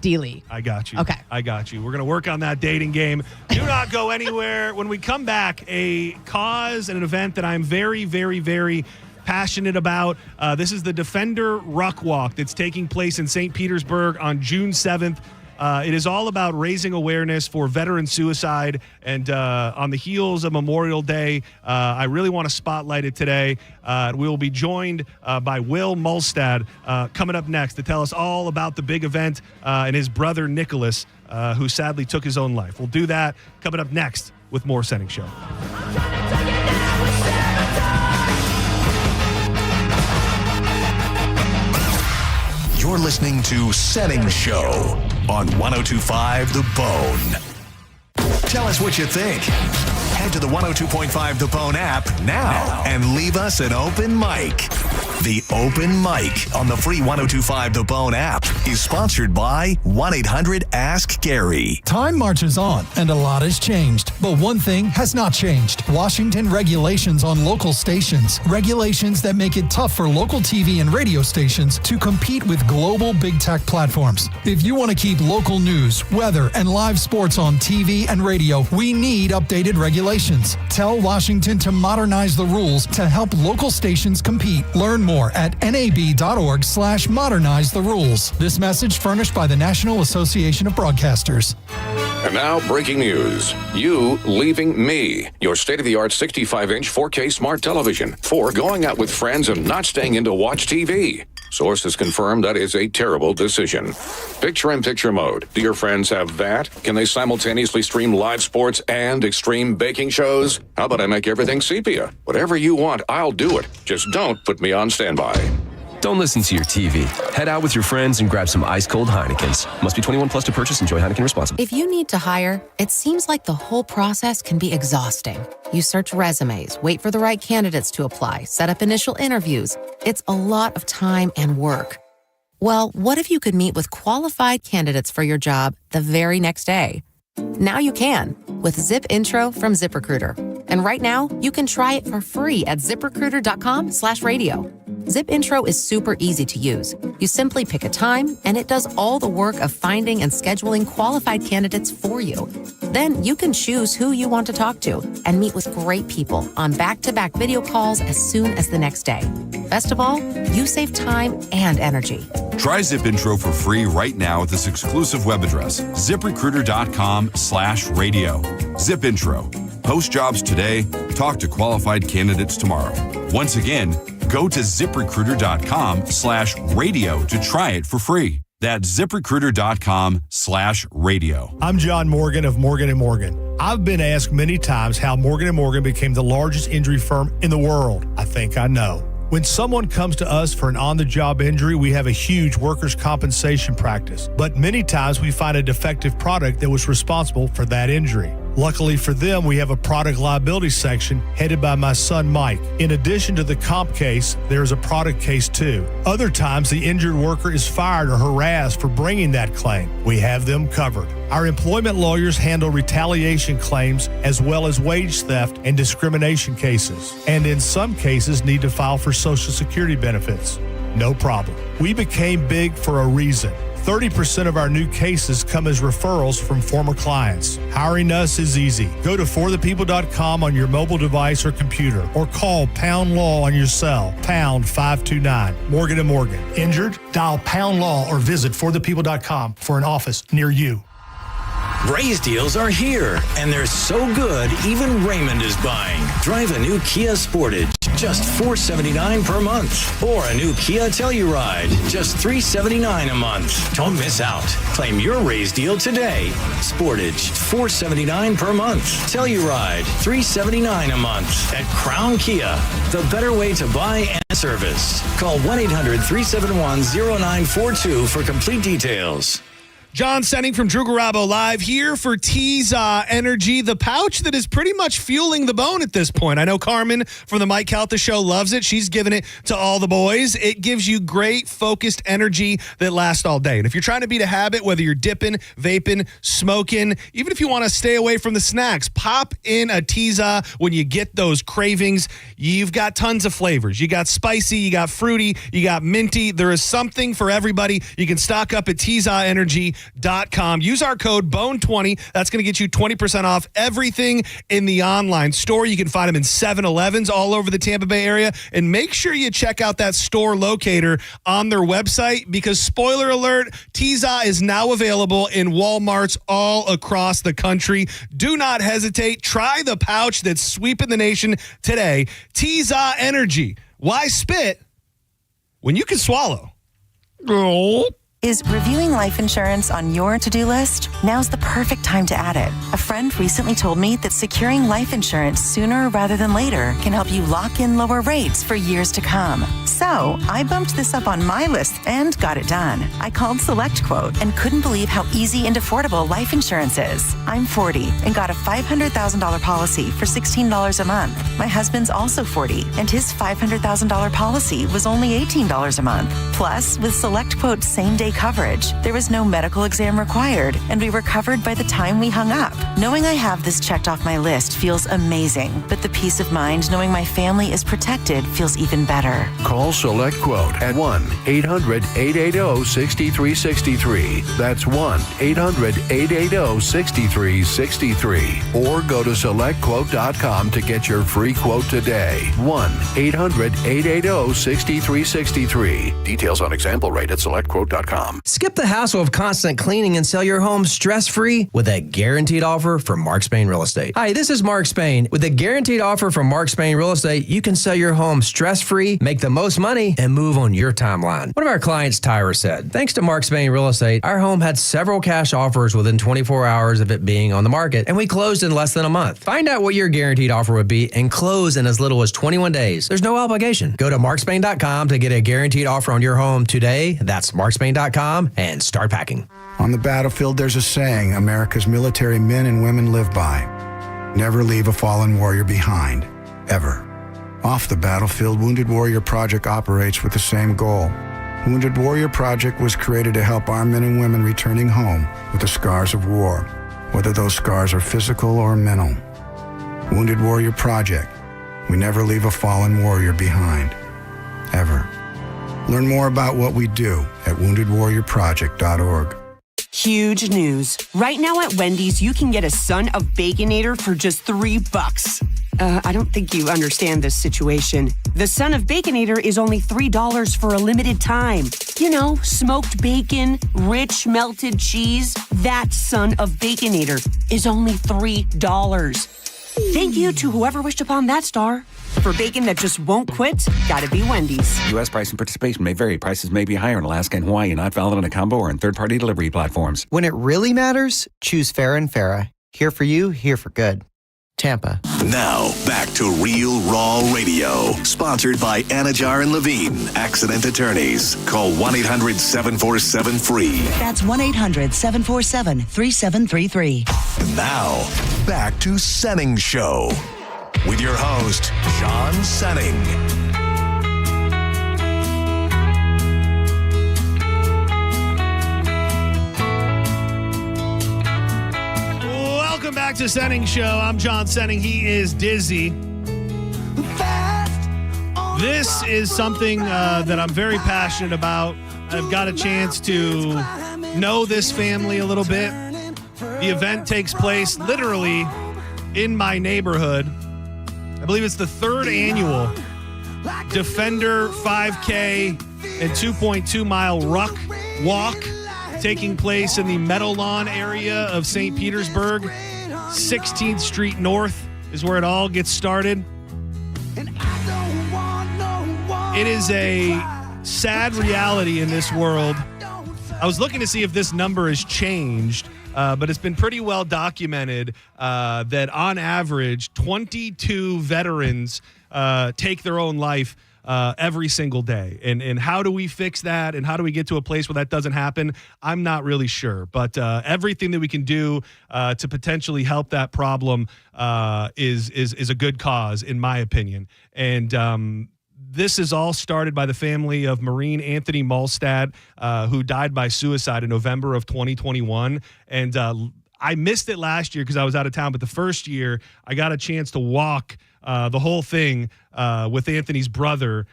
Dealy. I got you. Okay. I got you. We're going to work on that dating game. Do not go anywhere. When we come back, a cause and an event that I'm very, very, very passionate about. This is the Defender Ruck Walk that's taking place in St. Petersburg on June 7th. It is all about raising awareness for veteran suicide. And on the heels of Memorial Day, I really want to spotlight it today. We will be joined by Will Mulstad coming up next to tell us all about the big event and his brother Nicholas, who sadly took his own life. We'll do that coming up next with more Setting Show. You're listening to Setting Show on 102.5 The Bone. Tell us what you think. Head to the 102.5 The Bone app now and leave us an open mic. The Open Mic on the free 102.5 The Bone app is sponsored by 1-800-ASK-GARY. Time marches on, and a lot has changed. But one thing has not changed. Washington regulations on local stations. Regulations that make it tough for local TV and radio stations to compete with global big tech platforms. If you want to keep local news, weather, and live sports on TV and radio, we need updated regulations. regulations. Tell Washington to modernize the rules to help local stations compete. Learn more at nab.org/modernize the rules. This message furnished by the National Association of Broadcasters. And now, breaking news. You leaving me. Your state-of-the-art 65-inch 4K smart television. For going out with friends and not staying in to watch TV. Sources confirm that is a terrible decision. Picture-in-picture mode. Do your friends have that? Can they simultaneously stream live sports and extreme baking shows? How about I make everything sepia? Whatever you want, I'll do it. Just don't put me on standby. Don't listen to your TV. Head out with your friends and grab some ice-cold Heinekens. Must be 21 plus to purchase. Enjoy Heineken responsibly. If you need to hire, it seems like the whole process can be exhausting. You search resumes, wait for the right candidates to apply, set up initial interviews. It's a lot of time and work. Well, what if you could meet with qualified candidates for your job the very next day? Now you can with Zip Intro from ZipRecruiter. And right now, you can try it for free at ZipRecruiter.com/radio. Zip Intro is super easy to use. You simply pick a time, and it does all the work of finding and scheduling qualified candidates for you. Then you can choose who you want to talk to and meet with great people on back-to-back video calls as soon as the next day. Best of all, you save time and energy. Try Zip Intro for free right now at this exclusive web address, ZipRecruiter.com/radio. Zip Intro. Post jobs today. Talk to qualified candidates tomorrow. Once again, go to ZipRecruiter.com/radio to try it for free. That's ZipRecruiter.com/radio. I'm John Morgan of Morgan & Morgan. I've been asked many times how Morgan & Morgan became the largest injury firm in the world. I think I know. When someone comes to us for an on-the-job injury, we have a huge workers' compensation practice. But many times we find a defective product that was responsible for that injury. Luckily for them, we have a product liability section headed by my son, Mike. In addition to the comp case, there is a product case too. Other times, the injured worker is fired or harassed for bringing that claim. We have them covered. Our employment lawyers handle retaliation claims as well as wage theft and discrimination cases, and in some cases need to file for Social Security benefits. No problem. We became big for a reason. 30% of our new cases come as referrals from former clients. Hiring us is easy. Go to forthepeople.com on your mobile device or computer, or call Pound Law on your cell, pound 529. Morgan & Morgan. Injured? Dial Pound Law or visit forthepeople.com for an office near you. Raise deals are here, and they're so good, even Raymond is buying. Drive a new Kia Sportage, just $479 per month. Or a new Kia Telluride, just $379 a month. Don't miss out. Claim your raise deal today. Sportage, $479 per month. Telluride, $379 a month. At Crown Kia, the better way to buy and service. Call 1-800-371-0942 for complete details. John Senning from Drew Garabo live here for Tiza Energy, the pouch that is pretty much fueling the bone at this point. I know Carmen from the Mike Calta Show loves it. She's giving it to all the boys. It gives you great focused energy that lasts all day. And if you're trying to beat a habit, whether you're dipping, vaping, smoking, even if you want to stay away from the snacks, pop in a Tiza when you get those cravings. You've got tons of flavors. You got spicy, you got fruity, you got minty. There is something for everybody. You can stock up at TizaEnergy.com. Use our code BONE20. That's going to get you 20% off everything in the online store. You can find them in 7-Elevens all over the Tampa Bay area. And make sure you check out that store locator on their website, because spoiler alert, Tiza is now available in Walmarts all across the country. Do not hesitate. Try the pouch that's sweeping the nation today. Tiza Energy. Why spit when you can swallow? Is reviewing life insurance on your to-do list? Now's the perfect time to add it. A friend recently told me that securing life insurance sooner rather than later can help you lock in lower rates for years to come. So I bumped this up on my list and got it done. I called SelectQuote and couldn't believe how easy and affordable life insurance is. I'm 40 and got a $500,000 policy for $16 a month. My husband's also 40 and his $500,000 policy was only $18 a month. Plus, with SelectQuote's same-day coverage, there was no medical exam required, and we were covered by the time we hung up. Knowing I have this checked off my list feels amazing, but the peace of mind knowing my family is protected feels even better. Call Call Select Quote at 1-800-880-6363. That's 1-800-880-6363. Or go to selectquote.com to get your free quote today. 1-800-880-6363. Details on example rate at selectquote.com. Skip the hassle of constant cleaning and sell your home stress-free with a guaranteed offer from Mark Spain Real Estate. Hi, this is Mark Spain. With a guaranteed offer from Mark Spain Real Estate, you can sell your home stress-free, make the most money, and move on your timeline. One of our clients, Tyra, said, thanks to Mark Spain Real Estate, our home had several cash offers within 24 hours of it being on the market, and we closed in less than a month. Find out what your guaranteed offer would be and close in as little as 21 days. There's no obligation. Go to markspain.com to get a guaranteed offer on your home today. That's markspain.com and start packing. On the battlefield, there's a saying America's military men and women live by. Never leave a fallen warrior behind, ever. Off the battlefield, Wounded Warrior Project operates with the same goal. Wounded Warrior Project was created to help our men and women returning home with the scars of war, whether those scars are physical or mental. Wounded Warrior Project. We never leave a fallen warrior behind, ever. Learn more about what we do at woundedwarriorproject.org. Huge news. Right now at Wendy's, you can get a Son of Baconator for just $3. I don't think you understand this situation. The Son of Baconator is only $3 for a limited time. You know, smoked bacon, rich melted cheese. That Son of Baconator is only $3. Thank you to whoever wished upon that star. For bacon that just won't quit, gotta be Wendy's. U.S. price and participation may vary. Prices may be higher in Alaska and Hawaii, not valid on a combo or in third-party delivery platforms. When it really matters, choose Farrah and Farrah. Here for you, here for good. Tampa. Now, back to Real Raw Radio. Sponsored by Anajar and Levine, Accident Attorneys. Call 1-800-747-FREE. That's 1-800-747-3733. Now, back to Senning Show. With your host, John Senning. Welcome back to Senning Show. I'm John Senning. He is Dizzy. This is something that I'm very passionate about. I've got a chance to know this family a little bit. The event takes place literally in my neighborhood. I believe it's the third annual Defender 5K and 2.2 mile ruck walk taking place in the Meadowlawn area of St. Petersburg. 16th Street North is where it all gets started. It is a sad reality in this world. I was looking to see if this number has changed, but it's been pretty well documented that on average, 22 veterans take their own life every single day. And how do we fix that? And how do we get to a place where that doesn't happen? I'm not really sure. But everything that we can do to potentially help that problem is a good cause, in my opinion. And this is all started by the family of Marine Anthony Malstad, who died by suicide in November of 2021. And I missed it last year because I was out of town. But the first year, I got a chance to walk the whole thing with Anthony's brother,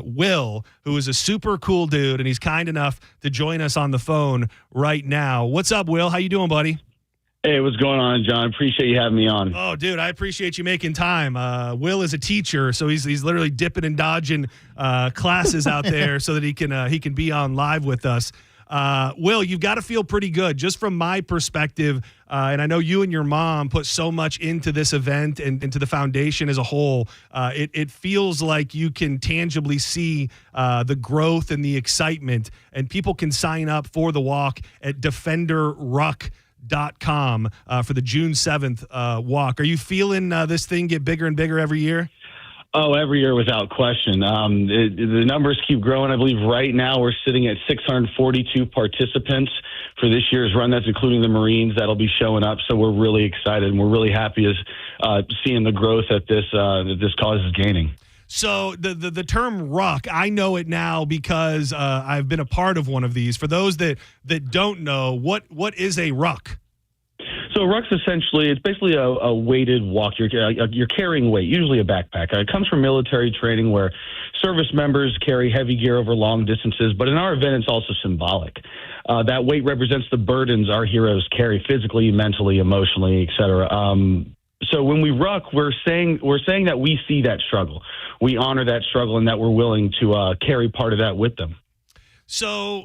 Will, who is a super cool dude, and he's kind enough to join us on the phone right now. What's up, Will? How you doing, buddy? Hey, what's going on, John? Appreciate you having me on. Oh, dude, I appreciate you making time. Will is a teacher, so he's literally dipping and dodging classes out there so that he can be on live with us. Will, you've got to feel pretty good, just from my perspective. And I know you and your mom put so much into this event and into the foundation as a whole. It feels like you can tangibly see the growth and the excitement, and people can sign up for the walk at DefenderRuck.com for the June 7th walk. Are you feeling this thing get bigger and bigger every year? Oh, every year without question. The numbers keep growing. I believe right now we're sitting at 642 participants for this year's run. That's including the Marines that'll be showing up. So we're really excited, and we're really happy as seeing the growth that this cause is gaining. So the term ruck, I know it now because I've been a part of one of these. For those that don't know, what is a ruck? So So ruck's it's basically a weighted walk. You're carrying weight, usually a backpack. It comes from military training where service members carry heavy gear over long distances, but in our event, it's also symbolic. That weight represents the burdens our heroes carry physically, mentally, emotionally, etc. So when we ruck, we're saying that we see that struggle. We honor that struggle and that we're willing to carry part of that with them. So,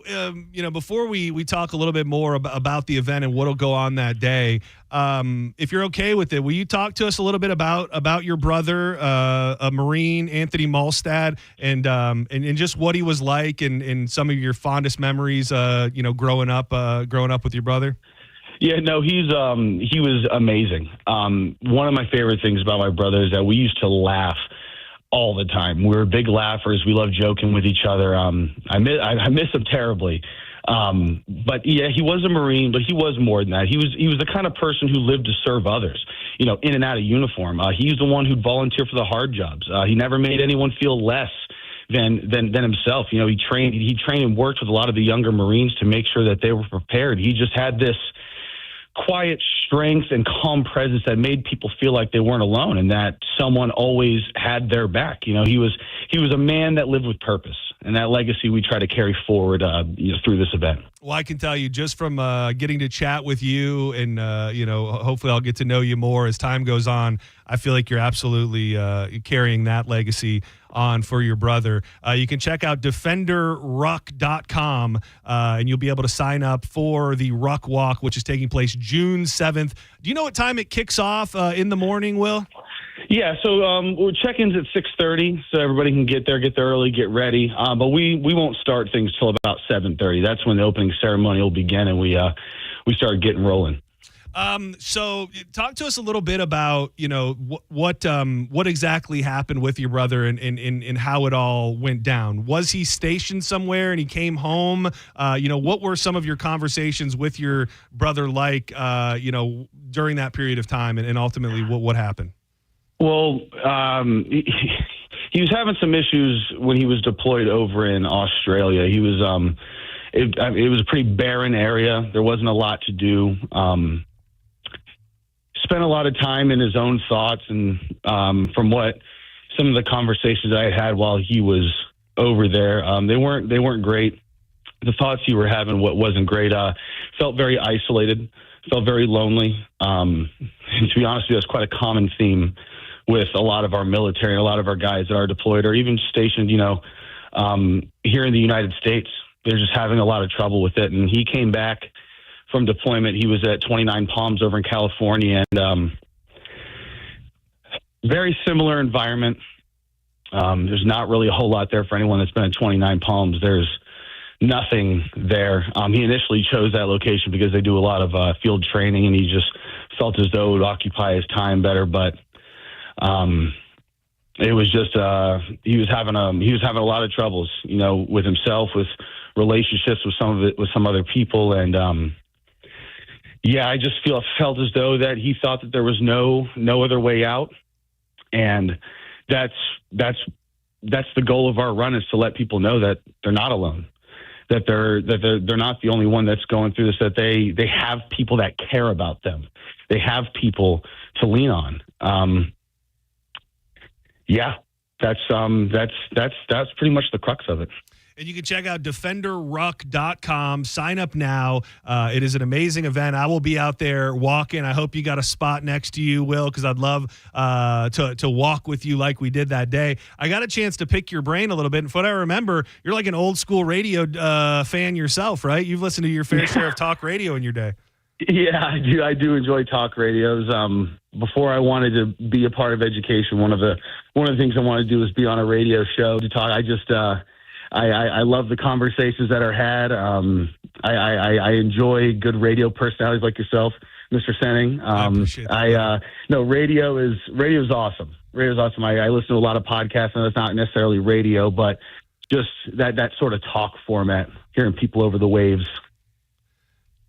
before we talk a little bit more about the event and what'll go on that day, if you're okay with it, will you talk to us a little bit about your brother, a Marine, Anthony Malstad, and just what he was like and some of your fondest memories, growing up with your brother? Yeah, no, he was amazing. One of my favorite things about my brother is that we used to laugh all the time. We were big laughers. We loved joking with each other. I miss him terribly. But yeah, he was a Marine, but he was more than that. He was the kind of person who lived to serve others, in and out of uniform. He's the one who'd volunteer for the hard jobs. He never made anyone feel less than himself. He trained and worked with a lot of the younger Marines to make sure that they were prepared. He just had this quiet strength and calm presence that made people feel like they weren't alone and that someone always had their back. He was a man that lived with purpose, and that legacy we try to carry forward through this event. Well, I can tell you just from getting to chat with you and, hopefully I'll get to know you more as time goes on. I feel like you're absolutely carrying that legacy on for your brother. You can check out defenderruck.com and you'll be able to sign up for the Ruck Walk, which is taking place June 7th. Do you know what time it kicks off in the morning, Will? Yeah, so check-in's at 6:30, so everybody can get there early, get ready. But we won't start things till about 7:30. That's when the opening ceremony will begin, and we start getting rolling. So talk to us a little bit about, what exactly happened with your brother and how it all went down. Was he stationed somewhere and he came home? What were some of your conversations with your brother like, during that period of time and ultimately what happened? Well, he was having some issues when he was deployed over in Australia. He was, it was a pretty barren area. There wasn't a lot to do. Spent a lot of time in his own thoughts, and from what some of the conversations I had while he was over there, they weren't great. The thoughts he were having wasn't great. Felt very isolated. Felt very lonely. And to be honest with you, that's quite a common theme with a lot of our military and a lot of our guys that are deployed or even stationed, here in the United States. They're just having a lot of trouble with it. And he came back from deployment. He was at 29 Palms over in California, and very similar environment. There's not really a whole lot there for anyone that's been at 29 Palms. There's nothing there. He initially chose that location because they do a lot of field training, and he just felt as though it would occupy his time better. But it was just he was having a lot of troubles, with himself, with relationships with some other people, and I just felt as though that he thought that there was no other way out, and that's the goal of our run, is to let people know that they're not alone, that they're not the only one that's going through this, that they have people that care about them, they have people to lean on. That's pretty much the crux of it. And you can check out defenderruck.com. Sign up now. It is an amazing event. I will be out there walking. I hope you got a spot next to you, Will, because I'd love to walk with you like we did that day. I got a chance to pick your brain a little bit. And from what I remember, you're like an old school radio fan yourself, right? You've listened to your fair share of talk radio in your day. Yeah, I do. I do enjoy talk radios. Before I wanted to be a part of education, one of the things I wanted to do was be on a radio show to talk. I just I love the conversations that are had. I enjoy good radio personalities like yourself, Mr. Senning. I appreciate that. Radio is awesome. Radio's awesome. I listen to a lot of podcasts, and it's not necessarily radio, but just that sort of talk format, hearing people over the waves.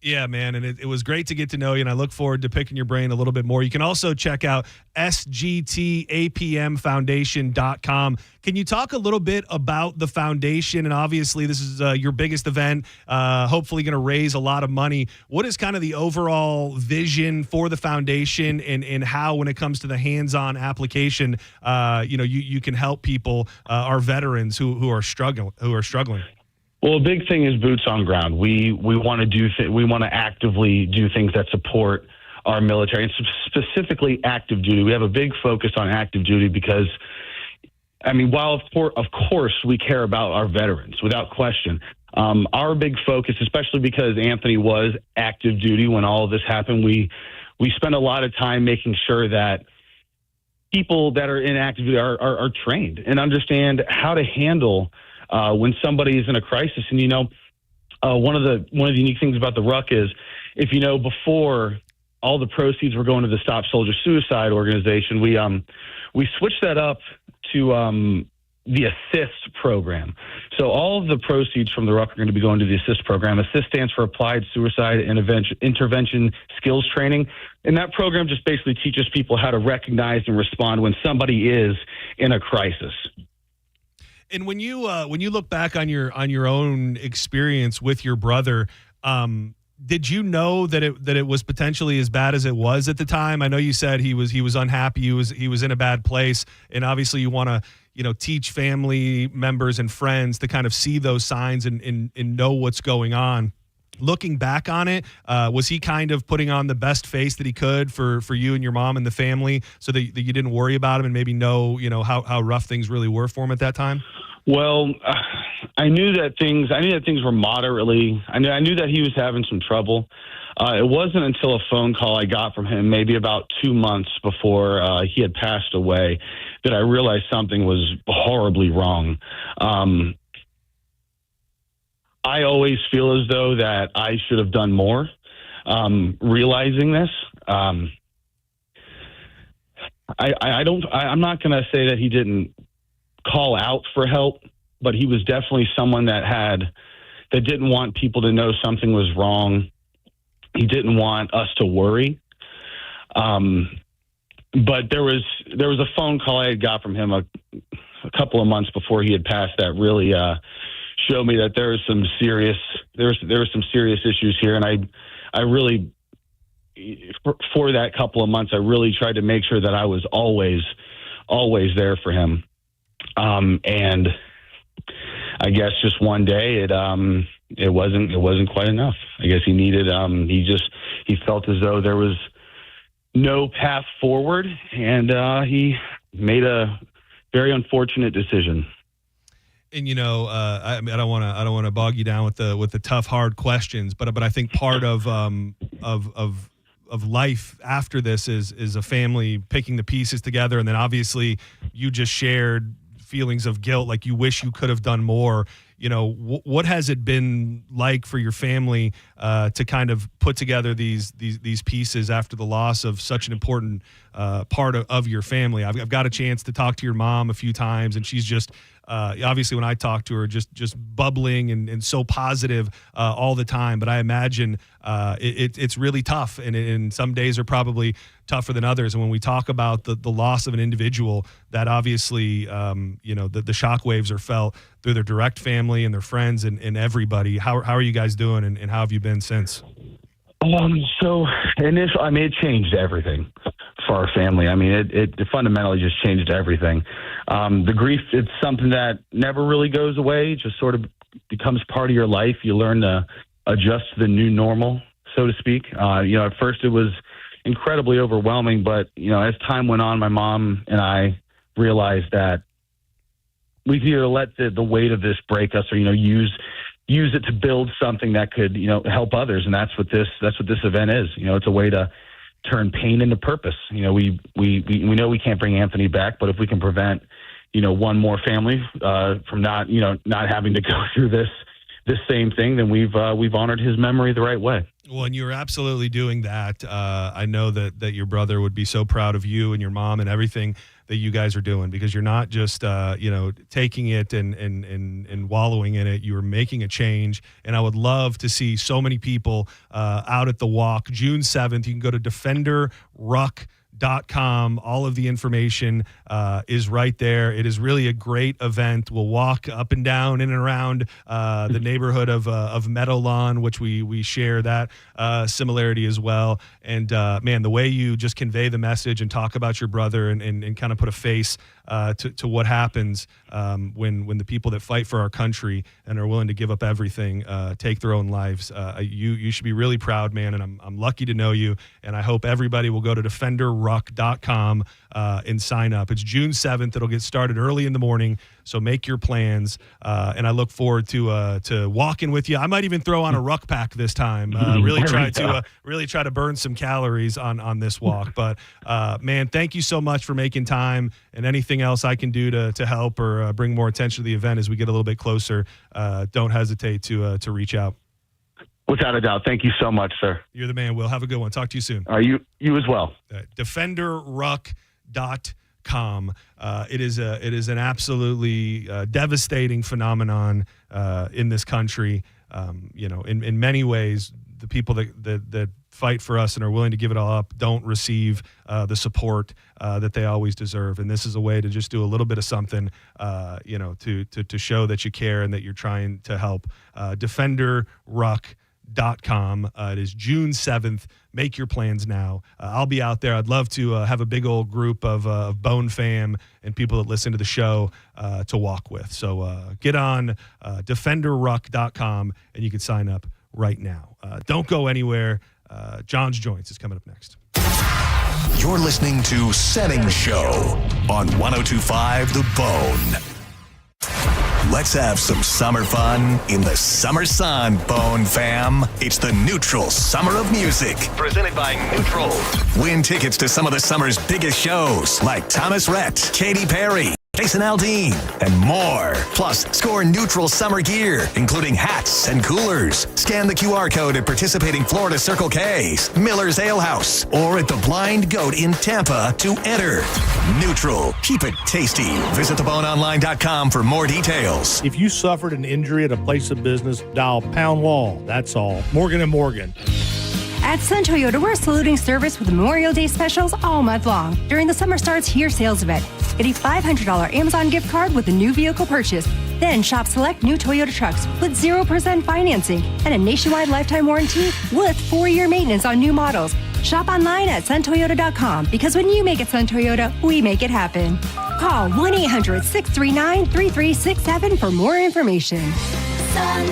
Yeah, man, and it was great to get to know you, and I look forward to picking your brain a little bit more. You can also check out sgtapmfoundation.com. Can you talk a little bit about the foundation? And obviously, this is your biggest event, hopefully going to raise a lot of money. What is kind of the overall vision for the foundation, and how, when it comes to the hands-on application, you can help people, our veterans who are struggling? Well, a big thing is boots on ground. We want to actively do things that support our military, and specifically active duty. We have a big focus on active duty because, I mean, while of course we care about our veterans without question, our big focus, especially because Anthony was active duty when all of this happened, we spend a lot of time making sure that people that are in active duty are trained and understand how to handle when somebody is in a crisis. And one of the unique things about the Ruck is, if before all the proceeds were going to the Stop Soldier Suicide organization, we switched that up to the ASSIST program. So all of the proceeds from the Ruck are going to be going to the ASSIST program. ASSIST stands for Applied Suicide Intervention Skills Training, and that program just basically teaches people how to recognize and respond when somebody is in a crisis. And when you look back on your own experience with your brother, did you know that it was potentially as bad as it was at the time? I know you said he was unhappy, he was in a bad place, and obviously you want to teach family members and friends to kind of see those signs and know what's going on. Looking back on it, was he kind of putting on the best face that he could for you and your mom and the family, so that you didn't worry about him and maybe know how rough things really were for him at that time? Well, I knew that things were moderately. I knew that he was having some trouble. It wasn't until a phone call I got from him, maybe about 2 months before he had passed away, that I realized something was horribly wrong. I always feel as though that I should have done more. Realizing this, I'm not going to say that he didn't call out for help, but he was definitely someone that didn't want people to know something was wrong. He didn't want us to worry. But there was a phone call I had got from him a couple of months before he had passed that really showed me that there was some serious issues here, and I really, for that couple of months, I really tried to make sure that I was always there for him. And I guess just one day it wasn't quite enough. I guess he needed he felt as though there was no path forward, and he made a very unfortunate decision. And I don't want to bog you down with the tough, hard questions, but I think part of life after this is a family picking the pieces together, and then obviously you just shared feelings of guilt, like you wish you could have done more. What has it been like for your family to kind of put together these pieces after the loss of such an important part of your family? I've got a chance to talk to your mom a few times, and she's just obviously, when I talk to her, just bubbling and so positive all the time. But I imagine it's really tough, and some days are probably tougher than others. And when we talk about the loss of an individual, that obviously the shockwaves are felt through their direct family and their friends and everybody. How are you guys doing, and how have you been since? So initially, it changed everything for our family. It fundamentally just changed everything. The grief, it's something that never really goes away. It just sort of becomes part of your life. You learn to adjust to the new normal, so to speak. At first it was incredibly overwhelming, but, as time went on, my mom and I realized that we could either let the weight of this break us or, use it to build something that could, help others. And that's what this event is. It's a way to turn pain into purpose. We know we can't bring Anthony back, but if we can prevent, one more family from not having to go through this the same thing, then we've honored his memory the right way. Well, and you're absolutely doing that. I know that your brother would be so proud of you and your mom and everything that you guys are doing, because you're not just taking it and wallowing in it. You're making a change, and I would love to see so many people out at the walk June 7th. You can go to defenderruck.com. All of the information is right there. It is really a great event. We'll walk up and down in and around the neighborhood of Meadowlawn, which we share that similarity as well. And man, the way you just convey the message and talk about your brother and kind of put a face to what happens when the people that fight for our country and are willing to give up everything take their own lives. You should be really proud, man, and I'm lucky to know you, and I hope everybody will go to defenderruck.com and sign up. It's June 7th. It'll get started early in the morning, so make your plans, and I look forward to walking with you. I might even throw on a ruck pack this time. Really try to burn some calories on this walk. But man, thank you so much for making time, and anything else I can do to help or bring more attention to the event as we get a little bit closer, don't hesitate to reach out. Without a doubt. Thank you so much, sir. You're the man, Will. Have a good one. Talk to you soon. You as well. Defenderruck.com. It is an absolutely devastating phenomenon in this country. In many ways, the people that fight for us and are willing to give it all up don't receive the support that they always deserve. And this is a way to just do a little bit of something, to show that you care and that you're trying to help. Defenderruck.com. It is June 7th. Make your plans now. I'll be out there. I'd love to have a big old group of Bone fam and people that listen to the show to walk with. So get on defenderruck.com and you can sign up right now. Don't go anywhere. John's Joints is coming up next. You're listening to Setting Show on 102.5 The Bone. Let's have some summer fun in the summer sun, Bone fam. It's the Neutral Summer of Music, presented by Neutral. Win tickets to some of the summer's biggest shows, like Thomas Rhett, Katy Perry, Jason Aldean, and more. Plus, score Neutral summer gear, including hats and coolers. Scan the QR code at participating Florida Circle K's, Miller's Ale House, or at the Blind Goat in Tampa to enter. Neutral. Keep it tasty. Visit theboneonline.com for more details. If you suffered an injury at a place of business, dial pound wall. That's all. Morgan & Morgan. At Sun Toyota, we're saluting service with Memorial Day specials all month long during the Summer Starts Here sales event. Get a $500 Amazon gift card with a new vehicle purchase. Then shop select new Toyota trucks with 0% financing and a nationwide lifetime warranty with 4-year maintenance on new models. Shop online at suntoyota.com, because when you make it Sun Toyota, we make it happen. Call 1-800-639-3367 for more information. Sun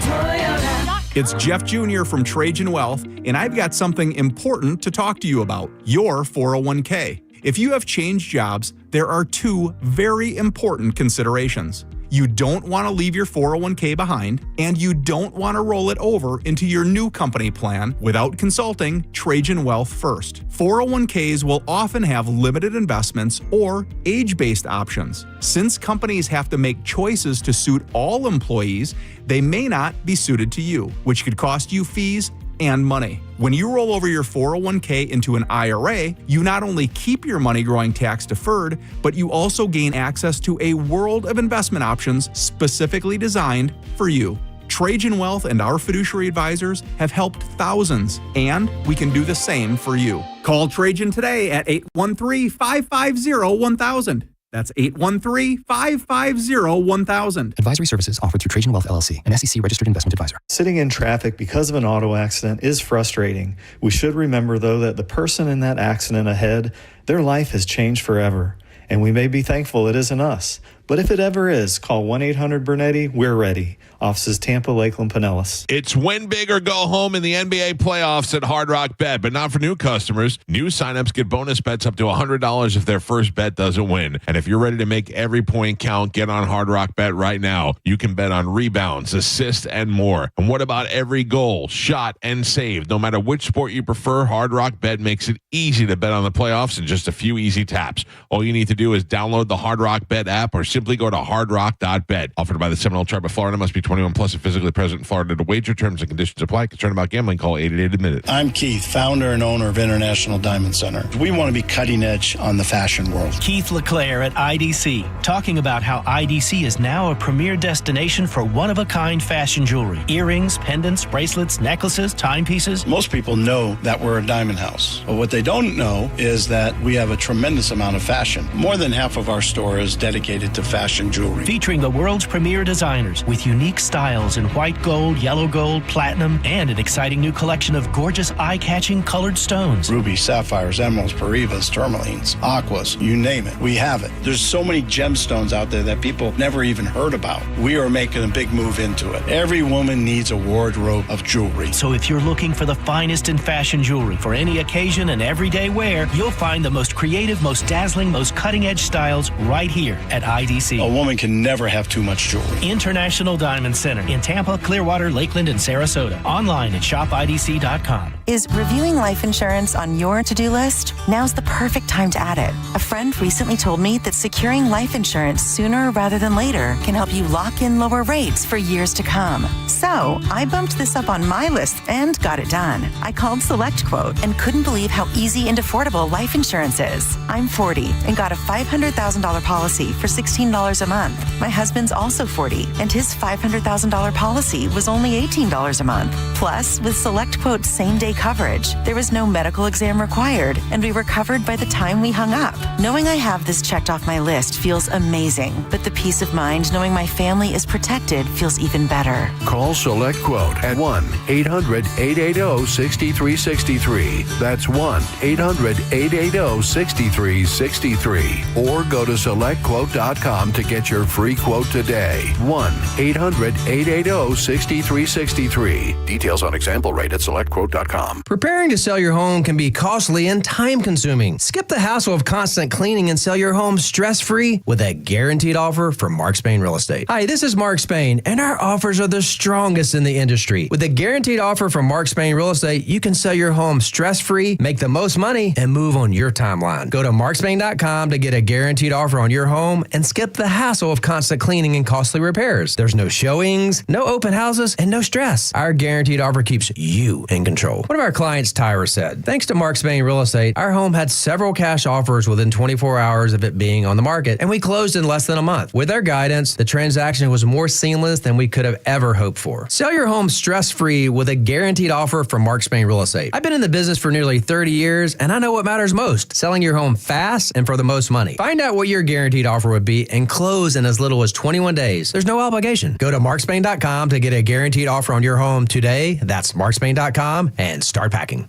Toyota. It's Jeff Jr. from Trajan Wealth, and I've got something important to talk to you about, your 401k. If you have changed jobs, there are 2 very important considerations. You don't want to leave your 401k behind, and you don't want to roll it over into your new company plan without consulting Trajan Wealth first. 401ks will often have limited investments or age-based options. Since companies have to make choices to suit all employees, they may not be suited to you, which could cost you fees and money. When you roll over your 401k into an IRA, you not only keep your money growing tax deferred, but you also gain access to a world of investment options specifically designed for you. Trajan Wealth and our fiduciary advisors have helped thousands, and we can do the same for you. Call Trajan today at 813-550-1000. That's 813-550-1000. Advisory services offered through Trajan Wealth LLC, an SEC registered investment advisor. Sitting in traffic because of an auto accident is frustrating. We should remember, though, that the person in that accident ahead, their life has changed forever. And we may be thankful it isn't us. But if it ever is, call 1-800-BURNETTI. We're ready. Offices Tampa, Lakeland, Pinellas. It's win big or go home in the NBA playoffs at Hard Rock Bet, but not for new customers. New signups get bonus bets up to $100 if their first bet doesn't win. And if you're ready to make every point count, get on Hard Rock Bet right now. You can bet on rebounds, assists, and more. And what about every goal, shot, and save? No matter which sport you prefer, Hard Rock Bet makes it easy to bet on the playoffs in just a few easy taps. All you need to do is download the Hard Rock Bet app or Simply go to hardrock.bet. Offered by the Seminole Tribe of Florida. Must be 21 plus and physically present in Florida to wager. Terms and conditions apply. Concerned about gambling? Call 888-MINUTE. I'm Keith, founder and owner of International Diamond Center. We want to be cutting edge on the fashion world. Keith LeClaire at IDC, talking about how IDC is now a premier destination for one-of-a-kind fashion jewelry. Earrings, pendants, bracelets, necklaces, timepieces. Most people know that we're a diamond house, but what they don't know is that we have a tremendous amount of fashion. More than half of our store is dedicated to fashion jewelry. Featuring the world's premier designers with unique styles in white gold, yellow gold, platinum, and an exciting new collection of gorgeous eye-catching colored stones. Rubies, sapphires, emeralds, parivas, tourmalines, aquas, you name it, we have it. There's so many gemstones out there that people never even heard about. We are making a big move into it. Every woman needs a wardrobe of jewelry. So if you're looking for the finest in fashion jewelry for any occasion and everyday wear, you'll find the most creative, most dazzling, most cutting-edge styles right here at IDC. A woman can never have too much jewelry. International Diamond Center in Tampa, Clearwater, Lakeland, and Sarasota. Online at shopidc.com. Is reviewing life insurance on your to-do list? Now's the perfect time to add it. A friend recently told me that securing life insurance sooner rather than later can help you lock in lower rates for years to come. So I bumped this up on my list and got it done. I called SelectQuote and couldn't believe how easy and affordable life insurance is. I'm 40 and got a $500,000 policy for $16 a month. My husband's also 40 and his $500,000 policy was only $18 a month. Plus, with SelectQuote's same-day coverage, there was no medical exam required, and we were covered by the time we hung up. Knowing I have this checked off my list feels amazing, but the peace of mind knowing my family is protected feels even better. Call SelectQuote at 1-800-880-6363. That's 1-800-880-6363. Or go to SelectQuote.com to get your free quote today. 1-800-880-6363. Details on example rate at SelectQuote.com. Preparing to sell your home can be costly and time-consuming. Skip the hassle of constant cleaning and sell your home stress-free with a guaranteed offer from Mark Spain Real Estate. Hi, this is Mark Spain, and our offers are the strongest in the industry. With a guaranteed offer from Mark Spain Real Estate, you can sell your home stress-free, make the most money, and move on your timeline. Go to markspain.com to get a guaranteed offer on your home and skip the hassle of constant cleaning and costly repairs. There's no showings, no open houses, and no stress. Our guaranteed offer keeps you in control. One of our clients, Tyra, said, thanks to Mark Spain Real Estate, our home had several cash offers within 24 hours of it being on the market, and we closed in less than a month. With their guidance, the transaction was more seamless than we could have ever hoped for. Sell your home stress-free with a guaranteed offer from Mark Spain Real Estate. I've been in the business for nearly 30 years, and I know what matters most, selling your home fast and for the most money. Find out what your guaranteed offer would be and close in as little as 21 days. There's no obligation. Go to markspain.com to get a guaranteed offer on your home today. That's markspain.com and start packing.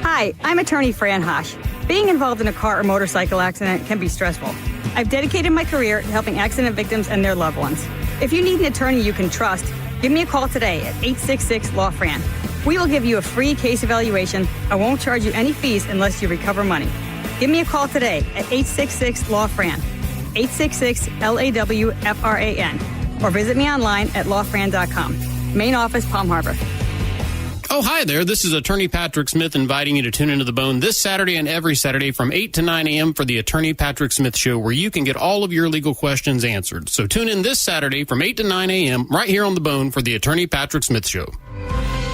Hi, I'm attorney Fran Hosh. Being involved in a car or motorcycle accident can be stressful. I've dedicated my career to helping accident victims and their loved ones. If you need an attorney you can trust, give me a call today at 866-LAW-FRAN. We will give you a free case evaluation and won't charge you any fees unless you recover money. Give me a call today at 866-LAW-FRAN, 866-LAWFRAN, or visit me online at lawfran.com. Main office, Palm Harbor. Oh, hi there. This is Attorney Patrick Smith inviting you to tune into The Bone this Saturday and every Saturday from 8 to 9 a.m. for the Attorney Patrick Smith Show, where you can get all of your legal questions answered. So tune in this Saturday from 8 to 9 a.m. right here on The Bone for the Attorney Patrick Smith Show.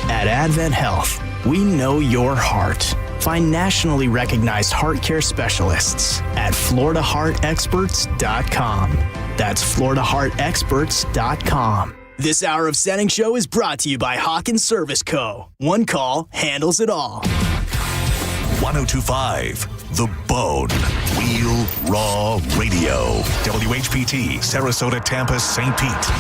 At Advent Health, we know your heart. Find nationally recognized heart care specialists at FloridaHeartExperts.com. That's FloridaHeartExperts.com. This hour of Setting Show is brought to you by Hawkins Service Co. One call handles it all. 1025 The Bone. Real Raw Radio. WHPT, Sarasota, Tampa, St. Pete.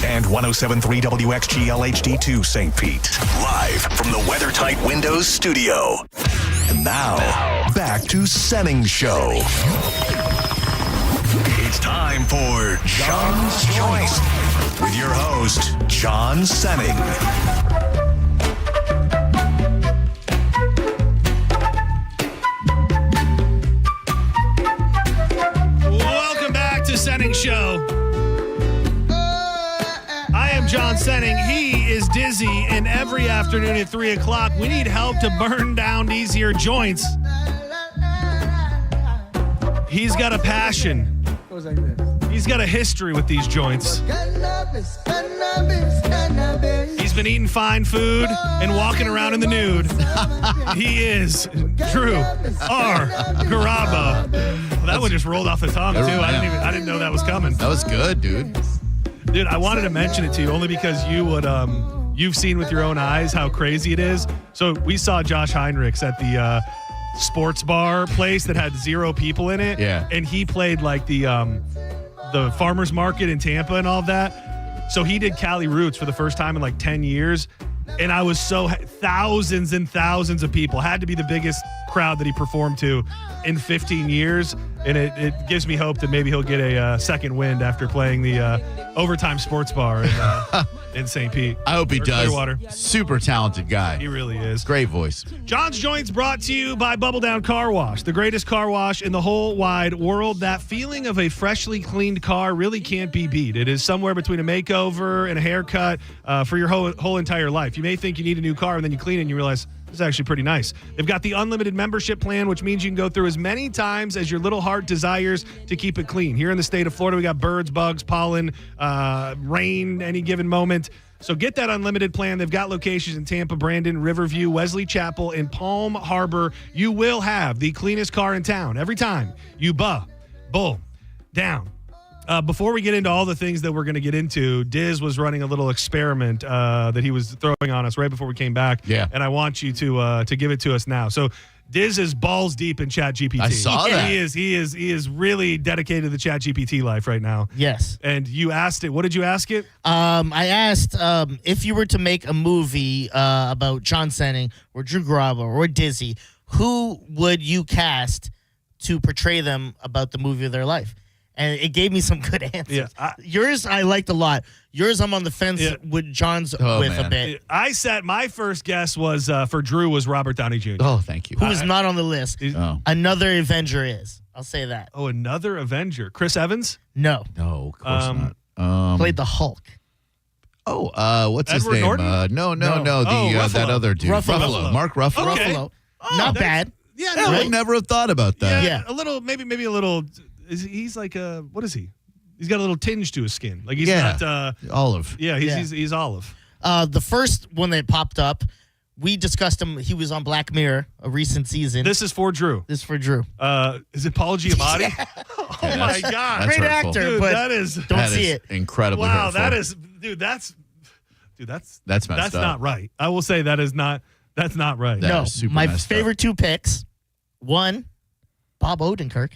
And 1073 WXGL HD2 St. Pete. Live from the WeatherTight Windows studio. And now, back to Setting Show. It's time for John's Choice with your host, John Senning. Welcome back to Senning Show. I am John Senning. He is Dizzy, and every afternoon at 3 o'clock, we need help to burn down these here joints. He's got a passion goes like this. He's got a history with these joints. Cannabis, cannabis, cannabis. He's been eating fine food and walking around in the nude. He is Drew R. Garabo. Well, that one just rolled off the tongue, too. I didn't know that was coming. That was good, dude. Dude, I wanted to mention it to you only because you would you've seen with your own eyes how crazy it is. So we saw Josh Heinrichs at the sports bar place that had 0 people in it. Yeah. And he played like the farmers market in Tampa and all of that. So he did Cali Roots for the first time in like 10 years. And I was thousands and thousands of people. Had to be the biggest crowd that he performed to in 15 years. And it gives me hope that maybe he'll get a second wind after playing the overtime sports bar in St. Pete. I hope he does. Clearwater. Super talented guy. He really is. Great voice. John's Joints brought to you by Bubble Down Car Wash, the greatest car wash in the whole wide world. That feeling of a freshly cleaned car really can't be beat. It is somewhere between a makeover and a haircut for your whole entire life. You may think you need a new car, and then you clean it and you realize it's actually pretty nice. They've got the unlimited membership plan, which means you can go through as many times as your little heart desires to keep it clean. Here in the state of Florida, we got birds, bugs, pollen, rain any given moment. So get that unlimited plan. They've got locations in Tampa, Brandon, Riverview, Wesley Chapel, and Palm Harbor. You will have the cleanest car in town every time you bull down. Before we get into all the things that we're going to get into, Diz was running a little experiment that he was throwing on us right before we came back. Yeah. And I want you to give it to us now. So Diz is balls deep in ChatGPT. I saw that. He is really dedicated to the ChatGPT life right now. Yes. And you asked it. What did you ask it? I asked if you were to make a movie about John Senning or Drew Garabo or Dizzy, who would you cast to portray them about the movie of their life? And it gave me some good answers. Yeah, yours I liked a lot. Yours I'm on the fence with John's a bit. I said my first guess was for Drew was Robert Downey Jr. Oh, thank you. Who is not on the list. Another Avenger is. I'll say that. Oh, another Avenger. Chris Evans? No. No, of course not. Played the Hulk. Oh, what's Edward his name? Norton? No. Ruffalo. That other dude. Ruffalo. Mark Ruffalo. Okay. Ruffalo. Oh, Not bad. Yeah, I would never have thought about that. Yeah. A little, maybe a little. He's like what is he? He's got a little tinge to his skin. Like he's not olive. Yeah, he's olive. The first one that popped up, we discussed him. He was on Black Mirror, a recent season. This is for Drew. This is for Drew. Is it Paul Giamatti? Oh my God, Great hurtful. actor, dude, but that is don't see it. Incredibly wow. hurtful. That is, that's messed up. That's not right. I will say that's not right. That No, is super my messed favorite two picks. One, Bob Odenkirk.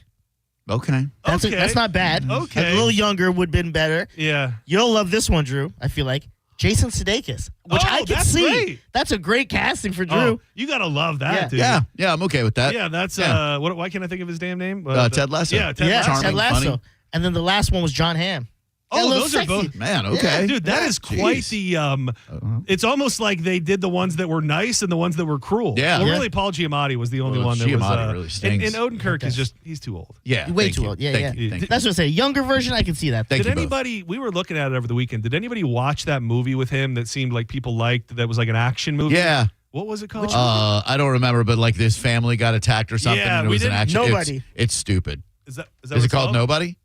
Okay. That's not bad. Okay. A little younger would have been better. Yeah. You'll love this one, Drew, I feel like. Jason Sudeikis, which I can that's see. great. That's a great casting for Drew. Oh, you gotta love that, dude. Yeah, I'm okay with that. Yeah, that's why can't I think of his damn name? Ted Lasso. Yeah, Ted Lasso. Ted Lasso. funny. And then the last one was John Hamm. Oh, little those are sexy. both. Man, okay. Dude, that is quite the. It's almost like they did the ones that were nice and the ones that were cruel. Yeah. Well, Yeah. really, Paul Giamatti was the only one that Giamatti was. really stinks. And Odenkirk is he's too old. Yeah. Way thank too you. old. Yeah, Thank you. Thank you. That's what I say. Younger version, I can see that. Thank Did you both. anybody? We were looking at it over the weekend. Did anybody watch that movie with him that seemed like people liked? That was like an action movie. Yeah. What was it called? I don't remember, but like this family got attacked or something. Yeah, and it we was an didn't- action. Nobody. It's stupid. Is that Is what it called Nobody?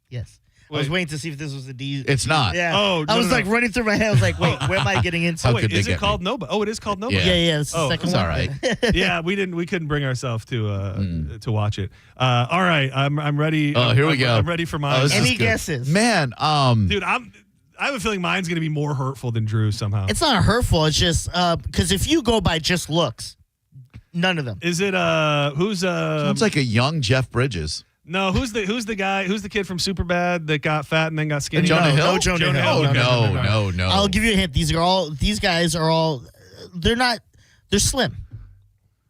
Yes. I was waiting to see if this was the D. It's not. Yeah. Oh, I was no. like running through my head. I was like, wait, where am I getting into? How Wait, could they is it get called Nobody? Oh, it is called Nobody. Yeah, it's the second It's one. all right. Yeah, we couldn't bring ourselves to watch it. All right, I'm ready. Oh, here we go. I'm ready for mine. this is Any good. guesses? Man, Dude, I have a feeling mine's going to be more hurtful than Drew somehow. It's not hurtful. It's just because if you go by just looks, none of them. Is it who's sounds like a young Jeff Bridges. no, who's the guy, who's the kid from Superbad that got fat and then got skinny? Jonah Hill? No, Jonah Hill. Oh, no. I'll give you a hint. These guys are all, they're slim.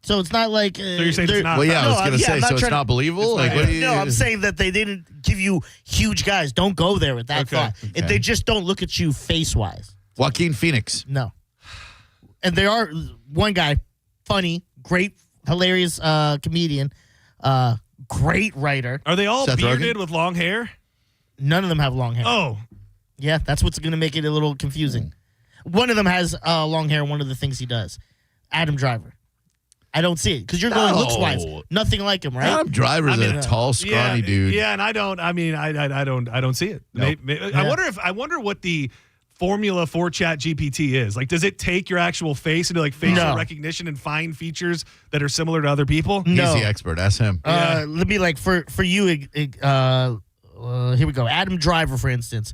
So it's not like. So you're saying it's not? Well, yeah, I was No, going to yeah, say, I'm not so it's trying to- not believable? It's Like, not- what do you? No, I'm saying that they didn't give you huge guys. Don't go there with that Okay. thought. If they just don't look at you face wise. Joaquin Phoenix. No. And there are one guy, funny, great, hilarious comedian, great writer. Are they all Seth bearded Rogen? with long hair? None of them have long hair. Oh, Yeah, that's what's going to make it a little confusing. One of them has long hair, one of the things he does. Adam Driver. I don't see it because you're going looks wise, nothing like him, right? Adam Driver's a tall, scrawny dude. Yeah, and I don't see it. Nope. I wonder what the formula for ChatGPT is. Like, does it take your actual face and do like facial recognition and find features that are similar to other people? No. He's the expert. Ask him. Let me like for you. Here we go. Adam Driver, for instance,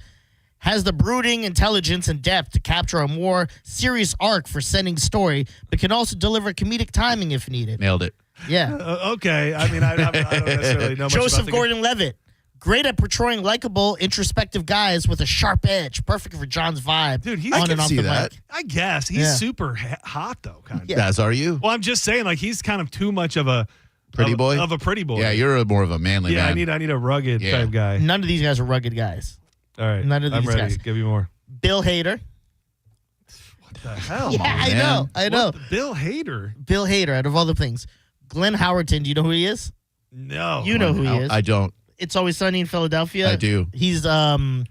has the brooding intelligence and depth to capture a more serious arc for sending story, but can also deliver comedic timing if needed. Nailed it. Yeah. Okay. I mean, I don't necessarily know much Joseph about the Gordon-Levitt. Great at portraying likable, introspective guys with a sharp edge. Perfect for John's vibe. Dude, he's on and off the mic. I guess he's super hot though, kind of. As are you. Well, I'm just saying, like he's kind of too much of a pretty boy. Of a pretty boy. Yeah, you're more of a manly man. I need a rugged type guy. None of these guys are rugged guys. All right, none of these I'm ready. guys. Give me more. Bill Hader. What the hell? Yeah, I know. Bill Hader. Bill Hader. Out of all the things, Glenn Howerton. Do you know who he is? No. You know who he is. I don't. It's Always Sunny in Philadelphia. I do. He's the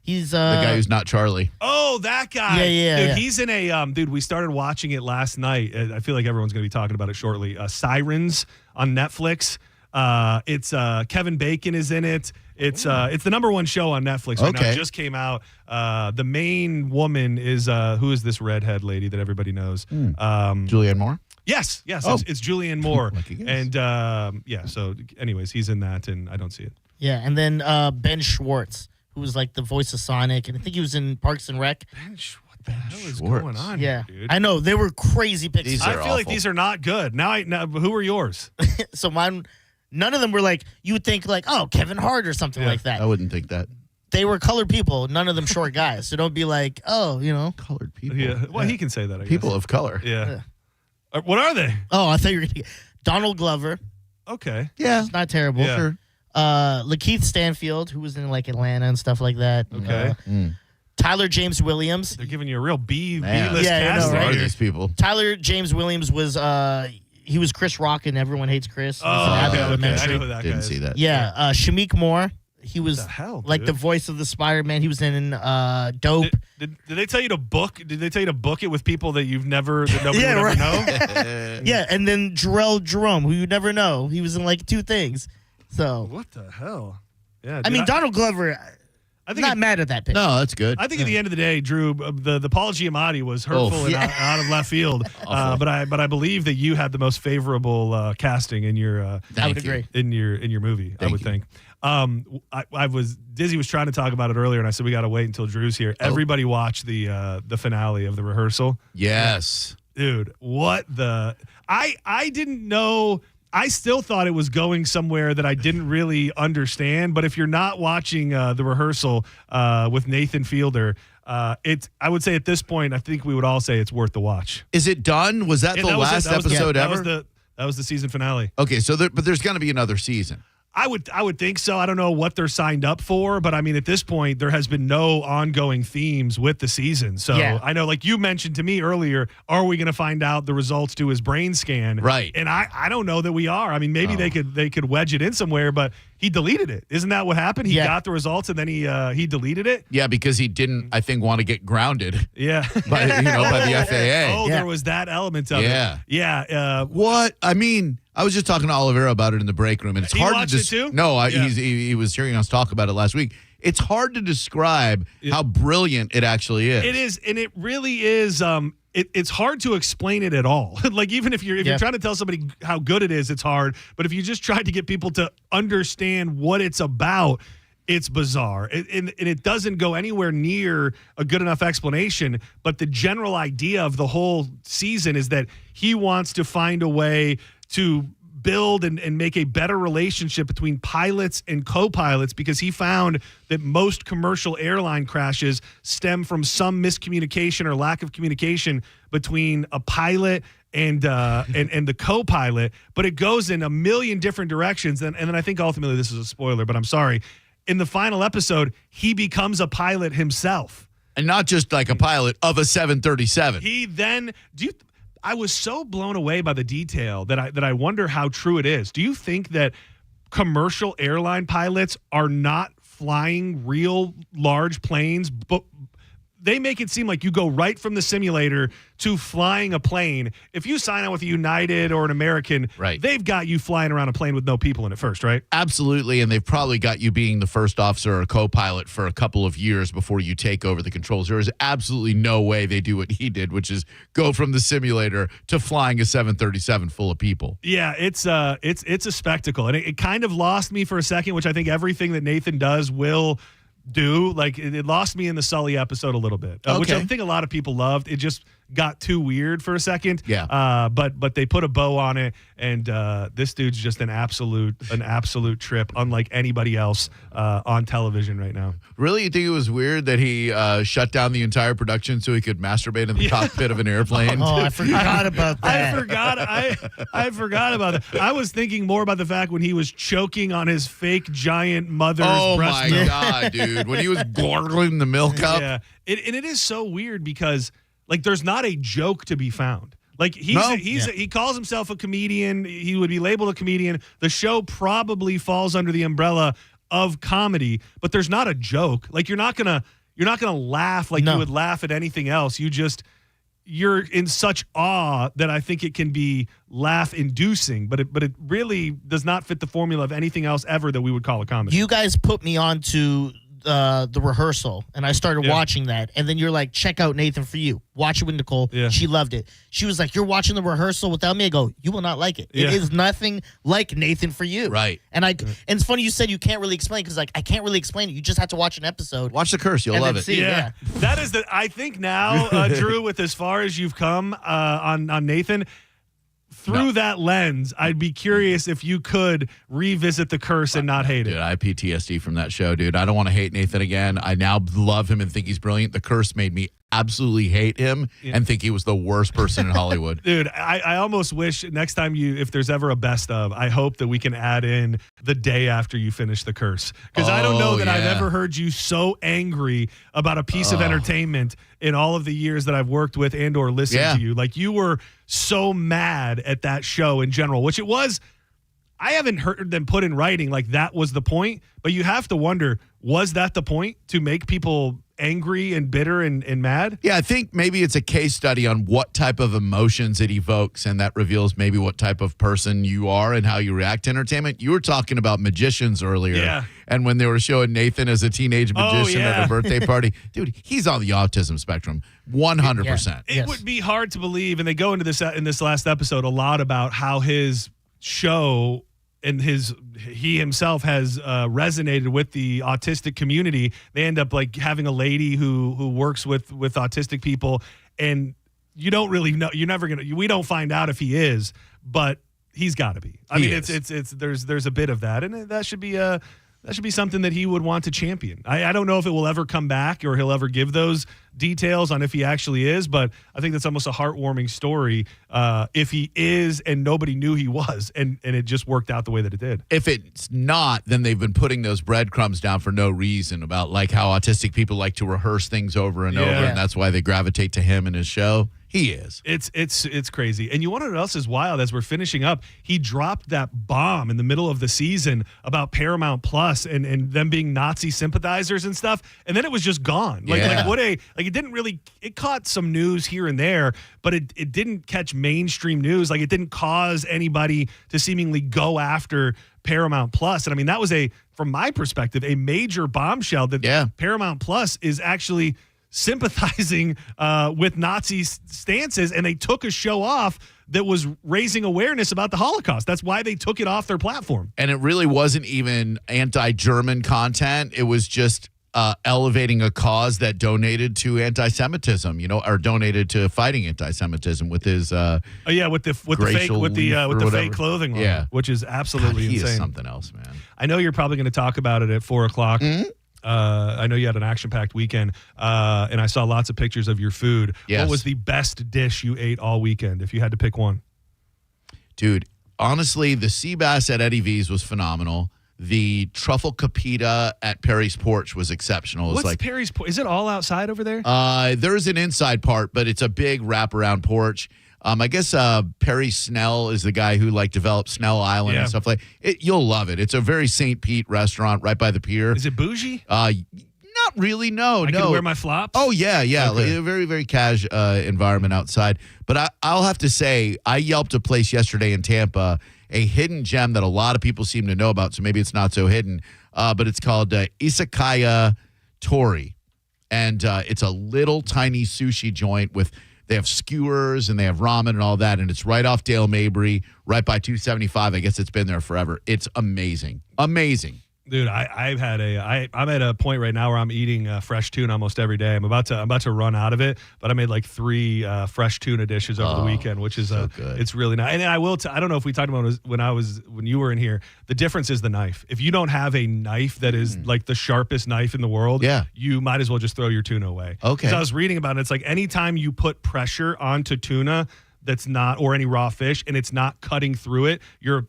guy who's not Charlie. Oh, that guy. Yeah. Dude, he's in a dude. We started watching it last night. I feel like everyone's going to be talking about it shortly. Sirens on Netflix. It's Kevin Bacon is in it. It's the number one show on Netflix right now. It just came out. The main woman is who is this redhead lady that everybody knows? Julianne Moore. Yes, Oh. it's Julianne Moore. And so anyways, he's in that, and I don't see it. Yeah, and then Ben Schwartz, who was like the voice of Sonic, and I think he was in Parks and Rec. What the hell is going on Yeah, here, dude? I know they were crazy picks. I feel like these are not good. Now, who are yours? So mine, none of them were like you would think like Kevin Hart or something like that. I wouldn't think that. They were colored people. None of them short guys. So don't be like colored people. Yeah, well, he can say that. I guess. People of color. Yeah. What are they? Oh, I thought you were going to get Donald Glover. Okay. Yeah. It's not terrible. Yeah. Sure. Lakeith Stanfield, who was in like Atlanta and stuff like that. Okay. Tyler James Williams. They're giving you a real B list Yeah, cast. I know, right? Who are these people? Tyler James Williams was he was Chris Rock in Everyone Hates Chris. He was in Oh, Abbott okay. I Elementary. know who that guy Didn't is. see that. Yeah, Shamik Moore. He was the hell, like dude? the voice of the Spider-Man. He was in Dope. Did they tell you to book? Did they tell you to book it with people that nobody Yeah, would right. ever know? Yeah, and then Jarrell Jerome, who you never know. He was in like two things. So What the hell? Yeah. I mean, Donald Glover. I think not mad at that pick. No, that's good. I think at the end of the day, Drew, the Paul Giamatti was hurtful and out of left field. But I believe that you had the most favorable casting in your. I would agree. In your movie. I would think. Dizzy was trying to talk about it earlier, and I said we got to wait until Drew's here. Everybody watched the finale of The Rehearsal. Yes, dude. What the? I didn't know. I still thought it was going somewhere that I didn't really understand. But if you're not watching The Rehearsal with Nathan Fielder, I would say at this point, I think we would all say it's worth the watch. Is it done? Was that the last episode ever? That was the season finale. Okay, so but there's going to be another season. I would think so. I don't know what they're signed up for, but I mean, at this point, there has been no ongoing themes with the season. So I know, like you mentioned to me earlier, are we going to find out the results to his brain scan? Right. And I don't know that we are. I mean, maybe they could wedge it in somewhere, but he deleted it. Isn't that what happened? He got the results and then he deleted it. Yeah, because he didn't, I think, want to get grounded. Yeah. by the FAA. Oh, there was that element of it. Yeah. What? I mean, I was just talking to Oliveira about it in the break room, and it's hard to watched it too? No, he was hearing us talk about it last week. It's hard to describe how brilliant it actually is. It is, and it really is. It's hard to explain it at all. Like even if you're trying to tell somebody how good it is, it's hard. But if you just try to get people to understand what it's about, it's bizarre. And it doesn't go anywhere near a good enough explanation. But the general idea of the whole season is that he wants to find a way to build and make a better relationship between pilots and co-pilots, because he found that most commercial airline crashes stem from some miscommunication or lack of communication between a pilot and the co-pilot. But it goes in a million different directions. And then I think ultimately this is a spoiler, but I'm sorry. In the final episode, he becomes a pilot himself. And not just like a pilot of a 737. I was so blown away by the detail that I wonder how true it is. Do you think that commercial airline pilots are not flying real large planes, but they make it seem like you go right from the simulator to flying a plane. If you sign on with a United or an American, they've got you flying around a plane with no people in it first, right? Absolutely, and they've probably got you being the first officer or co-pilot for a couple of years before you take over the controls. There is absolutely no way they do what he did, which is go from the simulator to flying a 737 full of people. Yeah, it's a spectacle, and it kind of lost me for a second, which I think everything that Nathan does will do. Like, it lost me in the Sully episode a little bit, which I think a lot of people loved. It just got too weird for a second. Yeah. But they put a bow on it, and this dude's just an absolute trip, unlike anybody else on television right now. Really? You think it was weird that he shut down the entire production so he could masturbate in the cockpit of an airplane? Oh, I forgot about that. I forgot about that. I was thinking more about the fact when he was choking on his fake giant mother's breast milk. Oh, my God, dude. When he was gargling the milk up. Yeah. And it is so weird because, like, there's not a joke to be found. Like, he calls himself a comedian. He would be labeled a comedian. The show probably falls under the umbrella of comedy, but there's not a joke. Like, you're not gonna laugh like you would laugh at anything else. You're in such awe that I think it can be laugh-inducing, but it really does not fit the formula of anything else ever that we would call a comedy. You guys put me on to the rehearsal, and I started watching that, and then you're like, check out Nathan For You. Watch it with Nicole. Yeah. She loved it. She was like, you're watching the rehearsal without me? I go, you will not like it. Yeah. It is nothing like Nathan For You. Right. And and it's funny you said you can't really explain, because like I can't really explain it. You just have to watch an episode. Watch The Curse. You'll love it. See, yeah. That is I think now, Drew, with as far as you've come on Nathan, through that lens, I'd be curious if you could revisit The Curse and not hate it. Dude, I have PTSD from that show, dude. I don't want to hate Nathan again. I now love him and think he's brilliant. The Curse made me absolutely hate him and think he was the worst person in Hollywood. Dude, I almost wish next time if there's ever a best of, I hope that we can add in the day after you finish The Curse. Because I don't know that I've ever heard you so angry about a piece of entertainment in all of the years that I've worked with and or listened to you. Like, you were so mad at that show in general, which it was. I haven't heard them put in writing like that was the point, but you have to wonder, was that the point, to make people angry and bitter and mad? Yeah, I think maybe it's a case study on what type of emotions it evokes, and that reveals maybe what type of person you are and how you react to entertainment. You were talking about magicians earlier, and when they were showing Nathan as a teenage magician at a birthday party, dude, he's on the autism spectrum, 100%. It would be hard to believe, and they go into this in this last episode a lot about how his show and he himself has resonated with the autistic community. They end up like having a lady who works with autistic people, and you don't really know. We don't find out if he is, but he's got to be. I mean, it's there's a bit of that, and that should be something that he would want to champion. I don't know if it will ever come back or he'll ever give those details on if he actually is, but I think that's almost a heartwarming story if he is and nobody knew he was, and it just worked out the way that it did. If it's not, then they've been putting those breadcrumbs down for no reason about like how autistic people like to rehearse things over and over, and that's why they gravitate to him and his show. He is. It's crazy. And you want to know what else is wild? As we're finishing up, he dropped that bomb in the middle of the season about Paramount Plus and them being Nazi sympathizers and stuff. And then it was just gone. It caught some news here and there, but it didn't catch mainstream news. Like, it didn't cause anybody to seemingly go after Paramount Plus. And I mean, that was from my perspective, a major bombshell that Paramount Plus is actually sympathizing with Nazi stances, and they took a show off that was raising awareness about the Holocaust. That's why they took it off their platform. And it really wasn't even anti-German content. It was just elevating a cause that donated to anti-Semitism, or donated to fighting anti-Semitism with his with the fake clothing line, which is absolutely insane. He is something else, man. I know you're probably going to talk about it at 4:00. Mm-hmm. I know you had an action-packed weekend, and I saw lots of pictures of your food. Yes. What was the best dish you ate all weekend, if you had to pick one? Dude, honestly, the sea bass at Eddie V's was phenomenal. The truffle capita at Perry's Porch was exceptional. What's Perry's Porch? Is it all outside over there? There's an inside part, but it's a big wraparound porch. I guess Perry Snell is the guy who developed Snell Island and stuff like it. You'll love it. It's a very St. Pete restaurant right by the pier. Is it bougie? Not really. No, I can wear my flops? Oh, yeah. Okay. Like a very, very cash environment outside. But I'll have to say, I Yelped a place yesterday in Tampa, a hidden gem that a lot of people seem to know about, so maybe it's not so hidden. But it's called Izakaya Tori. And it's a little tiny sushi joint they have skewers and they have ramen and all that. And it's right off Dale Mabry, right by 275. I guess it's been there forever. It's amazing. Amazing. Dude, I'm at a point right now where I'm eating fresh tuna almost every day. I'm about to run out of it, but I made like 3 fresh tuna dishes over the weekend, which is so good. It's really nice. And I I don't know if we talked about it when you were in here. The difference is the knife. If you don't have a knife that is like the sharpest knife in the world, you might as well just throw your tuna away. Okay. 'Cause I was reading about it. It's like anytime you put pressure onto tuna that's not, or any raw fish, and it's not cutting through it, you're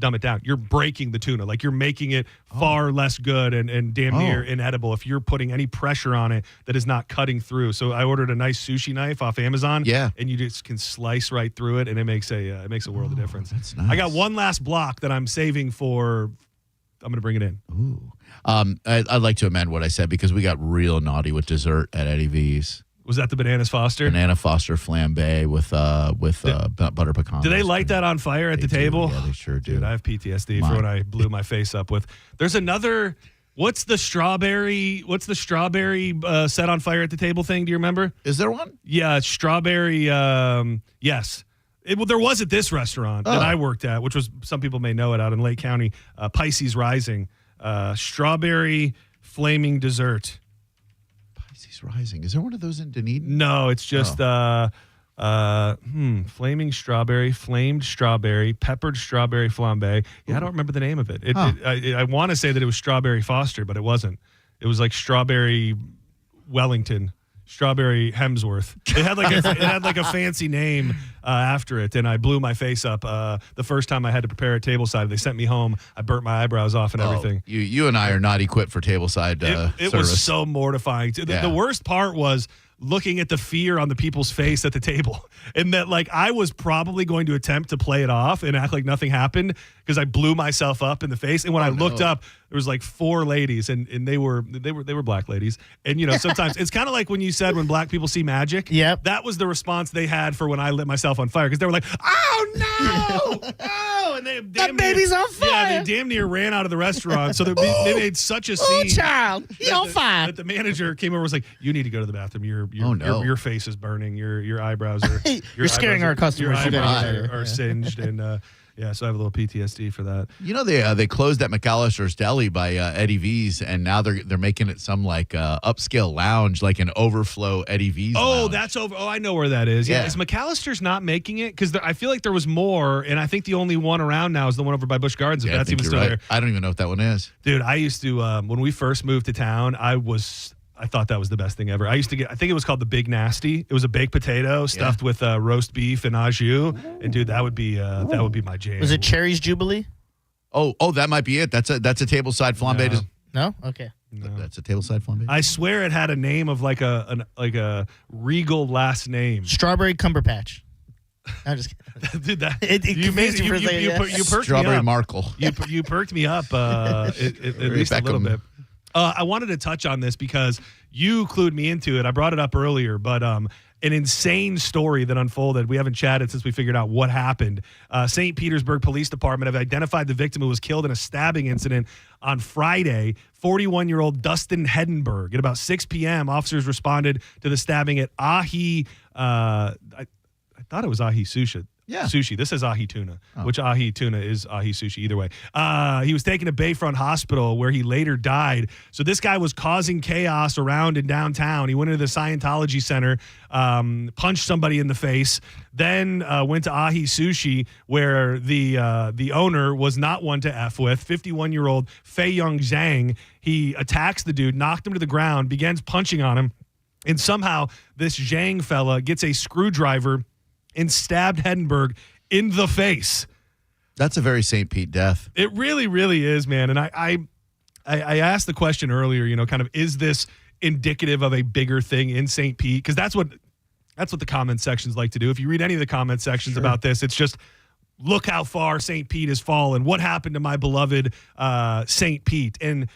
dumb it down, you're breaking the tuna. Like you're making it far less good and damn near inedible if you're putting any pressure on it that is not cutting through. So I ordered a nice sushi knife off Amazon. Yeah. And you just can slice right through it, and it makes a world of difference. That's nice. I got one last block that I'm saving for. I'm going to bring it in. Ooh. I'd like to amend what I said because we got real naughty with dessert at Eddie V's. Was that the Bananas Foster? Banana Foster flambe with butter pecan. Do they light that on fire at the table? Yeah, they sure do. Dude, I have PTSD for when I blew my face up with. There's another. What's the strawberry set on fire at the table thing? Do you remember? Is there one? Yeah, strawberry. Yes. There was at this restaurant that I worked at, which was, some people may know it, out in Lake County, Pisces Rising. Strawberry flaming dessert. Rising. Is there one of those in Dunedin? No, it's just flamed strawberry, peppered strawberry flambe. Yeah, I don't remember the name of it. I want to say that it was Strawberry Foster, but it wasn't. It was like Strawberry Wellington, Strawberry Hemsworth. It had like a fancy name after it, and I blew my face up the first time I had to prepare a tableside. They sent me home. I burnt my eyebrows off and everything. You and I are not equipped for tableside it service. was so mortifying. The worst part was looking at the fear on the people's face at the table, and that like I was probably going to attempt to play it off and act like nothing happened because I blew myself up in the face. And when I looked up, there was like 4 ladies, and they were black ladies. And you know, sometimes it's kind of like when you said when black people see magic. Yep. That was the response they had for when I lit myself on fire, because they were like, "Oh no, no!" And they that baby's on fire. Yeah, they damn near ran out of the restaurant. So they made such a scene. Oh, child, he on fire. That the manager came over and was like, "You need to go to the bathroom. Your face is burning. Your eyebrows are. You're scaring our customers. Your eyebrows are singed." And yeah, so I have a little PTSD for that. You know, they closed at McAllister's Deli by Eddie V's, and now they're making it some like upscale lounge, like an overflow Eddie V's. Oh, lounge. that's over. Oh, I know where that is. Yeah, is McAllister's not making it? Because I feel like there was more, and I think the only one around now is the one over by Busch Gardens. If that's even still there. I don't even know what that one is. Dude, I used to when we first moved to town, I thought that was the best thing ever. I used to get, I think it was called the Big Nasty. It was a baked potato stuffed with roast beef and au jus. And dude, that would be my jam. Was it Cherry's Jubilee? Oh, that might be it. That's a tableside flambe. No? Okay. No. That's a tableside flambe. I swear it had a name of like a regal last name. Strawberry Cumberpatch. I'm just kidding. Dude, you perked Strawberry me up. Markle. You perked me up at least a little bit. I wanted to touch on this because you clued me into it. I brought it up earlier, but an insane story that unfolded. We haven't chatted since we figured out what happened. St. Petersburg Police Department have identified the victim who was killed in a stabbing incident on Friday, 41-year-old Dustin Hedenberg. At about 6 p.m., officers responded to the stabbing at Ahi. I thought it was Ahi Sushi. Yeah. Sushi. This is ahi tuna, which ahi tuna is ahi sushi. Either way. He was taken to Bayfront Hospital where he later died. So this guy was causing chaos around in downtown. He went into the Scientology Center, punched somebody in the face, then went to Ahi Sushi where the owner was not one to F with, 51-year-old Fei Young Zhang. He attacks the dude, knocked him to the ground, begins punching on him, and somehow this Zhang fella gets a screwdriver and stabbed Hedenberg in the face. That's a very St. Pete death. It really, really is, man. And I asked the question earlier, you know, kind of, is this indicative of a bigger thing in St. Pete? Because that's what the comment sections like to do. If you read any of the comment sections about this, it's just, look how far St. Pete has fallen. What happened to my beloved St. Pete? And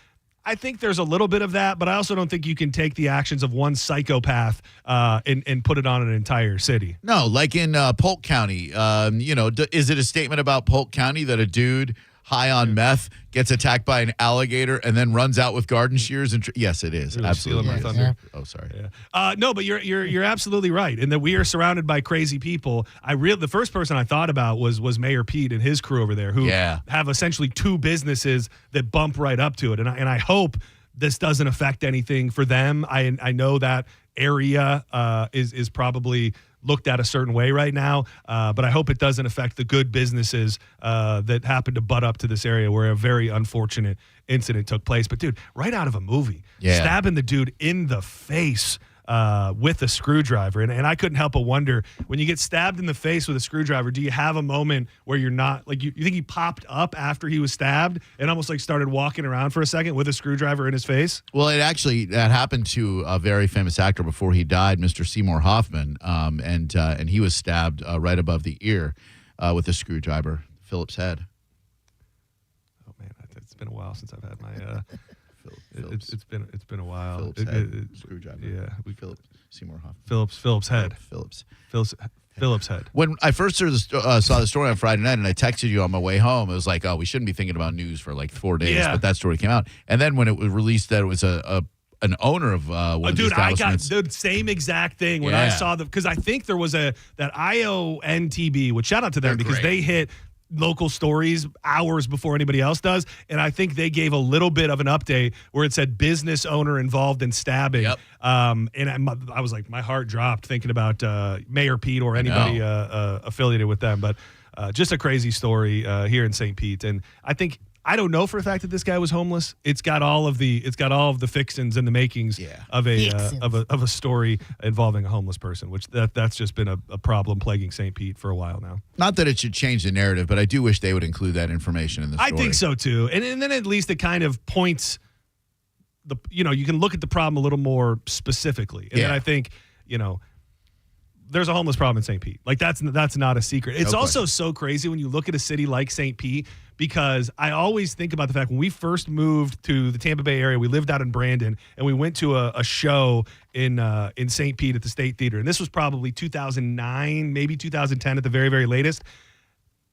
I think there's a little bit of that, but I also don't think you can take the actions of one psychopath and put it on an entire city. No, like in Polk County, is it a statement about Polk County that a dude high on meth gets attacked by an alligator and then runs out with garden shears? And yes, it is. Really Absolutely. stealing my thunder. Yeah. Oh, sorry. Yeah. No, but you're absolutely right in that we are surrounded by crazy people. The first person I thought about was Mayor Pete and his crew over there, who have essentially two businesses that bump right up to it. And I hope this doesn't affect anything for them. I know that area is probably looked at a certain way right now, but I hope it doesn't affect the good businesses that happen to butt up to this area where a very unfortunate incident took place. But, dude, right out of a movie, stabbing the dude in the face with a screwdriver. And I couldn't help but wonder, when you get stabbed in the face with a screwdriver, do you have a moment where you're not, like, you think he popped up after he was stabbed and almost like started walking around for a second with a screwdriver in his face? Well, that happened to a very famous actor before he died, Mr. Seymour Hoffman, and he was stabbed right above the ear with a screwdriver, Philip's head. Oh man, it's been a while since I've had my. It's been a while. Philip's head, screwdriver. Yeah, Philip Seymour Hoffman. Philip's head. Philip's head. When I first saw the story on Friday night, and I texted you on my way home, it was like, oh, we shouldn't be thinking about news for like 4 days. But that story came out, and then when it was released that it was an owner of one of the establishments. I got the same exact thing when I saw because I think there was that IONTB, which shout out to them because they hit local stories hours before anybody else does, and I think they gave a little bit of an update where it said business owner involved in stabbing. And I was like, my heart dropped thinking about Mayor Pete or anybody affiliated with them. But just a crazy story here in St. Pete, and I don't know for a fact that this guy was homeless. It's got all of the fixins and the makings of a story involving a homeless person, which that's just been a problem plaguing St. Pete for a while now. Not that it should change the narrative, but I do wish they would include that information in the story. I think so too, and then at least it kind of points you can look at the problem a little more specifically, and then I think there's a homeless problem in St. Pete. Like that's not a secret. It's also so crazy when you look at a city like St. Pete, because I always think about the fact when we first moved to the Tampa Bay area, we lived out in Brandon, and we went to a show in St. Pete at the State Theater. And this was probably 2009, maybe 2010 at the very, very latest.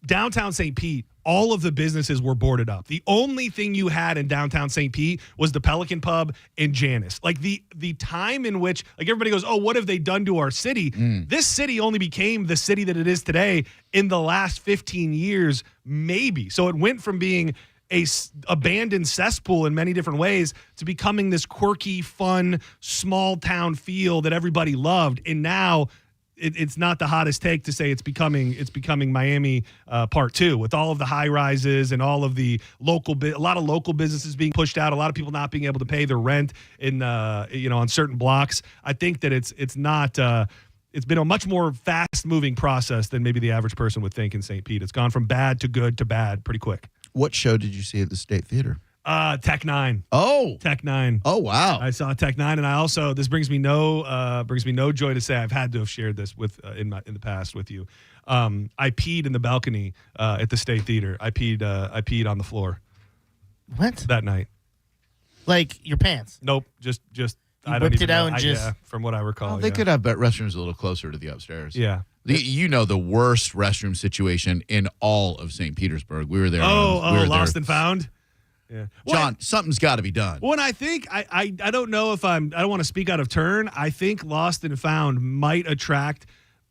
Downtown St. Pete, all of the businesses were boarded up. The only thing you had in downtown St. Pete was the Pelican Pub and Janus. Like the time in which, like, everybody goes, oh, what have they done to our city? This city only became the city that it is today in the last 15 years, maybe. So it went from being a abandoned cesspool in many different ways to becoming this quirky, fun, small town feel that everybody loved. And now it's not the hottest take to say it's becoming Miami part 2, with all of the high rises and all of the a lot of local businesses being pushed out, a lot of people not being able to pay their rent in on certain blocks. I think that it's not it's been a much more fast moving process than maybe the average person would think in St. Pete. It's gone from bad to good to bad pretty quick. What show did you see at the State Theater? Tech 9. Oh, Tech 9. Oh, wow. I saw Tech 9, and I also, this brings me no joy to say I've had to have shared this with in the past with you. I peed in the balcony at the State Theater. I peed on the floor. What? That night. Like your pants? Nope. Just I don't even know. From what I recall. They could have restrooms a little closer to the upstairs. Yeah. The worst restroom situation in all of St. Petersburg. We were there. Lost and Found. Yeah. John, something's got to be done. Well, and I think I don't know if I don't want to speak out of turn. I think Lost and Found might attract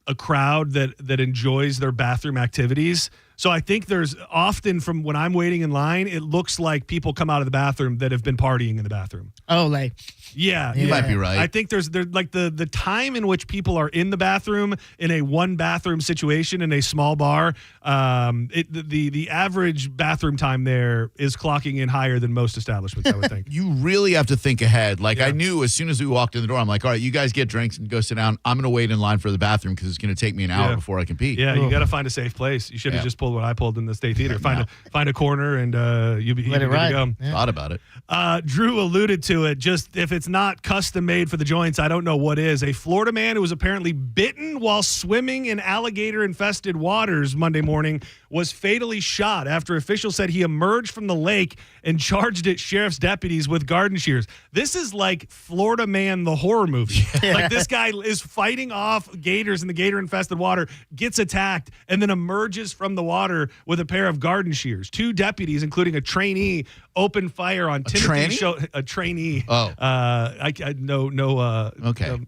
a crowd that enjoys their bathroom activities. So I think there's often, from when I'm waiting in line, it looks like people come out of the bathroom that have been partying in the bathroom. Oh, like. Yeah. You might be right. I think there's like the time in which people are in the bathroom in a one bathroom situation in a small bar. The average bathroom time there is clocking in higher than most establishments, I would think. You really have to think ahead. Like, I knew as soon as we walked in the door, I'm like, all right, you guys get drinks and go sit down. I'm going to wait in line for the bathroom because it's going to take me an hour before I can pee. Yeah, you got to find a safe place. You should have just pulled pulled what I pulled in the State Theater. Find a corner and you'll be good to go. Yeah. Thought about it. Drew alluded to it. Just if it's not custom made for the joints, I don't know what is. A Florida man who was apparently bitten while swimming in alligator-infested waters Monday morning was fatally shot after officials said he emerged from the lake and charged at sheriff's deputies with garden shears. This is like Florida Man, the horror movie. Yeah. Like this guy is fighting off gators in the gator-infested water, gets attacked, and then emerges from the water with a pair of garden shears. 2 deputies, including a trainee, opened fire on Timothy. A trainee. Oh, okay.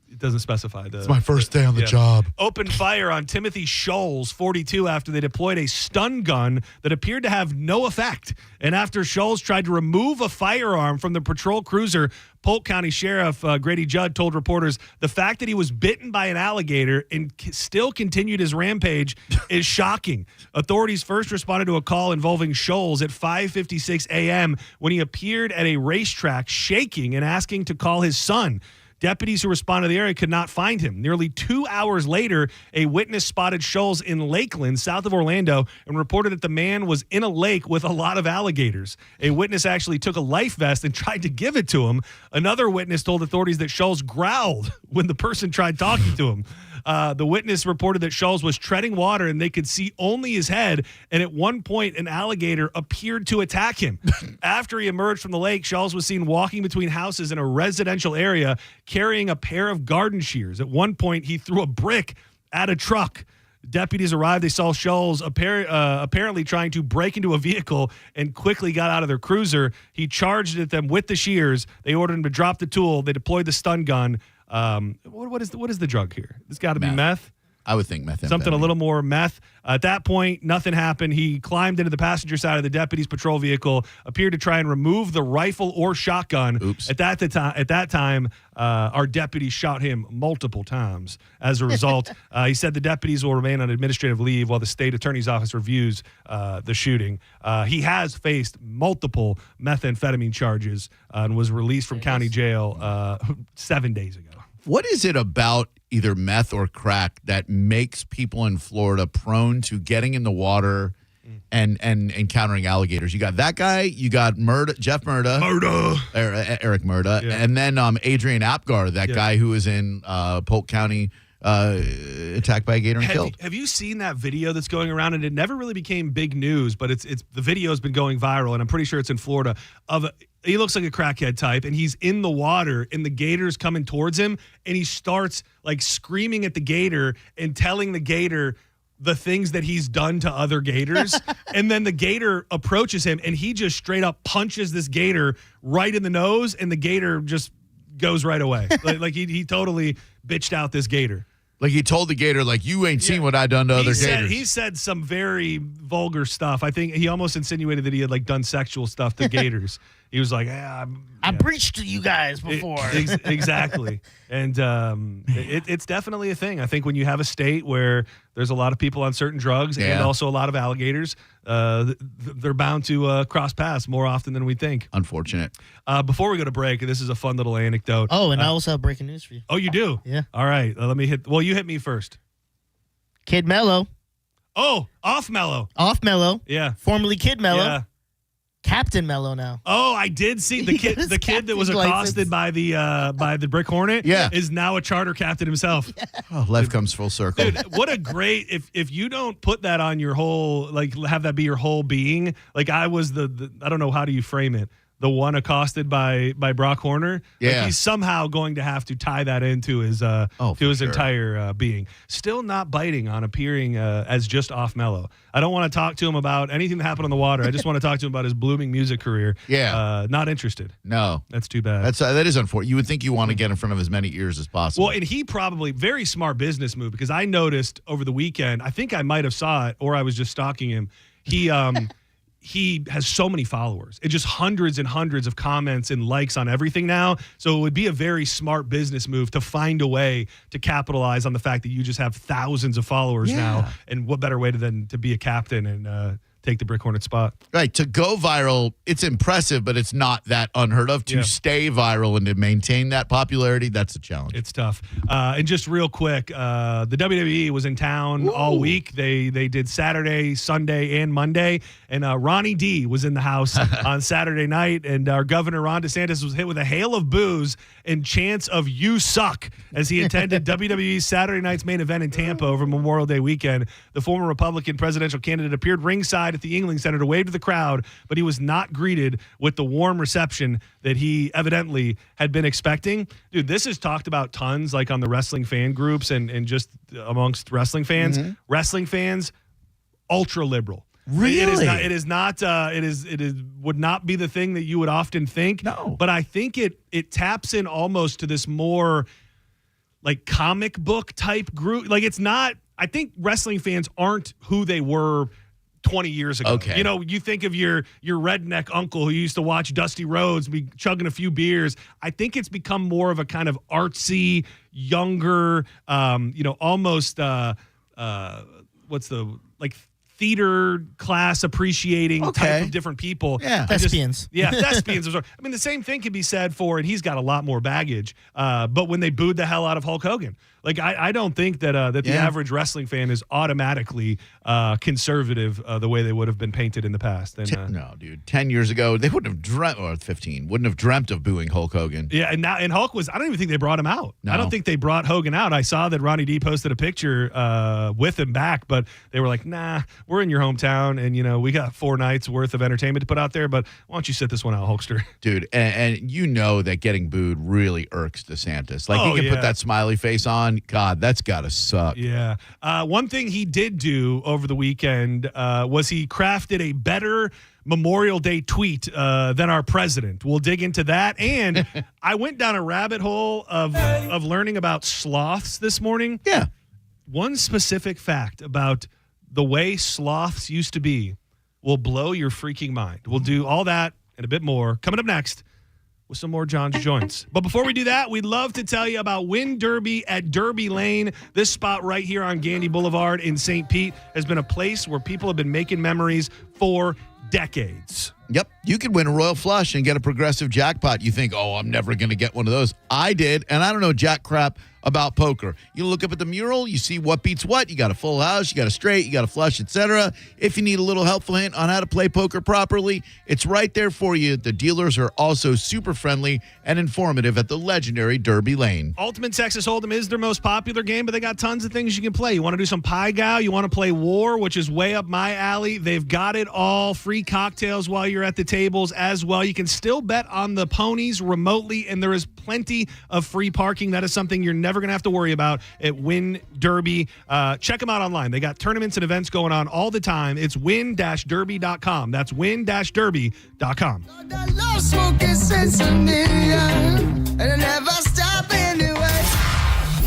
It doesn't specify the. It's my first day on the job. Opened fire on Timothy Scholes, 42, after they deployed a stun gun that appeared to have no effect. And after Scholes tried to remove a firearm from the patrol cruiser, Polk County Sheriff Grady Judd told reporters the fact that he was bitten by an alligator and still continued his rampage is shocking. Authorities first responded to a call involving Scholes at 5:56 a.m. when he appeared at a racetrack shaking and asking to call his son. Deputies who responded to the area could not find him. Nearly 2 hours later, a witness spotted Scholes in Lakeland, south of Orlando, and reported that the man was in a lake with a lot of alligators. A witness actually took a life vest and tried to give it to him. Another witness told authorities that Scholes growled when the person tried talking to him. The witness reported that Scholes was treading water and they could see only his head, and at one point an alligator appeared to attack him. After he emerged from the lake, Scholes was seen walking between houses in a residential area carrying a pair of garden shears. At one point, he threw a brick at a truck. Deputies arrived. They saw Scholes apparently trying to break into a vehicle and quickly got out of their cruiser. He charged at them with the shears. They ordered him to drop the tool. They deployed the stun gun. What is the drug here? It's got to be meth. I would think meth. Something a little more meth. At that point, nothing happened. He climbed into the passenger side of the deputy's patrol vehicle, appeared to try and remove the rifle or shotgun. Oops. At that time, our deputy shot him multiple times. As a result, he said the deputies will remain on administrative leave while the state attorney's office reviews the shooting. He has faced multiple methamphetamine charges and was released from county jail 7 days ago. What is it about either meth or crack that makes people in Florida prone to getting in the water and encountering alligators? You got that guy, you got Jeff Murda, Eric Murda, and then Adrian Apgar, that guy who was in Polk County, attacked by a gator and killed. Have you seen that video that's going around? And it never really became big news, but it's the video has been going viral, and I'm pretty sure it's in Florida. He looks like a crackhead type, and he's in the water, and the gator's coming towards him, and he starts like screaming at the gator and telling the gator the things that he's done to other gators. And then the gator approaches him, and he just straight up punches this gator right in the nose, and the gator just goes right away. like he totally bitched out this gator. Like he told the gator, like, you ain't seen what I done to other gators. He said some very vulgar stuff. I think he almost insinuated that he had like done sexual stuff to gators. He was like, I preached to you guys before. Exactly. And it's definitely a thing. I think when you have a state where there's a lot of people on certain drugs and also a lot of alligators, they're bound to cross paths more often than we think. Unfortunate. Before we go to break, this is a fun little anecdote. Oh, and I also have breaking news for you. Oh, you do? Yeah. All right. You hit me first. Kid Mello. Oh, Off Mello. Off Mello. Yeah. Formerly Kid Mello. Yeah. Captain Mello now. Oh, I did see the kid. The kid that was accosted by the Brick Hornet. Is now a charter captain himself. Yeah. Oh, life comes full circle. Dude, what a great if you don't put that on your whole, like have that be your whole being. Like I was the I don't know, how do you frame it? The one accosted by Brock Horner. Yeah. Like he's somehow going to have to tie that into his entire being. Still not biting on appearing as just Off Mello. I don't want to talk to him about anything that happened on the water. I just want to talk to him about his blooming music career. Yeah. Not interested. No. That's too bad. That is unfortunate. You would think you want to get in front of as many ears as possible. Well, and he probably, very smart business move, because I noticed over the weekend, I think I might have saw it or I was just stalking him. He has so many followers. It's just hundreds and hundreds of comments and likes on everything now. So it would be a very smart business move to find a way to capitalize on the fact that you just have thousands of followers now. And what better way than to be a captain and take the Brick Hornet spot. Right. To go viral, it's impressive, but it's not that unheard of. To stay viral and to maintain that popularity, that's a challenge. It's tough. And just real quick, the WWE was in town all week. They did Saturday, Sunday, and Monday. And Ronnie D was in the house on Saturday night. And our governor, Ron DeSantis, was hit with a hail of boos and chants of "You suck" as he attended WWE's Saturday night's main event in Tampa over Memorial Day weekend. The former Republican presidential candidate appeared ringside at the Yuengling Center to wave to the crowd, but he was not greeted with the warm reception that he evidently had been expecting. Dude, this is talked about tons, like on the wrestling fan groups and just amongst wrestling fans. Mm-hmm. Wrestling fans, ultra liberal. Really? It would not be the thing that you would often think. No. But I think it taps in almost to this more like comic book type group. Like it's not, I think wrestling fans aren't who they were 20 years ago. Okay. You know, you think of your redneck uncle who used to watch Dusty Rhodes be chugging a few beers. I think it's become more of a kind of artsy, younger, almost theater class appreciating type of different people. Yeah, thespians. Thespians. I mean, the same thing can be said for, and he's got a lot more baggage, but when they booed the hell out of Hulk Hogan. Like, I don't think that the average wrestling fan is automatically conservative the way they would have been painted in the past. And, no, dude. 10 years ago, they wouldn't have dreamt, or 15, wouldn't have dreamt of booing Hulk Hogan. Yeah, and Hulk was, I don't even think they brought him out. No. I don't think they brought Hogan out. I saw that Ronnie D posted a picture with him back, but they were like, nah, we're in your hometown, and, we got 4 nights worth of entertainment to put out there, but why don't you sit this one out, Hulkster? Dude, and you know that getting booed really irks DeSantis. Like, he can put that smiley face on. God, that's got to suck. Yeah. One thing he did do over the weekend was he crafted a better Memorial Day tweet than our president. We'll dig into that. And I went down a rabbit hole of learning about sloths this morning. Yeah. One specific fact about the way sloths used to be will blow your freaking mind. We'll do all that and a bit more coming up next with some more John's Joints. But before we do that, we'd love to tell you about Win Derby at Derby Lane. This spot right here on Gandy Boulevard in St. Pete has been a place where people have been making memories for decades. Yep. You could win a Royal Flush and get a progressive jackpot. You think, oh, I'm never going to get one of those. I did, and I don't know jack crap about poker. You look up at the mural, you see what beats what. You got a full house, you got a straight, you got a flush, etc. If you need a little helpful hint on how to play poker properly, it's right there for you. The dealers are also super friendly and informative at the legendary Derby Lane. Ultimate Texas Hold'em is their most popular game, but they got tons of things you can play. You want to do some Pie Gow, you want to play War, which is way up my alley. They've got it all. Free cocktails while you're at the tables as well. You can still bet on the ponies remotely, and there is plenty of free parking. That is something you're never going to have to worry about at Win Derby. Check them out online. They got tournaments and events going on all the time. It's win-derby.com. That's win-derby.com. I love smoking since a million, and I never stop anyway.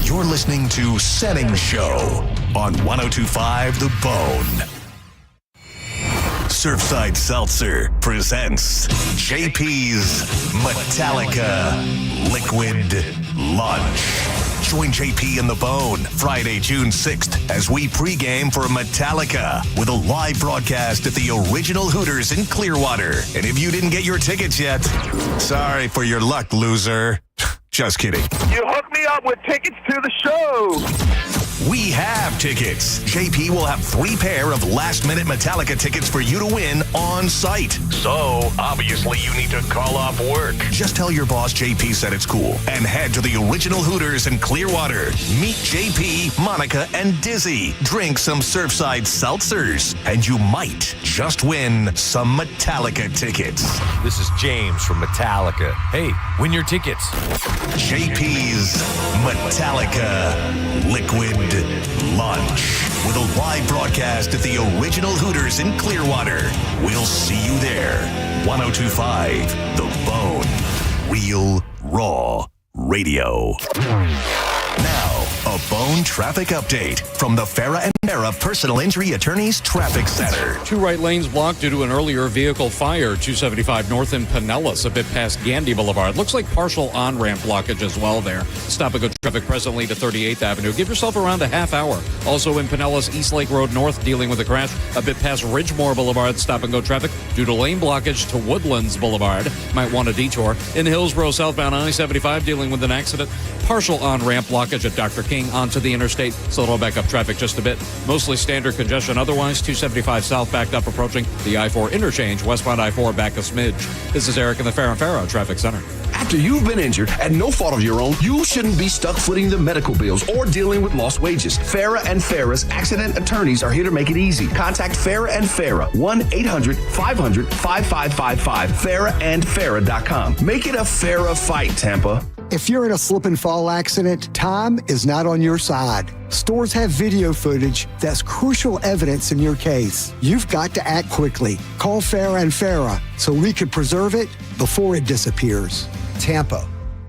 You're listening to Setting Show on 102.5 The Bone. Surfside Seltzer presents JP's Metallica Liquid Lunch. Join JP and The Bone Friday, June 6th as we pregame for Metallica with a live broadcast at the original Hooters in Clearwater. And if you didn't get your tickets yet, sorry for your luck, loser. Just kidding. You hooked me up with tickets to the show. We have tickets. JP will have 3 pair of last-minute Metallica tickets for you to win on site. So, obviously, you need to call off work. Just tell your boss JP said it's cool and head to the original Hooters in Clearwater. Meet JP, Monica, and Dizzy. Drink some Surfside Seltzers, and you might just win some Metallica tickets. This is James from Metallica. Hey, win your tickets. JP's Metallica Liquid Lunch with a live broadcast at the original Hooters in Clearwater. We'll see you there. 102.5 The Bone. Real Raw Radio. Now, a Bone traffic update from the Farah and Farah Personal Injury Attorneys Traffic Center. 2 right lanes blocked due to an earlier vehicle fire. 275 north in Pinellas, a bit past Gandy Boulevard. Looks like partial on-ramp blockage as well there. Stop and go traffic presently to 38th Avenue. Give yourself around a half hour. Also in Pinellas, East Lake Road North, dealing with a crash a bit past Ridgemore Boulevard. Stop and go traffic due to lane blockage to Woodlands Boulevard. Might want a detour. In Hillsborough, southbound I-75, dealing with an accident. Partial on-ramp blockage at Dr. King onto the interstate, so it'll back up traffic just a bit. Mostly standard congestion otherwise. 275 south backed up approaching the I-4 interchange. Westbound I-4 back a smidge. This is Eric in the Farah and Farah Traffic Center. After you've been injured at no fault of your own, you shouldn't be stuck footing the medical bills or dealing with lost wages. Farah and Farah's accident attorneys are here to make it easy. Contact Farah and Farah, 1-800-500-5555, farahandfarah.com. Make it a Farah fight, Tampa. If you're in a slip and fall accident, time is not on your side. Stores have video footage that's crucial evidence in your case. You've got to act quickly. Call Farah and Farah so we can preserve it before it disappears. Tampa.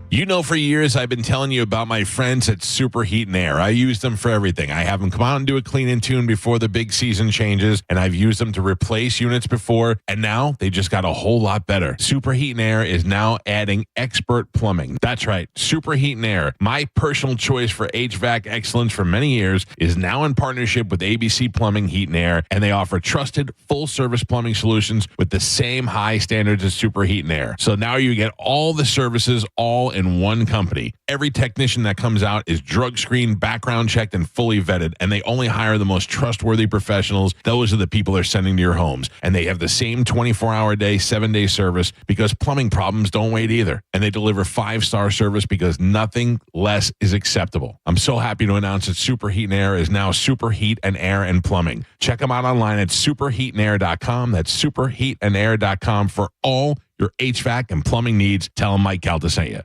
You know, for years, I've been telling you about my friends at Super Heat and Air. I use them for everything. I have them come out and do a clean and tune before the big season changes, and I've used them to replace units before, and now they just got a whole lot better. Super Heat and Air is now adding expert plumbing. That's right, Super Heat and Air, my personal choice for HVAC excellence for many years, is now in partnership with ABC Plumbing, Heat and Air, and they offer trusted, full-service plumbing solutions with the same high standards as Super Heat and Air. So now you get all the services all in one company. Every technician that comes out is drug screened, background checked, and fully vetted, and they only hire the most trustworthy professionals. Those are the people they're sending to your homes, and they have the same 24-hour day, 7-day service, because plumbing problems don't wait either, and they deliver 5-star service because nothing less is acceptable. I'm so happy to announce that Super Heat and Air is now Super Heat and Air and Plumbing. Check them out online at superheatandair.com. That's superheatandair.com for all your HVAC and plumbing needs. Tell them Mike Calta sent you.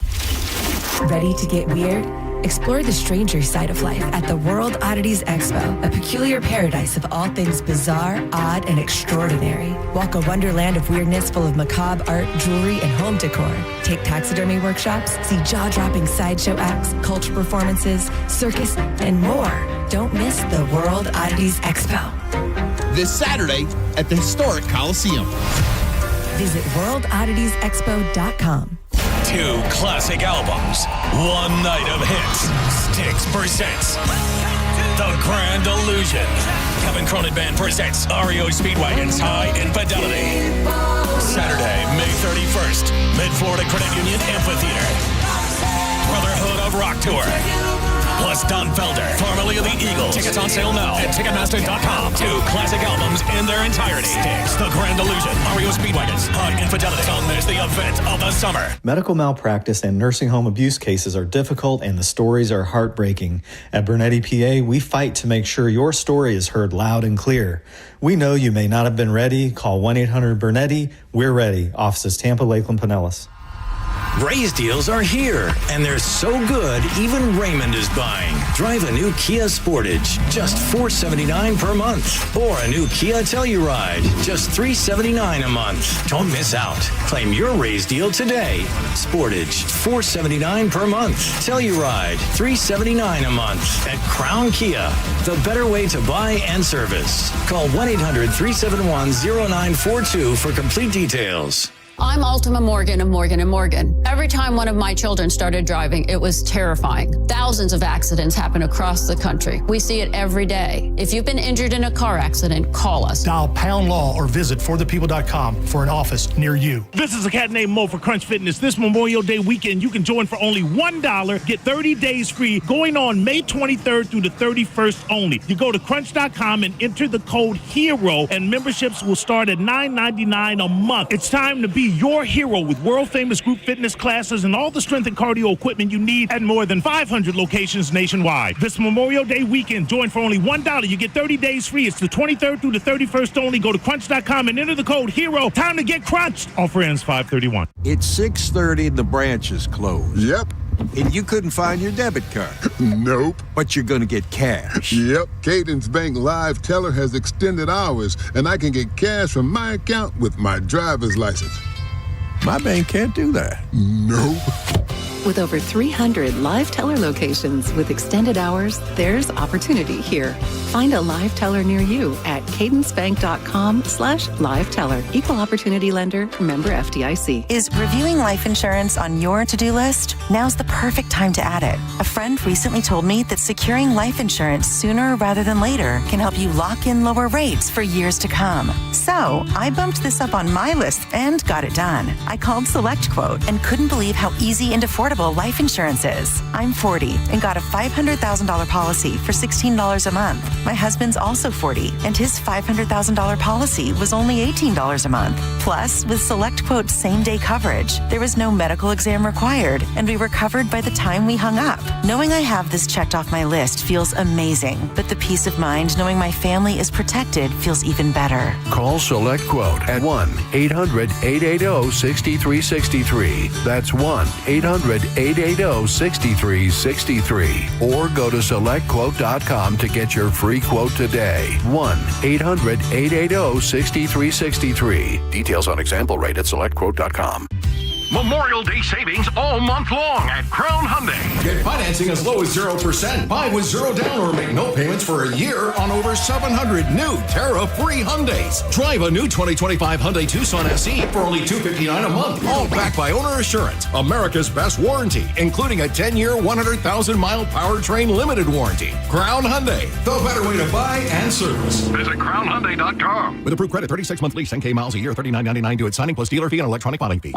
Ready to get weird? Explore the stranger side of life at the World Oddities Expo, a peculiar paradise of all things bizarre, odd, and extraordinary. Walk a wonderland of weirdness full of macabre art, jewelry, and home decor. Take taxidermy workshops, see jaw-dropping sideshow acts, culture performances, circus, and more. Don't miss the World Oddities Expo. This Saturday at the historic Coliseum. Visit worldodditiesexpo.com. 2 classic albums, 1 night of hits. Styx presents The Grand Illusion. Kevin Cronin Band presents REO Speedwagon's High Infidelity. Saturday, May 31st, Mid-Florida Credit Union Amphitheater. Brotherhood of Rock Tour. Plus Don Felder, formerly of the Eagles. Tickets on sale now at Ticketmaster.com. 2 classic albums in their entirety. Styx, The Grand Illusion, REO Speedwagons, High Infidelity. Don't miss the event of the summer. Medical malpractice and nursing home abuse cases are difficult and the stories are heartbreaking. At Bernetti PA, we fight to make sure your story is heard loud and clear. We know you may not have been ready. Call 1-800-BERNETTI. We're ready. Offices Tampa, Lakeland, Pinellas. Raise deals are here, and they're so good, even Raymond is buying. Drive a new Kia Sportage, just $479 per month. Or a new Kia Telluride, just $379 a month. Don't miss out. Claim your raise deal today. Sportage, $479 per month. Telluride, $379 a month. At Crown Kia, the better way to buy and service. Call 1-800-371-0942 for complete details. I'm Ultima Morgan of Morgan & Morgan. Every time one of my children started driving, it was terrifying. Thousands of accidents happen across the country. We see it every day. If you've been injured in a car accident, call us. Dial Pound Law or visit forthepeople.com for an office near you. This is a cat named Mo for Crunch Fitness. This Memorial Day weekend, you can join for only $1. Get 30 days free going on May 23rd through the 31st only. You go to crunch.com and enter the code HERO, and memberships will start at $9.99 a month. It's time to be your hero with world-famous group fitness classes and all the strength and cardio equipment you need at more than 500 locations nationwide. This Memorial Day weekend, join for only $1. You get 30 days free. It's the 23rd through the 31st only. Go to crunch.com and enter the code HERO. Time to get crunched. Offer ends 5/31. It's 6:30 and the branch is closed. Yep. And you couldn't find your debit card. Nope. But you're going to get cash. Yep. Cadence Bank Live Teller has extended hours, and I can get cash from my account with my driver's license. My bank can't do that. Nope. With over 300 live teller locations with extended hours, there's opportunity here. Find a live teller near you at cadencebank.com/live teller. Equal opportunity lender, member FDIC. Is reviewing life insurance on your to-do list? Now's the perfect time to add it. A friend recently told me that securing life insurance sooner rather than later can help you lock in lower rates for years to come. So I bumped this up on my list and got it done. I called SelectQuote and couldn't believe how easy and affordable life insurance is. I'm 40 and got a $500,000 policy for $16 a month. My husband's also 40 and his $500,000 policy was only $18 a month. Plus, with SelectQuote same-day coverage, there was no medical exam required and we were covered by the time we hung up. Knowing I have this checked off my list feels amazing, but the peace of mind knowing my family is protected feels even better. Call SelectQuote at 1-800-880-6363. That's 1-800-880-6363. Or go to SelectQuote.com to get your free quote today. 1-800-880-6363. Details on example rate at SelectQuote.com. Memorial Day savings all month long at Crown Hyundai. Get financing as low as 0%. Buy with zero down or make no payments for a year on over 700 new tariff-free Hyundais. Drive a new 2025 Hyundai Tucson SE for only $259 a month. All backed by Owner Assurance, America's best warranty, including a 10-year, 100,000-mile powertrain limited warranty. Crown Hyundai, the better way to buy and service. Visit CrownHyundai.com. With approved credit, 36-month lease, 10K miles a year, $39.99 due at signing plus dealer fee and electronic filing fee.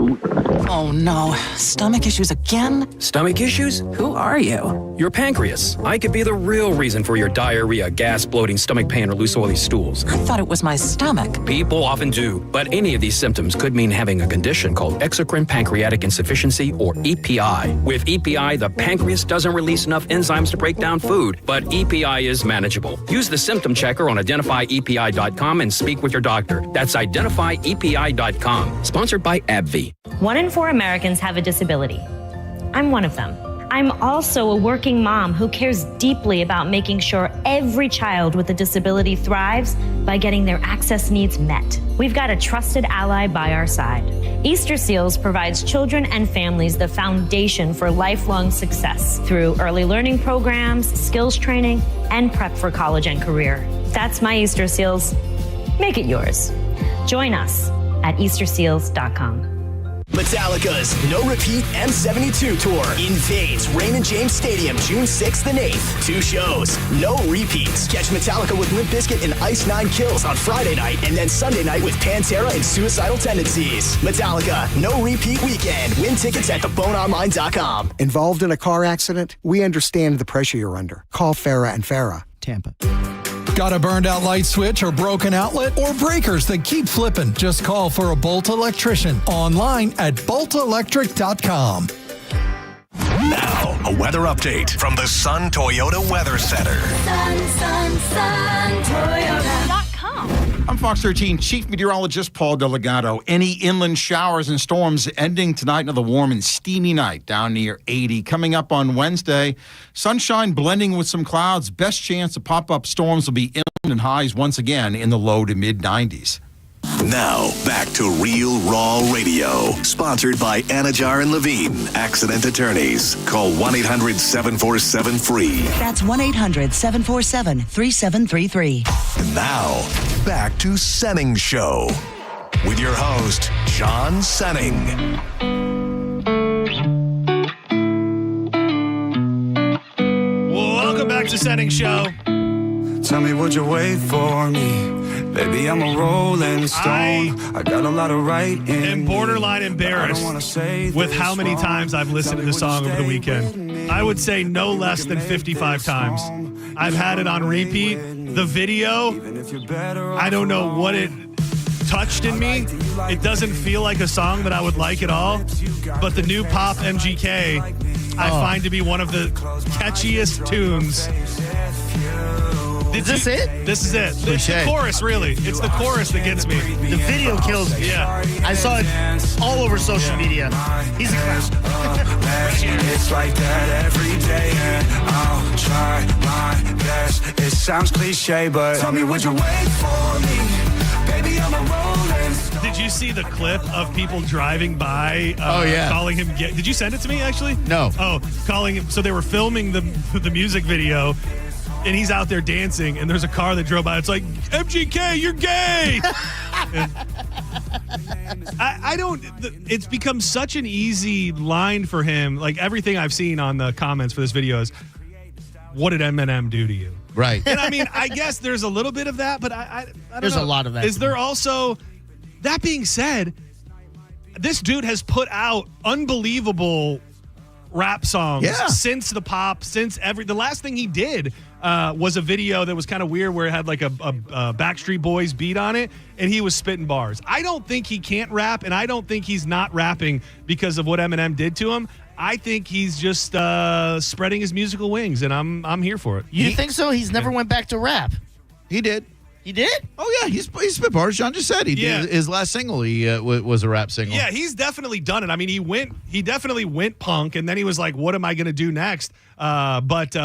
Oh no, stomach issues again? Stomach issues? Who are you? Your pancreas. I could be the real reason for your diarrhea, gas, bloating, stomach pain, or loose oily stools. I thought it was my stomach. People often do, but any of these symptoms could mean having a condition called exocrine pancreatic insufficiency, or EPI. With EPI, the pancreas doesn't release enough enzymes to break down food, but EPI is manageable. Use the symptom checker on identifyepi.com and speak with your doctor. That's identifyepi.com. Sponsored by AbbVie. 1 in 4 Americans have a disability. I'm one of them. I'm also a working mom who cares deeply about making sure every child with a disability thrives by getting their access needs met. We've got a trusted ally by our side. Easter Seals provides children and families the foundation for lifelong success through early learning programs, skills training, and prep for college and career. That's my Easter Seals. Make it yours. Join us at easterseals.com. Metallica's No Repeat M72 Tour invades Raymond James Stadium June 6th and 8th. 2 shows, no repeats. Catch Metallica with Limp Bizkit and Ice Nine Kills on Friday night, and then Sunday night with Pantera and Suicidal Tendencies. Metallica, no repeat weekend. Win tickets at theboneonline.com. Involved in a car accident? We understand the pressure you're under. Call Farah and Farah, Tampa. Got a burned out light switch or broken outlet or breakers that keep flipping? Just call for a Bolt electrician online at boltelectric.com. Now, a weather update from the Sun Toyota Weather Center. Sun, Toyota.com. I'm Fox 13 Chief Meteorologist Paul Delegato. Any inland showers and storms ending tonight. Another warm and steamy night down near 80. Coming up on Wednesday, sunshine blending with some clouds. Best chance of pop-up storms will be inland and highs once again in the low to mid-90s. Now, back to Real Raw Radio. Sponsored by Anajar and Levine, Accident Attorneys. Call 1-800-747-FREE. That's 1-800-747-3733. Now, back to Senning Show with your host, John Senning. Welcome back to Senning Show. Tell me, would you wait for me? Baby, I'm a rolling stone. I got a lot of right in am borderline embarrassed with how many times I've listened to this song over the weekend. I would say no less than 55 times. I've had it on repeat. The video, I don't know what it touched in me. It doesn't feel like a song that I would like at all. But the new pop MGK, I find to be one of the catchiest tunes. Is this it? This is it. It's the chorus, really. It's the chorus that gets me. The video kills me. Yeah. I saw it all over social media. He's a clown. It's like that every day, and I'll try my best. It sounds cliche, but tell me, would you wait for me? Baby, I'm a rolling stone. Did you see the clip of people driving by calling him gay? Did you send it to me, actually? No. Oh, calling him. So they were filming the music video, and he's out there dancing, and there's a car that drove by. It's like, MGK, you're gay! I don't. It's become such an easy line for him. Like, everything I've seen on the comments for this video is, what did Eminem do to you? Right. And I mean, I guess there's a little bit of that, but I don't There's know. a lot of that. Is there also, that being said, this dude has put out unbelievable rap songs since the pop, the last thing he did was a video that was kind of weird where it had like a Backstreet Boys beat on it, and he was spitting bars. I don't think he can't rap, and I don't think he's not rapping because of what Eminem did to him. I think he's just spreading his musical wings, and I'm here for it. You think so? He's never went back to rap. He did. He did? Oh, yeah. He spit bars. John just said he did. His last single was a rap single. Yeah, he's definitely done it. I mean, he definitely went punk, and then he was like, what am I going to do next? But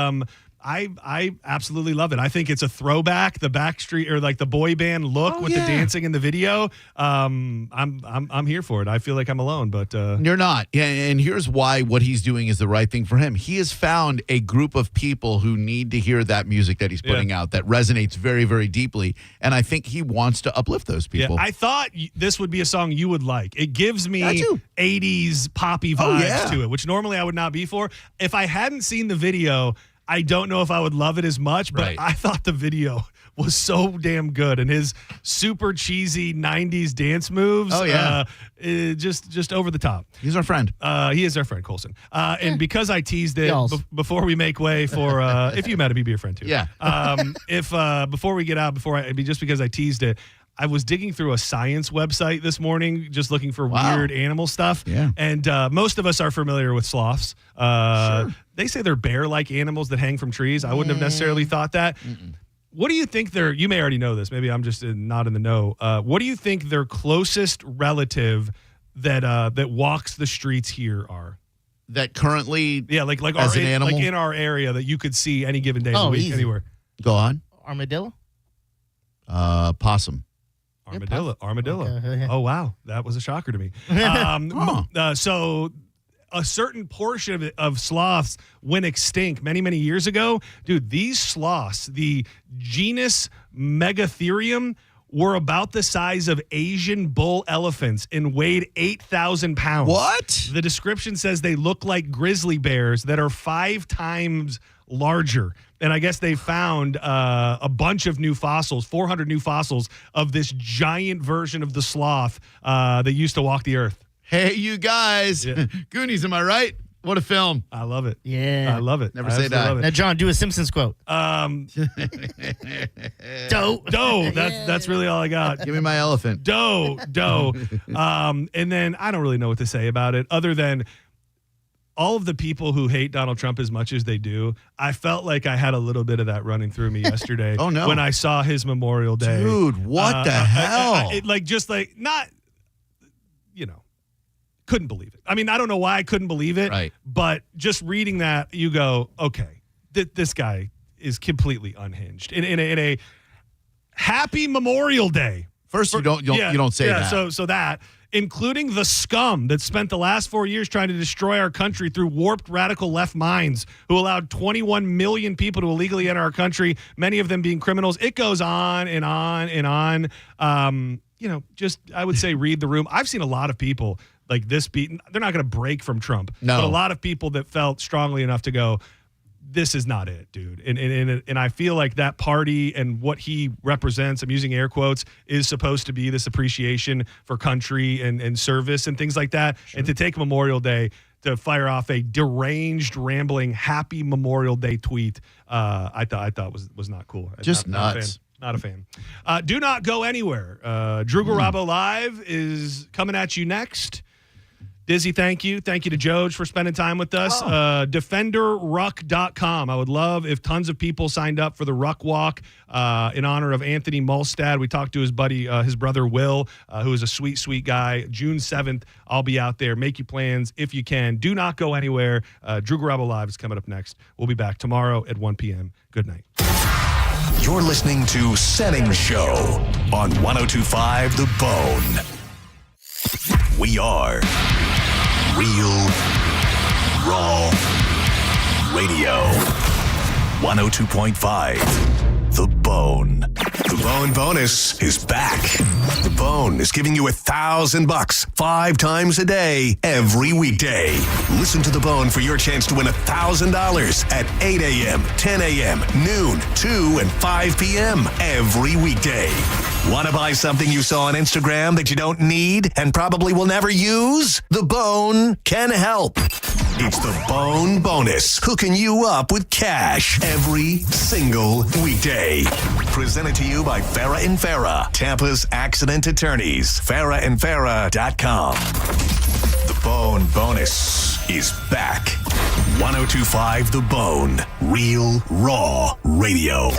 I absolutely love it. I think it's a throwback, the Backstreet or like the boy band look with the dancing in the video. I'm here for it. I feel like I'm alone, but you're not. Yeah, and here's why what he's doing is the right thing for him. He has found a group of people who need to hear that music that he's putting out that resonates very, very deeply, and I think he wants to uplift those people. Yeah, I thought this would be a song you would like. It gives me 80s poppy vibes to it, which normally I would not be for. If I hadn't seen the video, I don't know if I would love it as much, but I thought the video was so damn good, and his super cheesy 90s dance moves, just over the top. He's our friend. He is our friend, Colson. And because I teased it before we make way for, if you met him, he'd be your friend too. Yeah. Before we get out, just because I teased it, I was digging through a science website this morning, just looking for weird animal stuff. Yeah. And most of us are familiar with sloths. They say they're bear-like animals that hang from trees. I wouldn't have necessarily thought that. What do you think you may already know this. Maybe I'm just not in the know. What do you think their closest relative that walks the streets here are? That currently, like as an animal? Like in our area that you could see any given day of the week, easy. anywhere. Go on. Armadillo? Possum. Armadillo. Okay. Oh, wow. That was a shocker to me. So a certain portion of sloths went extinct many, many years ago. Dude, these sloths, the genus Megatherium, were about the size of Asian bull elephants and weighed 8,000 pounds. What? The description says they look like grizzly bears that are 5 times larger. And I guess they found a bunch of new fossils, 400 new fossils of this giant version of the sloth that used to walk the earth. Hey, you guys. Yeah. Goonies, am I right? What a film. I love it. Yeah. I love it. Never say die. Now, John, do a Simpsons quote. Doe. Doe. That's really all I got. Give me my elephant. Doe. And then I don't really know what to say about it other than all of the people who hate Donald Trump as much as they do. I felt like I had a little bit of that running through me yesterday. Oh, no. When I saw his Memorial Day. Dude, what the hell? Couldn't believe it. I mean, I don't know why I couldn't believe it, but just reading that, you go, okay, this guy is completely unhinged. In a happy Memorial Day. First, you don't say that. So that, including the scum that spent the last 4 years trying to destroy our country through warped radical left minds who allowed 21 million people to illegally enter our country, many of them being criminals. It goes on and on and on. Just, I would say, read the room. I've seen a lot of people like this beaten. They're not going to break from Trump. No. But a lot of people that felt strongly enough to go, this is not it, dude. And I feel like that party and what he represents, I'm using air quotes, is supposed to be this appreciation for country and service and things like that. Sure. And to take Memorial Day to fire off a deranged, rambling, happy Memorial Day tweet, I thought was not cool. Just nuts. Not a fan. Do not go anywhere. Drew Garabo Live is coming at you next. Dizzy, thank you. Thank you to Joj for spending time with us. DefenderRuck.com. I would love if tons of people signed up for the Ruck Walk in honor of Anthony Mulstad. We talked to his buddy, his brother Will, who is a sweet, sweet guy. June 7th, I'll be out there. Make your plans if you can. Do not go anywhere. Drew Garabo Live is coming up next. We'll be back tomorrow at 1 p.m. Good night. You're listening to Setting Show on 102.5 The Bone. We are Real Raw Radio. 102.5 The Bone. The Bone bonus is back. The Bone is giving you $1,000 5 times a day, every weekday. Listen to The Bone for your chance to win $1,000 at 8 a.m., 10 a.m., noon, 2, and 5 p.m. every weekday. Want to buy something you saw on Instagram that you don't need and probably will never use? The Bone can help. It's the Bone Bonus, hooking you up with cash every single weekday. Presented to you by Farah and Farah, Tampa's accident attorneys. FarahandFarah.com. The Bone Bonus is back. 102.5 The Bone, Real Raw Radio.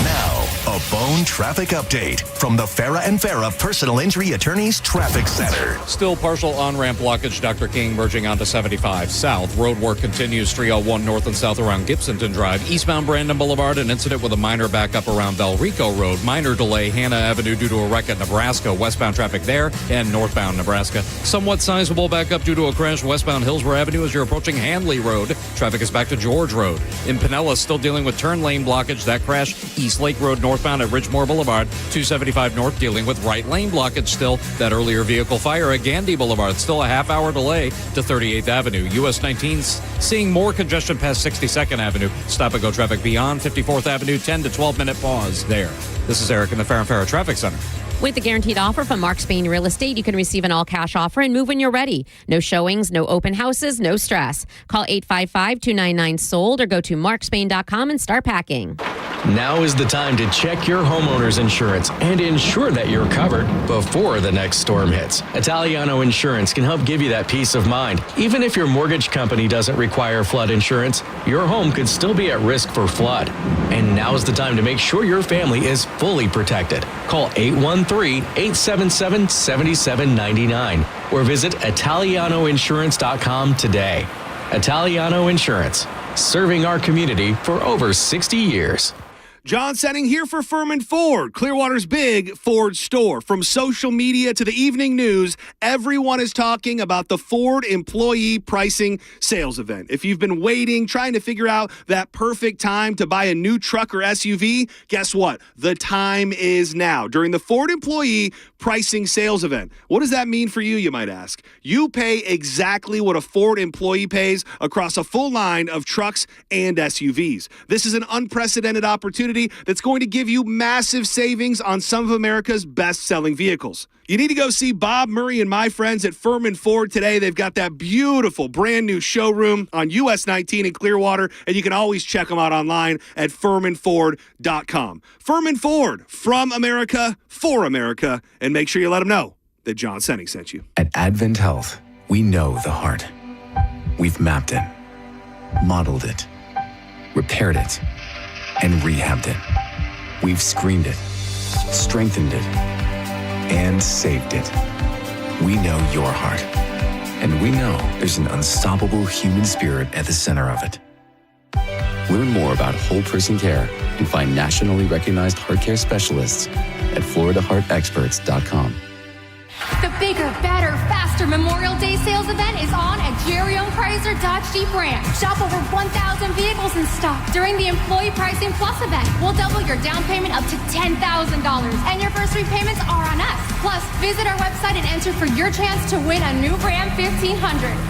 Now, a Bone traffic update from the Farah and Farah Personal Injury Attorneys Traffic Center. Still partial on-ramp blockage, Dr. King merging onto 75 South. Road work continues 301 north and south around Gibsonton Drive. Eastbound Brandon Boulevard, an incident with a minor backup around Valrico Road. Minor delay, Hannah Avenue due to a wreck at Nebraska. Westbound traffic there and northbound Nebraska. Somewhat sizable backup due to a crash westbound Hillsborough Avenue as you're approaching Handley Road. Traffic is back to George Road. In Pinellas, still dealing with turn lane blockage. That crash, East Lake Road northbound at Ridgemore Boulevard. 275 north dealing with right lane blockage still. That earlier vehicle fire at Gandy Boulevard. Still a half-hour delay to 38th Avenue. US 19 seeing more congestion past 62nd Avenue. Stop-and-go traffic beyond 54th Avenue. 10 to 12-minute pause there. This is Eric in the Farah and Farah Traffic Center. With the guaranteed offer from Mark Spain Real Estate, you can receive an all-cash offer and move when you're ready. No showings, no open houses, no stress. Call 855-299-SOLD or go to markspain.com and start packing. Now is the time to check your homeowner's insurance and ensure that you're covered before the next storm hits. Italiano Insurance can help give you that peace of mind. Even if your mortgage company doesn't require flood insurance, your home could still be at risk for flood. And now's the time to make sure your family is fully protected. Call 813-877-7799 or visit ItalianoInsurance.com today. Italiano Insurance, serving our community for over 60 years. John Senning here for Furman Ford, Clearwater's big Ford store. From social media to the evening news, everyone is talking about the Ford employee pricing sales event. If you've been waiting, trying to figure out that perfect time to buy a new truck or SUV, guess what? The time is now during the Ford employee pricing sales event. What does that mean for you, you might ask? You pay exactly what a Ford employee pays across a full line of trucks and SUVs. This is an unprecedented opportunity that's going to give you massive savings on some of America's best-selling vehicles. You need to go see Bob Murray and my friends at Furman Ford today. They've got that beautiful brand new showroom on US 19 in Clearwater, and you can always check them out online at FurmanFord.com. Furman Ford, from America, for America, and make sure you let them know that John Senning sent you. At Advent Health, we know the heart. We've mapped it, modeled it, repaired it, and rehabbed it. We've screened it, strengthened it, and saved it. We know your heart, and we know there's an unstoppable human spirit at the center of it. Learn more about whole person care and find nationally recognized heart care specialists at FloridaHeartExperts.com. The bigger, better, faster Memorial Day sales event is on at Jerry-owned Chrysler Dodge Jeep Ram. Shop over 1,000 vehicles in stock during the Employee Pricing Plus event. We'll double your down payment up to $10,000, and your first 3 payments are on us. Plus, visit our website and enter for your chance to win a new Ram 1500.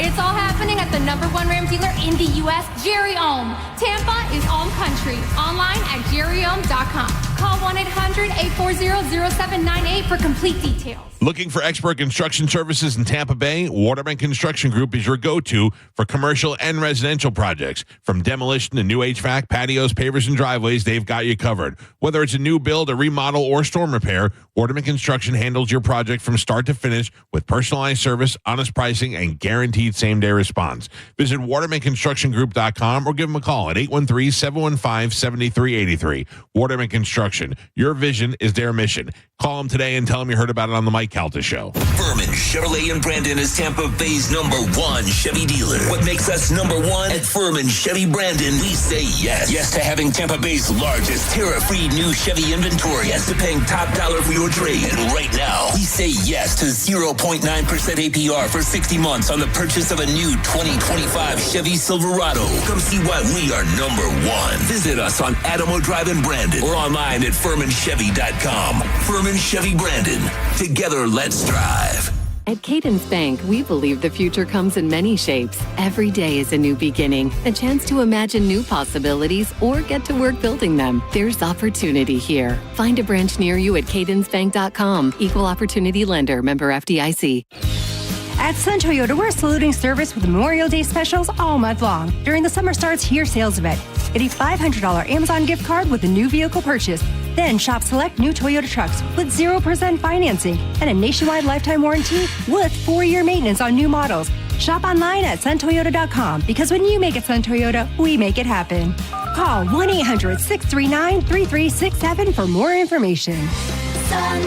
It's all happening at the #1 Ram dealer in the U.S., Jerry Ohm. Tampa is Ohm Country. Online at jerryohm.com. Call 1-800-840-0798 for complete details. Looking for expert construction services in Tampa Bay? Waterman Construction Group is your go-to for commercial and residential projects. From demolition to new HVAC, patios, pavers, and driveways, they've got you covered. Whether it's a new build, a remodel, or storm repair, Waterman Construction handles your project from start to finish with personalized service, honest pricing, and guaranteed same-day response. Visit watermanconstructiongroup.com or give them a call at 813-715-7383. Waterman Construction, your vision is their mission. Call them today and tell them you heard about it on the Mike Calta Show. Furman Chevrolet in Brandon is Tampa Bay's #1 Chevy dealer. What makes us #1 at Furman Chevy Brandon? We say yes. Yes to having Tampa Bay's largest tariff-free new Chevy inventory. Yes to paying top dollar for your trade. And right now, we say yes to 0.9% APR for 60 months on the purchase of a new 2025 Chevy Silverado. Come see why we are #1. Visit us on Adamo Drive in Brandon or online at FurmanChevy.com. Furman Chevy Brandon. Together, let's drive. At Cadence Bank, we believe the future comes in many shapes. Every day is a new beginning, a chance to imagine new possibilities or get to work building them. There's opportunity here. Find a branch near you at cadencebank.com. Equal opportunity lender, member FDIC. At Sun Toyota, we're saluting service with Memorial Day specials all month long during the Summer Starts Here sales event. Get a $500 Amazon gift card with a new vehicle purchase. Then shop select new Toyota trucks with 0% financing and a nationwide lifetime warranty with 4-year maintenance on new models. Shop online at suntoyota.com because when you make it Sun Toyota, we make it happen. Call 1-800-639-3367 for more information. Sun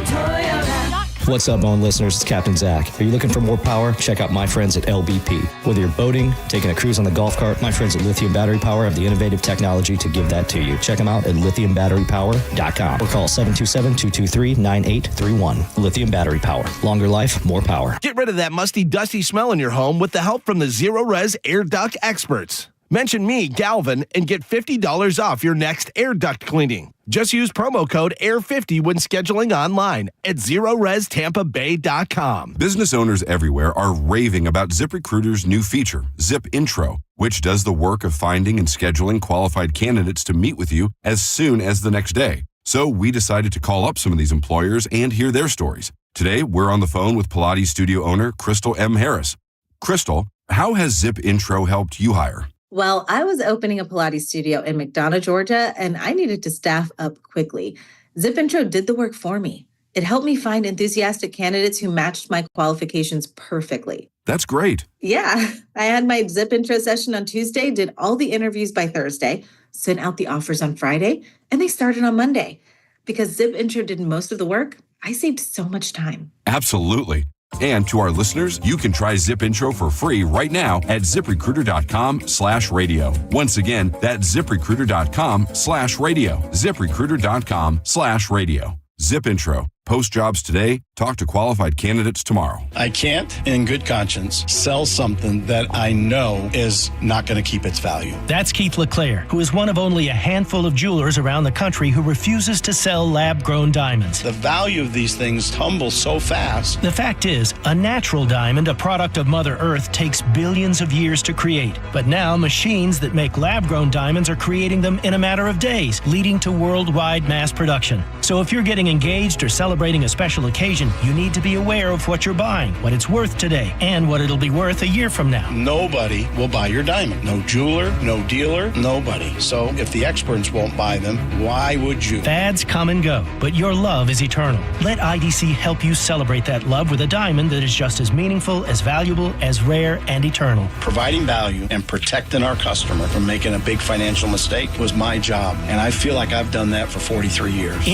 Toyota. What's up, Bone listeners? It's Captain Zach. Are you looking for more power? Check out my friends at LBP. Whether you're boating, taking a cruise on the golf cart, my friends at Lithium Battery Power have the innovative technology to give that to you. Check them out at lithiumbatterypower.com or call 727-223-9831. Lithium Battery Power. Longer life, more power. Get rid of that musty, dusty smell in your home with the help from the Zero Res Air Duct experts. Mention me, Galvin, and get $50 off your next air duct cleaning. Just use promo code AIR50 when scheduling online at ZeroResTampaBay.com. Business owners everywhere are raving about ZipRecruiter's new feature, Zip Intro, which does the work of finding and scheduling qualified candidates to meet with you as soon as the next day. So we decided to call up some of these employers and hear their stories. Today, we're on the phone with Pilates studio owner Crystal M. Harris. Crystal, how has Zip Intro helped you hire? Well, I was opening a Pilates studio in McDonough, Georgia, and I needed to staff up quickly. Zip Intro did the work for me. It helped me find enthusiastic candidates who matched my qualifications perfectly. That's great. Yeah, I had my Zip Intro session on Tuesday, did all the interviews by Thursday, sent out the offers on Friday, and they started on Monday. Because Zip Intro did most of the work, I saved so much time. Absolutely. And to our listeners, you can try Zip Intro for free right now at ZipRecruiter.com/radio. Once again, that's ZipRecruiter.com/radio. ZipRecruiter.com/radio. Zip Intro. Post jobs today. Talk to qualified candidates tomorrow. I can't, in good conscience, sell something that I know is not going to keep its value. That's Keith LeClaire, who is one of only a handful of jewelers around the country who refuses to sell lab-grown diamonds. The value of these things tumbles so fast. The fact is, a natural diamond, a product of Mother Earth, takes billions of years to create. But now, machines that make lab-grown diamonds are creating them in a matter of days, leading to worldwide mass production. So if you're getting engaged or celebrating a special occasion, you need to be aware of what you're buying, what it's worth today, and what it'll be worth a year from now. Nobody will buy your diamond. No jeweler, no dealer, nobody. So if the experts won't buy them, why would you? Fads come and go, but your love is eternal. Let IDC help you celebrate that love with a diamond that is just as meaningful, as valuable, as rare, and eternal. Providing value and protecting our customer from making a big financial mistake was my job, and I feel like I've done that for 43 years.